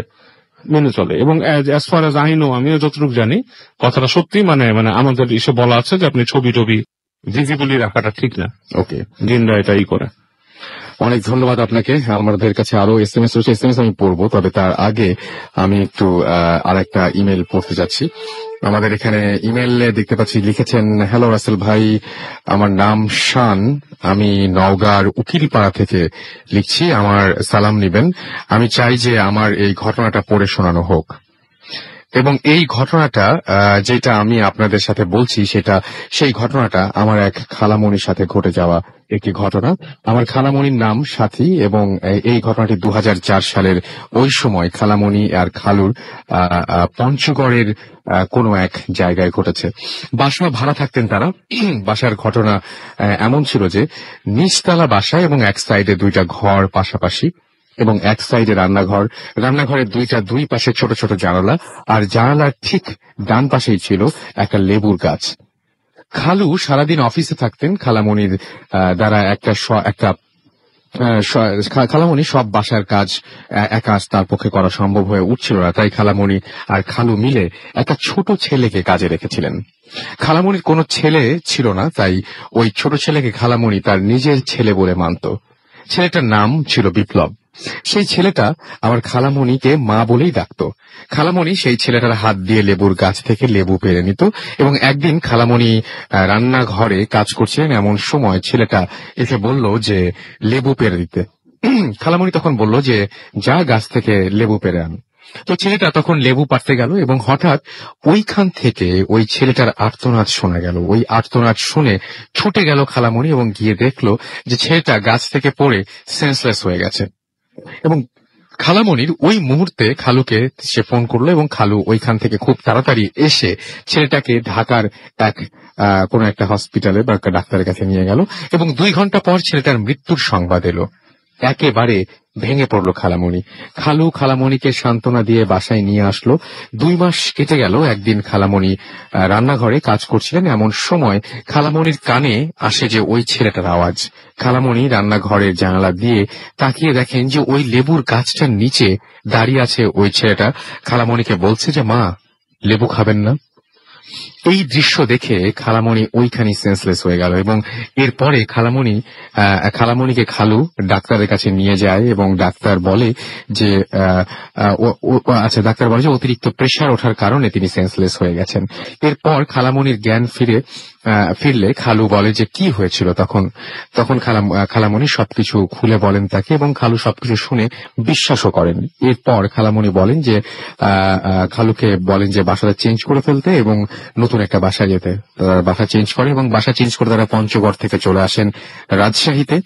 মেনে চলে। এবং as far age I know, আমিও যতটুকু জানি কথাটা সত্যি, মানে আমাদের ইসে বলা আছে যে আপনি ছবি টবি ভিজিবলি রাখাটা ঠিক না। ওকে, জিনরা এটাই করে। অনেক ধন্যবাদ আপনাকে। আমাদের কাছে আরো SMS রয়েছে, SMS আমি পড়বো, তবে তার আগে আমি একটু আরেকটা ইমেল পড়তে যাচ্ছি। আমাদের এখানে ইমেলে দেখতে পাচ্ছি, লিখেছেন, হ্যালো রাসেল ভাই, আমার নাম শান, আমি নওগাঁর উকিলপাড়া থেকে লিখছি, আমার সালাম নিবেন। আমি চাই যে আমার এই ঘটনাটা পড়ে শোনানো হোক। এবং এই ঘটনাটা যেটা আমি আপনাদের সাথে বলছি, সেটা সেই ঘটনাটা আমার এক খালামণির সাথে ঘটে যাওয়া একটি ঘটনা। আমার খালামণির নাম সাথী এবং এই ঘটনাটি 2004 সালের ওই সময় খালামণি আর খালুর পঞ্চগড়ের কোনো এক জায়গায় ঘটেছে। বাসা ভাড়া থাকতেন তারা। বাসার ঘটনা এমন ছিল যে নিচতলা বাসা এবং এক সাইডে দুইটা ঘর পাশাপাশি এবং এক সাইডে রান্নাঘর, রান্নাঘরের দুই পাশে ছোট ছোট জানালা, আর জানালার ঠিক ডান পাশেই ছিল একটা লেবুর গাছ। খালু সারাদিন অফিসে থাকতেন। খালামণির দ্বারা খালামণি সব বাসার কাজ একা তার পক্ষে করা সম্ভব হয়ে উঠছিল না, তাই খালামণি আর খালু মিলে একটা ছোট ছেলেকে কাজে রেখেছিলেন। খালামণির কোনো ছেলে ছিল না, তাই ওই ছোট ছেলেকে খালামণি তার নিজের ছেলে বলে মানত। ছেলেটার নাম ছিল বিপ্লব। সেই ছেলেটা আমার খালামণিকে মা বলেই ডাকতো। খালামণি সেই ছেলেটার হাত দিয়ে লেবুর গাছ থেকে লেবু পেড়ে নিত এবং একদিন খালামণি রান্নাঘরে কাজ করছিলেন, এমন সময় ছেলেটা এসে বলল যে লেবু পেড়ে দিতে। খালামণি তখন বলল যে যা গাছ থেকে লেবু পেড়ে আন। তো ছেলেটা তখন লেবু পাড়তে গেল এবং হঠাৎ ওইখান থেকে ওই ছেলেটার আর্তনাদ শোনা গেল। ওই আর্তনাদ শুনে ছুটে গেল খালামণি এবং গিয়ে দেখলো যে ছেলেটা গাছ থেকে পড়ে সেন্সলেস হয়ে গেছে। এবং খালামণির ওই মুহূর্তে খালুকে সে ফোন করলো এবং খালু ওইখান থেকে খুব তাড়াতাড়ি এসে ছেলেটাকে ঢাকার কোন একটা হসপিটালে বা ডাক্তারের কাছে নিয়ে গেল এবং 2 ঘন্টা পর ছেলেটার মৃত্যুর সংবাদ এলো। একেবারে ভেঙে পড়লো খালামণি। খালু খালামণিকে সান্ত্বনা দিয়ে বাসায় নিয়ে আসলো। 2 মাস কেটে গেল। একদিন খালামণি রান্নাঘরে কাজ করছিলেন, এমন সময় খালামণির কানে আসে যে ওই ছেলেটার আওয়াজ। খালামণি রান্নাঘরের জানালা দিয়ে তাকিয়ে দেখেন যে ওই লেবুর গাছটার নিচে দাঁড়িয়ে আছে ওই ছেলেটা। খালামণিকে বলছে যে মা, লেবু খাবেন না? এই দৃশ্য দেখে খালামণি ওইখানে সেন্সলেস হয়ে গেল এবং এরপরে খালামণিকে খালু ডাক্তারের কাছে নিয়ে যায় এবং ডাক্তার বলে যে ডাক্তার বলে যে অতিরিক্ত প্রেশার ওঠার কারণে তিনি সেন্সলেস হয়ে গেছেন। এরপর খালামণির জ্ঞান ফিরলে খালু বলে যে কি হয়েছিল তখন খালামণি সবকিছু খুলে বলেন তাকে এবং খালু সবকিছু শুনে বিশ্বাসও করেন। এরপর খালামণি বলেন যে খালুকে বলেন যে বাসাটা চেঞ্জ করে ফেলতে এবং নতুন একটা বাসায় যেতে। বাসা চেঞ্জ করে এবং বাসা চেঞ্জ করে তারা পঞ্চগড় থেকে চলে আসেন রাজশাহীতে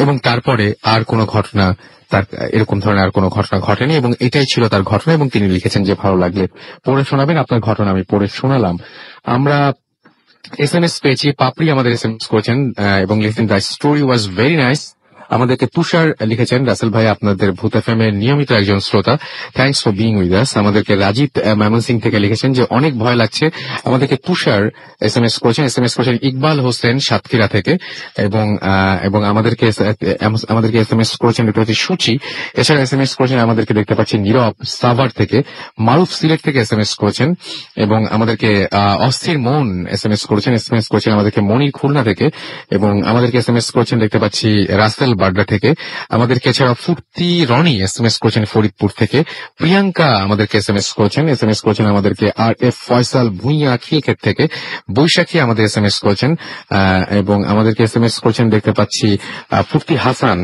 এবং তারপরে আর কোনো ঘটনা তার এরকম ধরনের আর কোনো ঘটনা ঘটেনি এবং এটাই ছিল তার ঘটনা এবং তিনি লিখেছেন যে ভালো লাগলে পড়ে শোনাবেন। আপনার ঘটনা আমি পড়ে শোনালাম। আমরা SMS পেয়েছি, পাপড়ি আমাদের SMS করেছেন এবং লিখেছেন the story was very nice. আমাদেরকে তুষার লিখেছেন রাসেল ভাই আপনাদের ভূত এফএম এর নিয়মিত একজন শ্রোতা, thanks for being with us. আমাদেরকে রাজীব ময়মনসিং থেকে লিখেছেন যে অনেক ভয় লাগছে। আমাদেরকে তুষার SMS করেছেন ইকবাল হোসেন সাতক্ষীরা থেকে এবং আমাদেরকে SMS করেছেন দেখতে পাচ্ছি সুচি। এছাড়া SMS করেছেন আমাদেরকে দেখতে পাচ্ছি নীরব সাভার থেকে, মারুফ সিলেট থেকে SMS করেছেন এবং আমাদেরকে অস্থির মন SMS করেছেন আমাদেরকে মনির খুলনা থেকে এবং আমাদেরকে SMS করেছেন দেখতে পাচ্ছি রাসেল বাড্ডা থেকে। আমাদেরকে এছাড়া ফুর্তি রনি SMS করেছেন ফরিদপুর থেকে। প্রিয়াঙ্কা আমাদেরকে SMS করেছেন আমাদেরকে RF ফয়সাল ভুঁইয়া খিলক্ষেত থেকে। বৈশাখী আমাদের SMS করেছেন এবং আমাদেরকে SMS করেছেন দেখতে পাচ্ছি ফুর্তি হাসান।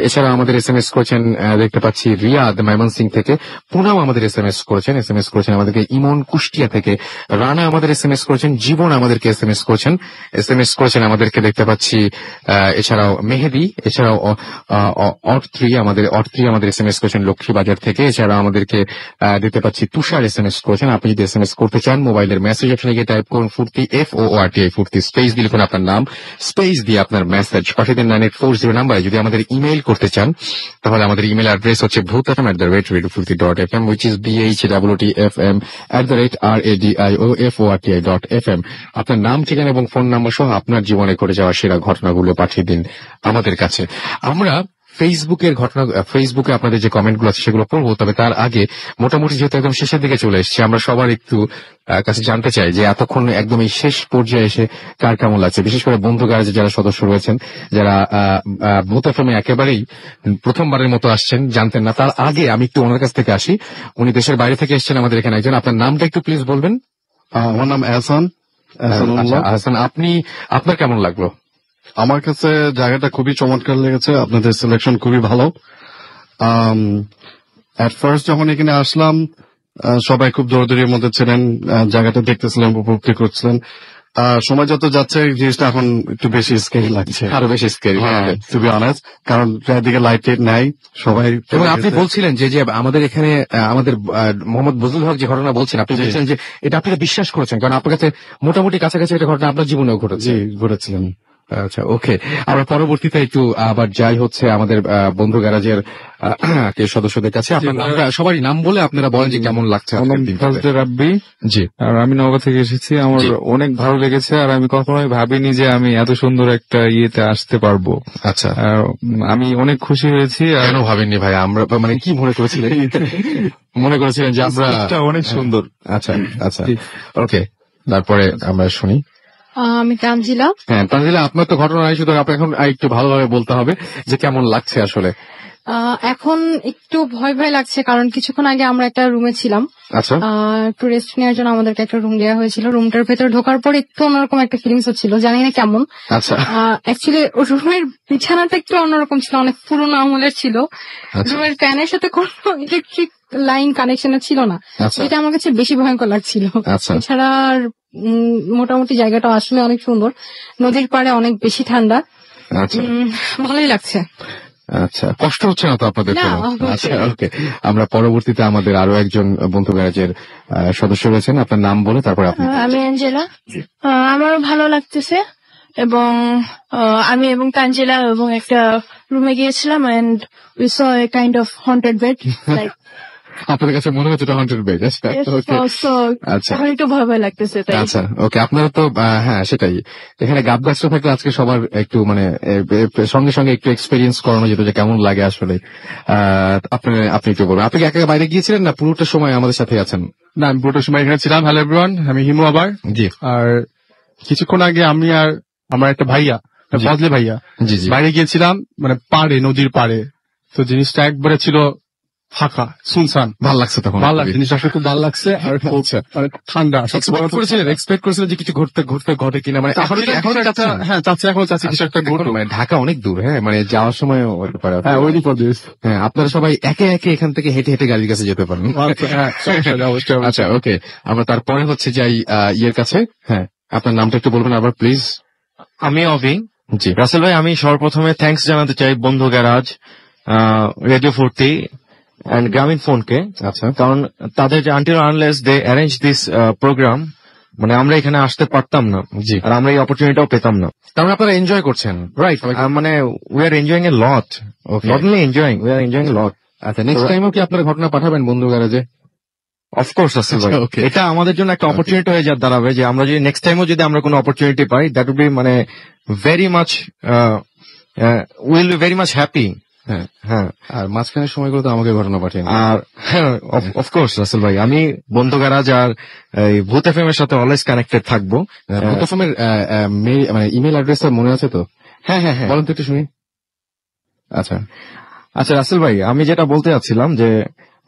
এছাড়া আমাদের SMS করেছেন দেখতে পাচ্ছি রিয়াদ ময়মনসিং থেকে। পুনাম আমাদের SMS করেছেন আমাদেরকে ইমন কুষ্টিয়া থেকে। রানা আমাদের SMS করেছেন। জীবন আমাদেরকে SMS করেছেন আমাদেরকে দেখতে পাচ্ছি এছাড়াও মেহেদি, এছাড়াও অর্থ্রি আমাদের SMS করেছেন লক্ষ্মীবাজার থেকে। এছাড়া আমাদেরকে দেখতে পাচ্ছি তুষার SMS করেছেন। আপনি যদি SMS করতে চান মোবাইলের মেসেজ অপশনে গিয়ে টাইপ করুন ফুর্তি FORTI ফুর্তি, স্পেস দিয়ে লিখুন আপনার নাম, স্পেস দিয়ে আপনার মেসেজ পাঠিয়ে দেন 9840 নাম্বারে। যদি আমাদের ইমেইল করতে চান তাহলে আমাদের ইমেল অ্যাড্রেস হচ্ছে bhutfm@radiofurti.fm which is BHWTFM@radioforti.fm। আপনার নাম, ঠিকানা এবং ফোন নাম্বার সহ আপনার জীবনে ঘটে যাওয়া সেরা ঘটনাগুলো পাঠিয়ে দিন আমাদের কাছে। আমরা ফেসবুকে আপনাদের যে কমেন্টগুলো আছে সেগুলো পড়বো, তবে তার আগে মোটামুটি যেহেতু একদম শেষের দিকে চলে এসেছি, আমরা সবার একটু কাছে জানতে চাই যে এতক্ষণ একদম এই শেষ পর্যায়ে এসে কার কেমন লাগছে, বিশেষ করে বন্ধু গ্যারেজে যারা সদস্য রয়েছেন, যারা ভূত এফএমে একেবারেই প্রথমবারের মতো আসছেন, জানতেন না। তার আগে আমি একটু ওনার কাছ থেকে আসি। উনি দেশের বাইরে থেকে এসেছেন আমাদের এখানে একজন। আপনার নামটা একটু প্লিজ বলবেন। আমার নাম এহসান। হাসান, আপনার কেমন লাগলো? আমার কাছে জায়গাটা খুবই চমৎকার লেগেছে, আপনাদের সিলেকশন খুবই ভালো। এট ফার্স্ট যখন এখানে আসলাম সবাই খুব দৌড়দৌড়ির মধ্যে ছিলেন, জায়গাটা দেখতেছিলেন, উপভোগ করছিলেন। সময় যত যাচ্ছে এই জিনিসটা এখন একটু বেশি স্কেরি লাগছে, আরো বেশি স্কেরি, টু বি অনেস্ট, কারণ চারদিকে লাইট নাই সবাই। এবং আপনি বলছিলেন যে আমাদের এখানে আমাদের মোহাম্মদ বজলুল হক যে ঘটনা বলছেন, আপনি বলছিলেন যে এটা আপনারা বিশ্বাস করেছেন কারণ আপনার কাছে মোটামুটি কাছাকাছি একটা ঘটনা আপনার জীবনেও ঘটেছিলেন। আচ্ছা, ওকে। আমরা পরবর্তীতে একটু আবার যাই হচ্ছে আমাদের বন্ধু গ্যারাজের সদস্যদের কাছে। আপনার সবারই নাম বলে আপনারা বলেন যে কেমন লাগছে। রাব্বি, জি, আর আমি নওগাঁ থেকে এসেছি। আমার অনেক ভালো লেগেছে, আর আমি কখনোই ভাবিনি যে আমি এত সুন্দর একটা ইয়েতে আসতে পারবো। আচ্ছা, আমি অনেক খুশি হয়েছি। কেন ভাবেননি ভাই? আমরা মানে কি মনে করেছিলেন? মনে করেছিলেন যে আমরা অনেক সুন্দর। আচ্ছা, ওকে। তারপরে আমরা শুনি। আমি তানজিলা। হ্যাঁ, তানজিলা, আপনার তো ঘটনা নাই, সুতরাং আপনার এখন একটু ভালোভাবে বলতে হবে যে কেমন লাগছে আসলে। এখন একটু ভয় লাগছে, কারণ কিছুক্ষণ আগে আমরা একটা রুমে ছিলাম। আচ্ছা, একটু রেস্ট নেওয়ার জন্য আমাদেরকে একটা রুম দেওয়া হয়েছিল। রুমটার ভেতর ঢোকার পর একটু অন্যরকম একটা ফিলিংস হচ্ছিল, জানি না কেমন। আচ্ছা, অ্যাকচুয়ালি রুমের বিছানাটা একটু অন্যরম ছিল, অনেক পুরোনো আমলের ছিল। রুমের ফ্যানের সাথে কোনো ইলেকট্রিক লাইন কানেকশন ছিল না, এটা আমার কাছে বেশি ভয়ঙ্কর লাগছিল। এছাড়া মোটামুটি জায়গাটা আসলে অনেক সুন্দর, নদীর পাড়ে অনেক বেশি ঠান্ডা, ভালোই লাগছে। আচ্ছা, কষ্ট হচ্ছে না তো আপনাদের? আচ্ছা, ওকে। আমরা পরবর্তীতে আমাদের আরো একজন বন্ধু গ্যারাজের সদস্য রয়েছেন, আপনার নাম বলে তারপরে আপনি। আমি অ্যাঞ্জেলা। আমারও ভালো লাগতেছে, এবং আমি এবং তানজিলা এবং একটা রুমে গিয়েছিলাম, and we saw a kind of haunted bed, like আপনাদের কাছে মনে হচ্ছে এটা হন্টেড বেড? আচ্ছা, okay. আচ্ছা এখন একটু ভয় ভয় লাগতেছে তাই। আচ্ছা ওকে, আপনারা তো হ্যাঁ সেটাই, এখানে গাব গাছটা থাকলে আজকে সবার একটু মানে সঙ্গে সঙ্গে একটু এক্সপেরিয়েন্স করানো যেত যে কেমন লাগে আসলে। আপনি একটু বলবেন, আপনি কি একা বাইরে গিয়েছিলেন না পুরোটা সময় আমাদের সাথে আছেন? না, আমি পুরোটা সময় এখানে ছিলাম। হ্যালো এভরিওয়ান, আমি হিমু আবার। জি। আর কিছুক্ষণ আগে আমি আর আমার একটা ভাইয়া, ফজলে ভাইয়া, জি জি, বাইরে গিয়েছিলাম মানে পাড়ে, নদীর পাড়ে। তো জিনিসটা একবারে ছিল ফাঁকা, শুনশান। ভালো লাগছে তখন? ভালো লাগছে, জিনিসটা আসলে খুব ভালো লাগছে। আর খুব মানে ঠান্ডা। এক্সপেক্ট করেছিলেন যে কিছু ঘটতে ঘটে কিনা? মানে এখন হ্যাঁ চাচ্ছি, এখন চাচ্ছি কিছু একটা ঘটে। মানে ঢাকা অনেক দূর, হ্যাঁ মানে যাওয়ার সময় হতে পারে। হ্যাঁ ওই প্রদেশ। হ্যাঁ আপনারা সবাই একে একে এখান থেকে হেঁটে হেঁটে গাড়ির কাছে যেতে পারেন। আচ্ছা ওকে, আমরা তারপরে হচ্ছে যাই ইয়ের কাছে। হ্যাঁ আপনার নামটা একটু বলবেন আবার প্লিজ। আমি অভি। জি রাসেল ভাই, আমি সর্বপ্রথমে থ্যাঙ্কস জানাতে চাই বন্ধু গ্যারাজ, রেডিও 40 অ্যান্ড গ্রামীণ ফোনকে। আচ্ছা, কারণ তাদের যে until unless they arrange this program, মানে আমরা এখানে আসতে পারতাম না। জি, আর আমরা এই অপরচুনিটিটাও পেতাম না। তারপরে আপনারা এনজয় করছেন, রাইট? মানে we are enjoying a lot, not only enjoying, we are enjoying a lot. আচ্ছা, নেক্সট টাইমও কি আপনারা ঘটনা পাঠাবেন বন্ধু গ্যারাজে? অফকোর্স রাসেল ভাই, Okay. এটা আমাদের জন্য একটা অপরচুনিটি হয়ে দাঁড়াবে যে আমরা যদি নেক্সট টাইমও যদি আমরা কোনো অপরচুনিটি পাই, দ্যাট উইল বি মানে very much, will be very much happy. হ্যাঁ হ্যাঁ, আর মাঝখানের সময়গুলো তো আমাকে ঘটনা পাঠিয়ে। আর হ্যাঁ অফকোর্স রাসেল ভাই, আমি বন্ধু গ্যারাজ আর এই ভূত এফএম এর সাথে অলওয়েজ কানেক্টেড থাকবো। প্রথমের মানে ইমেল অ্যাড্রেসটা মনে আছে তো? হ্যাঁ হ্যাঁ হ্যাঁ, বলেন তো একটু শুনি। আচ্ছা আচ্ছা রাসেল ভাই, আমি যেটা বলতে চাচ্ছিলাম যে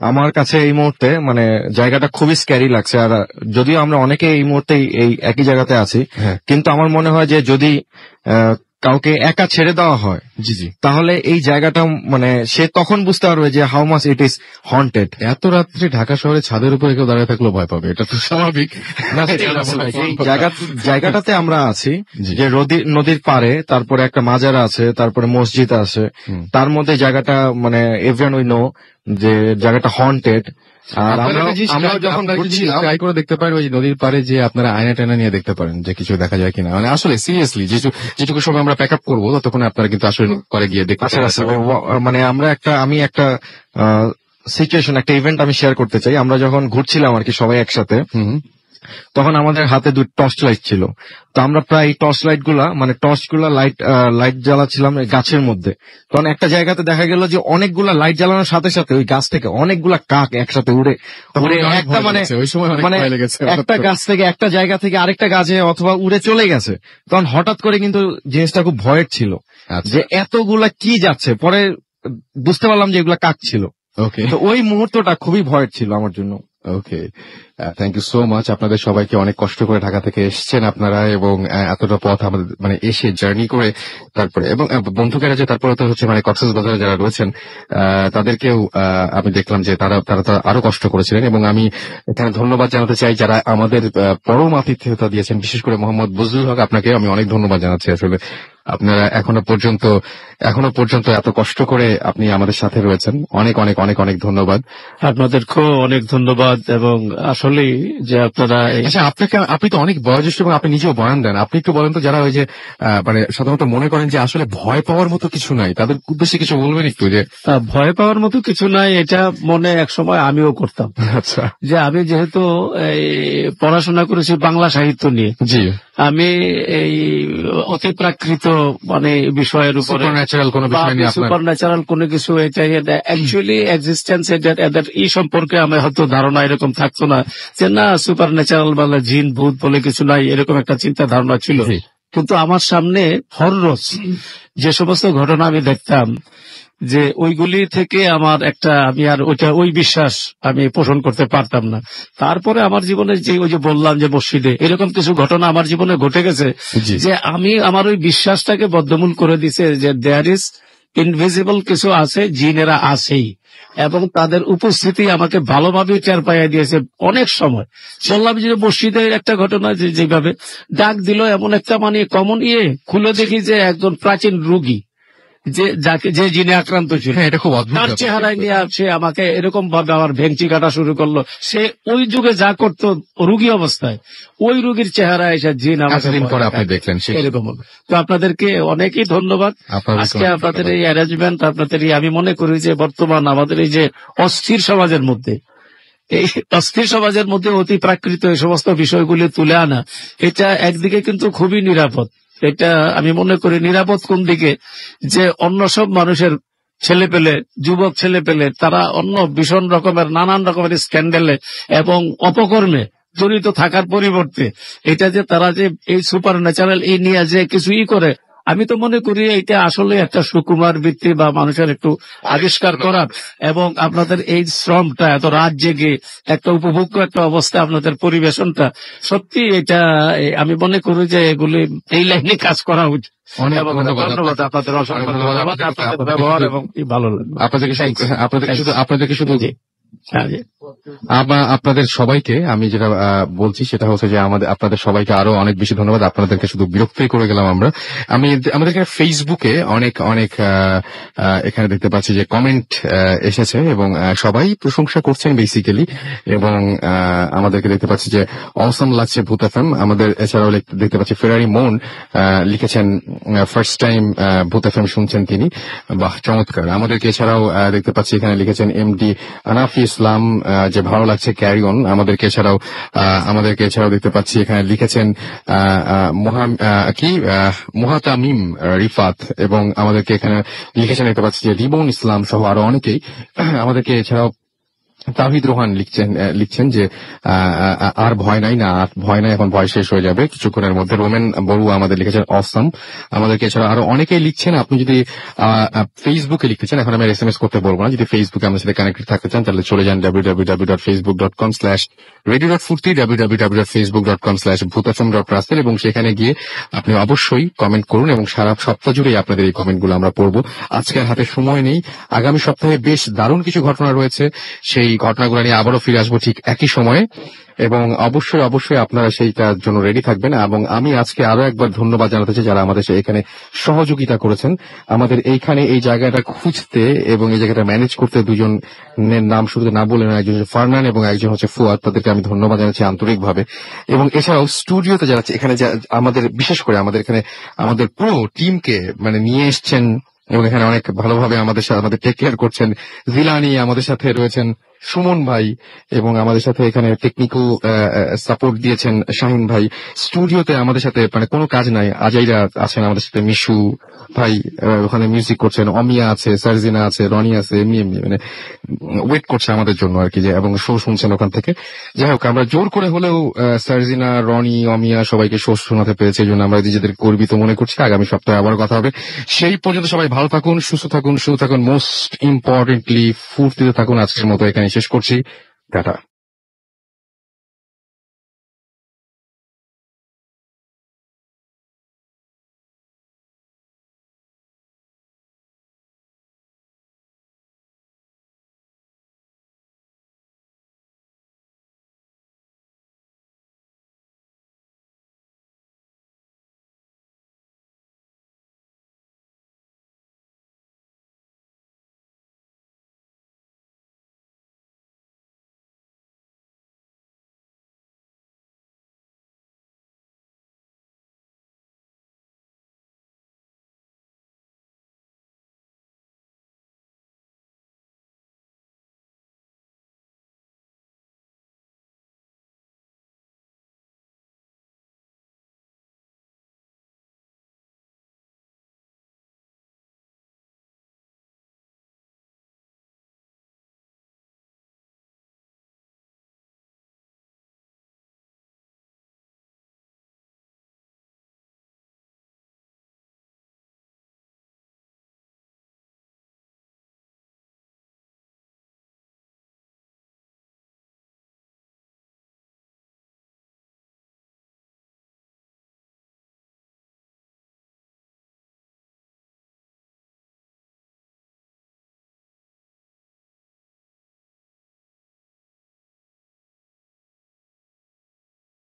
আমার কাছে এই মুহূর্তে মানে জায়গাটা খুবই স্ক্যারি লাগছে। আর যদিও আমরা অনেকে এই মুহূর্তে এই একই জায়গাতে আছি, কিন্তু আমার মনে হয় যে যদি কাউকে একা ছেড়ে দেওয়া হয়, জি জি, তাহলে এই জায়গাটা মানে সে তখন বুঝতে পারবে যে how much it is haunted. এত রাত্রে ঢাকা শহরে ছাদের উপরে কেউ দাঁড়িয়ে থাকলেও ভয় পাবে, এটা তো স্বাভাবিক। জায়গাটাতে আমরা আছি যে নদীর পাড়ে, তারপরে একটা মাজার আছে, তারপরে মসজিদ আছে, তার মধ্যে জায়গাটা মানে এভরিওয়ান উই নো যে জায়গাটা হন্টেড। আর আমরা যখন ট্রাই করে দেখতে পারেন ওই নদীর পাড়ে যে আপনারা আয়না টায়না নিয়ে দেখতে পারেন যে কিছু দেখা যায় কিনা। মানে আসলে সিরিয়াসলি যেটুকু সময় আমরা প্যাক আপ করবো ততক্ষণ আপনারা কিন্তু আসলে করে গিয়ে দেখতে পারেন। মানে আমি একটা সিচুয়েশন, একটা ইভেন্ট আমি শেয়ার করতে চাই। আমরা যখন ঘুরছিলাম আর কি সবাই একসাথে, তখন আমাদের হাতে 2 টর্চ লাইট ছিল। তো আমরা প্রায় টর্চ গুলা লাইট জ্বালাচ্ছিলাম গাছের মধ্যে। তখন একটা জায়গাতে দেখা গেল যে অনেকগুলা লাইট জ্বালানোর সাথে সাথে ওই গাছ থেকে অনেকগুলা কাক একসাথে উড়ে একটা মানে একটা গাছ থেকে একটা জায়গা থেকে আরেকটা গাছে অথবা উড়ে চলে গেছে। তখন হঠাৎ করে কিন্তু জিনিসটা খুব ভয়ের ছিল যে এতগুলা কি যাচ্ছে। পরে বুঝতে পারলাম যে এগুলা কাক ছিল। ওকে, তো ওই মুহূর্তটা খুবই ভয়ের ছিল আমার জন্য। ওকে, থ্যাংক ইউ সো মাচ। আপনাদের সবাইকে অনেক কষ্ট করে ঢাকা থেকে এসেছেন আপনারা, এবং এতটা পথ আমাদের মানে এসে জার্নি করে তারপরে, এবং বন্ধু গ্যারাজে তারপরে তো হচ্ছে মানে কক্সবাজারে যারা রয়েছেন তাদেরকেও আমি দেখলাম যে তারা আরো কষ্ট করেছিলেন। এবং আমি এখানে ধন্যবাদ জানাতে চাই যারা আমাদের পরম আতিথ্যতা দিয়েছেন, বিশেষ করে মোহাম্মদ বজলুল হক, আপনাকে আমি অনেক ধন্যবাদ জানাচ্ছি। আসলে আপনারা এখনো পর্যন্ত এত কষ্ট করে আপনি আমাদের সাথে রয়েছেন, অনেক অনেক অনেক অনেক ধন্যবাদ। আপনাদেরকেও অনেক ধন্যবাদ। এবং আসলে যে আপনারা আচ্ছা, আপনি তো অনেক বয়োজ্যেষ্ঠ এবং আপনি নিজেও বয়ান দেন, আপনি একটু বলেন তো যারা ওই যে মানে সাধারণত মনে করেন যে আসলে ভয় পাওয়ার মতো কিছু নাই, তাদের উদ্দেশ্যে কিছু বলবেন একটু। যে ভয় পাওয়ার মতো কিছু নাই, এটা মনে এক সময় আমিও করতাম। আচ্ছা, যে আমি যেহেতু পড়াশোনা করেছি বাংলা সাহিত্য নিয়ে, জি, আমি এই অতি প্রাকৃত মানে বিষয়ের উপরে সুপার ন্যাচারাল কোনো কিছু এটা অ্যাকচুয়ালি এক্সিস্টেন্স এদের সম্পর্কে আমার হয়তো ধারণা এরকম থাকতো না যে না সুপার ন্যাচারাল বলে জিন ভূত বলে কিছু নাই, এরকম একটা চিন্তা ধারণা ছিল। কিন্তু আমার সামনে হররোজ যে সমস্ত ঘটনা আমি দেখতাম, যে ওইগুলি থেকে আমার একটা আমি আর ওই বিশ্বাস আমি পোষণ করতে পারতাম না। তারপরে আমার জীবনে যে ওই যে বললাম যে মসজিদে এরকম কিছু ঘটনা আমার জীবনে ঘটে গেছে, যে আমি আমার ওই বিশ্বাসটাকে বদ্ধমূল করে দিছে যে দেয়ার ইজ ইনভিজিবল কিছু আছে, জিনেরা আছেই, এবং তাদের উপস্থিতি আমাকে ভালোভাবে টের পাইয়া দিয়েছে। অনেক সময় বললাম যে মসজিদের একটা ঘটনা, যেভাবে ডাক দিল এমন একটা মানে কমন খুলে দেখি যে একজন প্রাচীন রোগী যে যিনি আক্রান্ত ছিল, হ্যাঁ, এটা খুব অদ্ভুত তার ব্যাপার। চেহারায় নিয়ে সে আমাকে এরকম ভাবে আমার ভেঙচি কাটা শুরু করলো। সে ওই যুগে যা করতো রোগী অবস্থায়, ওই রোগীর চেহারায় এসে জিন আমাকে এতদিন পরে আপনি দেখলেন এরকম হলো। তো আপনাদেরকে অনেকই ধন্যবাদ। আজকে আপনাদের এই অ্যারেঞ্জমেন্ট, আপনাদের এই, আমি মনে করি যে বর্তমান আমাদের এই যে অস্থির সমাজের মধ্যে, এই অস্থির সমাজের মধ্যে অতি প্রাকৃত এই সমস্ত বিষয়গুলি তুলে আনা, এটা একদিকে কিন্তু খুবই নিরাপদ। এটা আমি মনে করি নিরাপদ কোন দিকে, যে অন্য সব মানুষের ছেলে পেলে, যুবক ছেলে পেলে, তারা অন্য ভীষণ রকমের নানান রকমের স্ক্যান্ডালে এবং অপকর্মে জড়িত থাকার পরিবর্তে এটা যে তারা যে এই সুপার ন্যাচারাল এই নিয়ে যে কিছুই করে, আমি তো মনে করি এটা আসলে একটা সুকুমার বৃত্তি বা মানুষের একটু আবিষ্কার করার, এবং আপনাদের এই শ্রমটা, এত রাত জেগে একটা উপভোগ্য একটা অবস্থা আপনাদের পরিবেশনটা, সত্যি এটা আমি মনে করি যে এগুলি এই লাইনে কাজ করা উচিত। অনেক এবং ধন্যবাদ। ধন্যবাদ আপনাদের, অসংখ্য ধন্যবাদ আপনাদের ব্যবহার, এবং ভালো লাগলো আপনাদেরকে শুধু জি। হ্যাঁ, জি। আপনাদের সবাইকে আমি যেটা বলছি সেটা হচ্ছে যে আপনাদের সবাইকে আরো অনেক বেশি ধন্যবাদ। আপনাদেরকে শুধু বিরক্তই করে গেলাম আমরা। আমাদের এখানে ফেসবুকে অনেক এখানে দেখতে পাচ্ছি যে কমেন্ট এসেছে, এবং সবাই প্রশংসা করছেন বেসিক্যালি, এবং আমাদেরকে দেখতে পাচ্ছি যে অসম লাগছে ভূত এফএম। আমাদের এছাড়াও দেখতে পাচ্ছি ফেরারি মন লিখেছেন ফার্স্ট টাইম ভূত এফএম শুনছেন তিনি, বাহ চমৎকার। আমাদেরকে এছাড়াও দেখতে পাচ্ছি এখানে লিখেছেন এমডি আনাফি ইসলাম যে ভালো লাগছে ক্যারি অন। আমাদেরকে এছাড়াও দেখতে পাচ্ছি এখানে লিখেছেন মুহাতামিম রিফাত, এবং আমাদেরকে এখানে লিখেছেন দেখতে পাচ্ছি যে রিবন ইসলাম সহ আরো অনেকেই। আমাদেরকে এছাড়াও তাহিদ রোহান লিখছেন যে আর ভয় নাই, এখন ভয় শেষ হয়ে যাবে কিছুক্ষণের মধ্যে। রোমেন বড়ুয়া আমাদের লিখেছেন অসম। আমাদেরকে এছাড়া আরো অনেকেই লিখছেন। আপনি যদি ফেসবুকে লিখতে চান, এখন আমি SMS করতে বলবো না, যদি ফেসবুকে আমাদের সাথে কানেক্টেড থাকতে চান তাহলে চলে যান www.facebook.com/radio.futti, www.facebook.com/bhutafm.russell, এবং সেখানে গিয়ে আপনি অবশ্যই কমেন্ট করুন, এবং সারা সপ্তাহ জুড়েই আপনাদের এই কমেন্টগুলো আমরা পড়বো। আজকের হাতে সময় নেই, আগামী সপ্তাহে বেশ দারুণ কিছু ঘটনা রয়েছে, সেই ঘটনাগুলো নিয়ে আবারও ফিরে আসবো ঠিক একই সময়ে, এবং অবশ্যই আপনারা সেইটার জন্য রেডি থাকবেন। এবং আমি আজকে আরো একবার ধন্যবাদ জানাতে চাই যারা আমাদের এখানে সহযোগিতা করেছেন, আমাদের এইখানে এই জায়গাটা খুঁজতে এবং এই জায়গাটা ম্যানেজ করতে। দুজনের নাম শুধু না বলে না, একজন হচ্ছে ফারনান এবং একজন হচ্ছে ফুয়াদ, তাদেরকে আমি ধন্যবাদ জানাচ্ছি আন্তরিকভাবে। এবং এছাড়াও স্টুডিওতে যারা এখানে আমাদের, বিশেষ করে আমাদের এখানে আমাদের পুরো টিমকে নিয়ে এসছেন, এবং এখানে অনেক ভালোভাবে আমাদের টেক কেয়ার করছেন। জিলানি আমাদের সাথে রয়েছেন, সুমন ভাই, এবং আমাদের সাথে এখানে টেকনিক্যাল সাপোর্ট দিয়েছেন শাহিন ভাই। স্টুডিওতে আমাদের সাথে কোনো কাজ নাই, আজাইরা আছেন আমাদের সাথে, মিশু ভাই ওখানে মিউজিক করছেন, অমিয়া আছে, সার্জিনা আছে, রনি আছে, এমনি ওয়েট করছে আমাদের জন্য আর কি, যে এবং শো শুনছেন ওখান থেকে। যাই হোক, আমরা জোর করে হলেও সার্জিনা, রনি, অমিয়া সবাইকে শো শোনাতে পেরেছে, এই জন্য আমরা নিজেদের গর্বিত মনে করছি। আগামী সপ্তাহে আবার কথা হবে। সেই পর্যন্ত সবাই ভালো থাকুন, সুস্থ থাকুন, মোস্ট ইম্পর্টেন্টলি ফুর্তিতে থাকুন। আজকের মতো এখানে শেষ করছি, টাটা।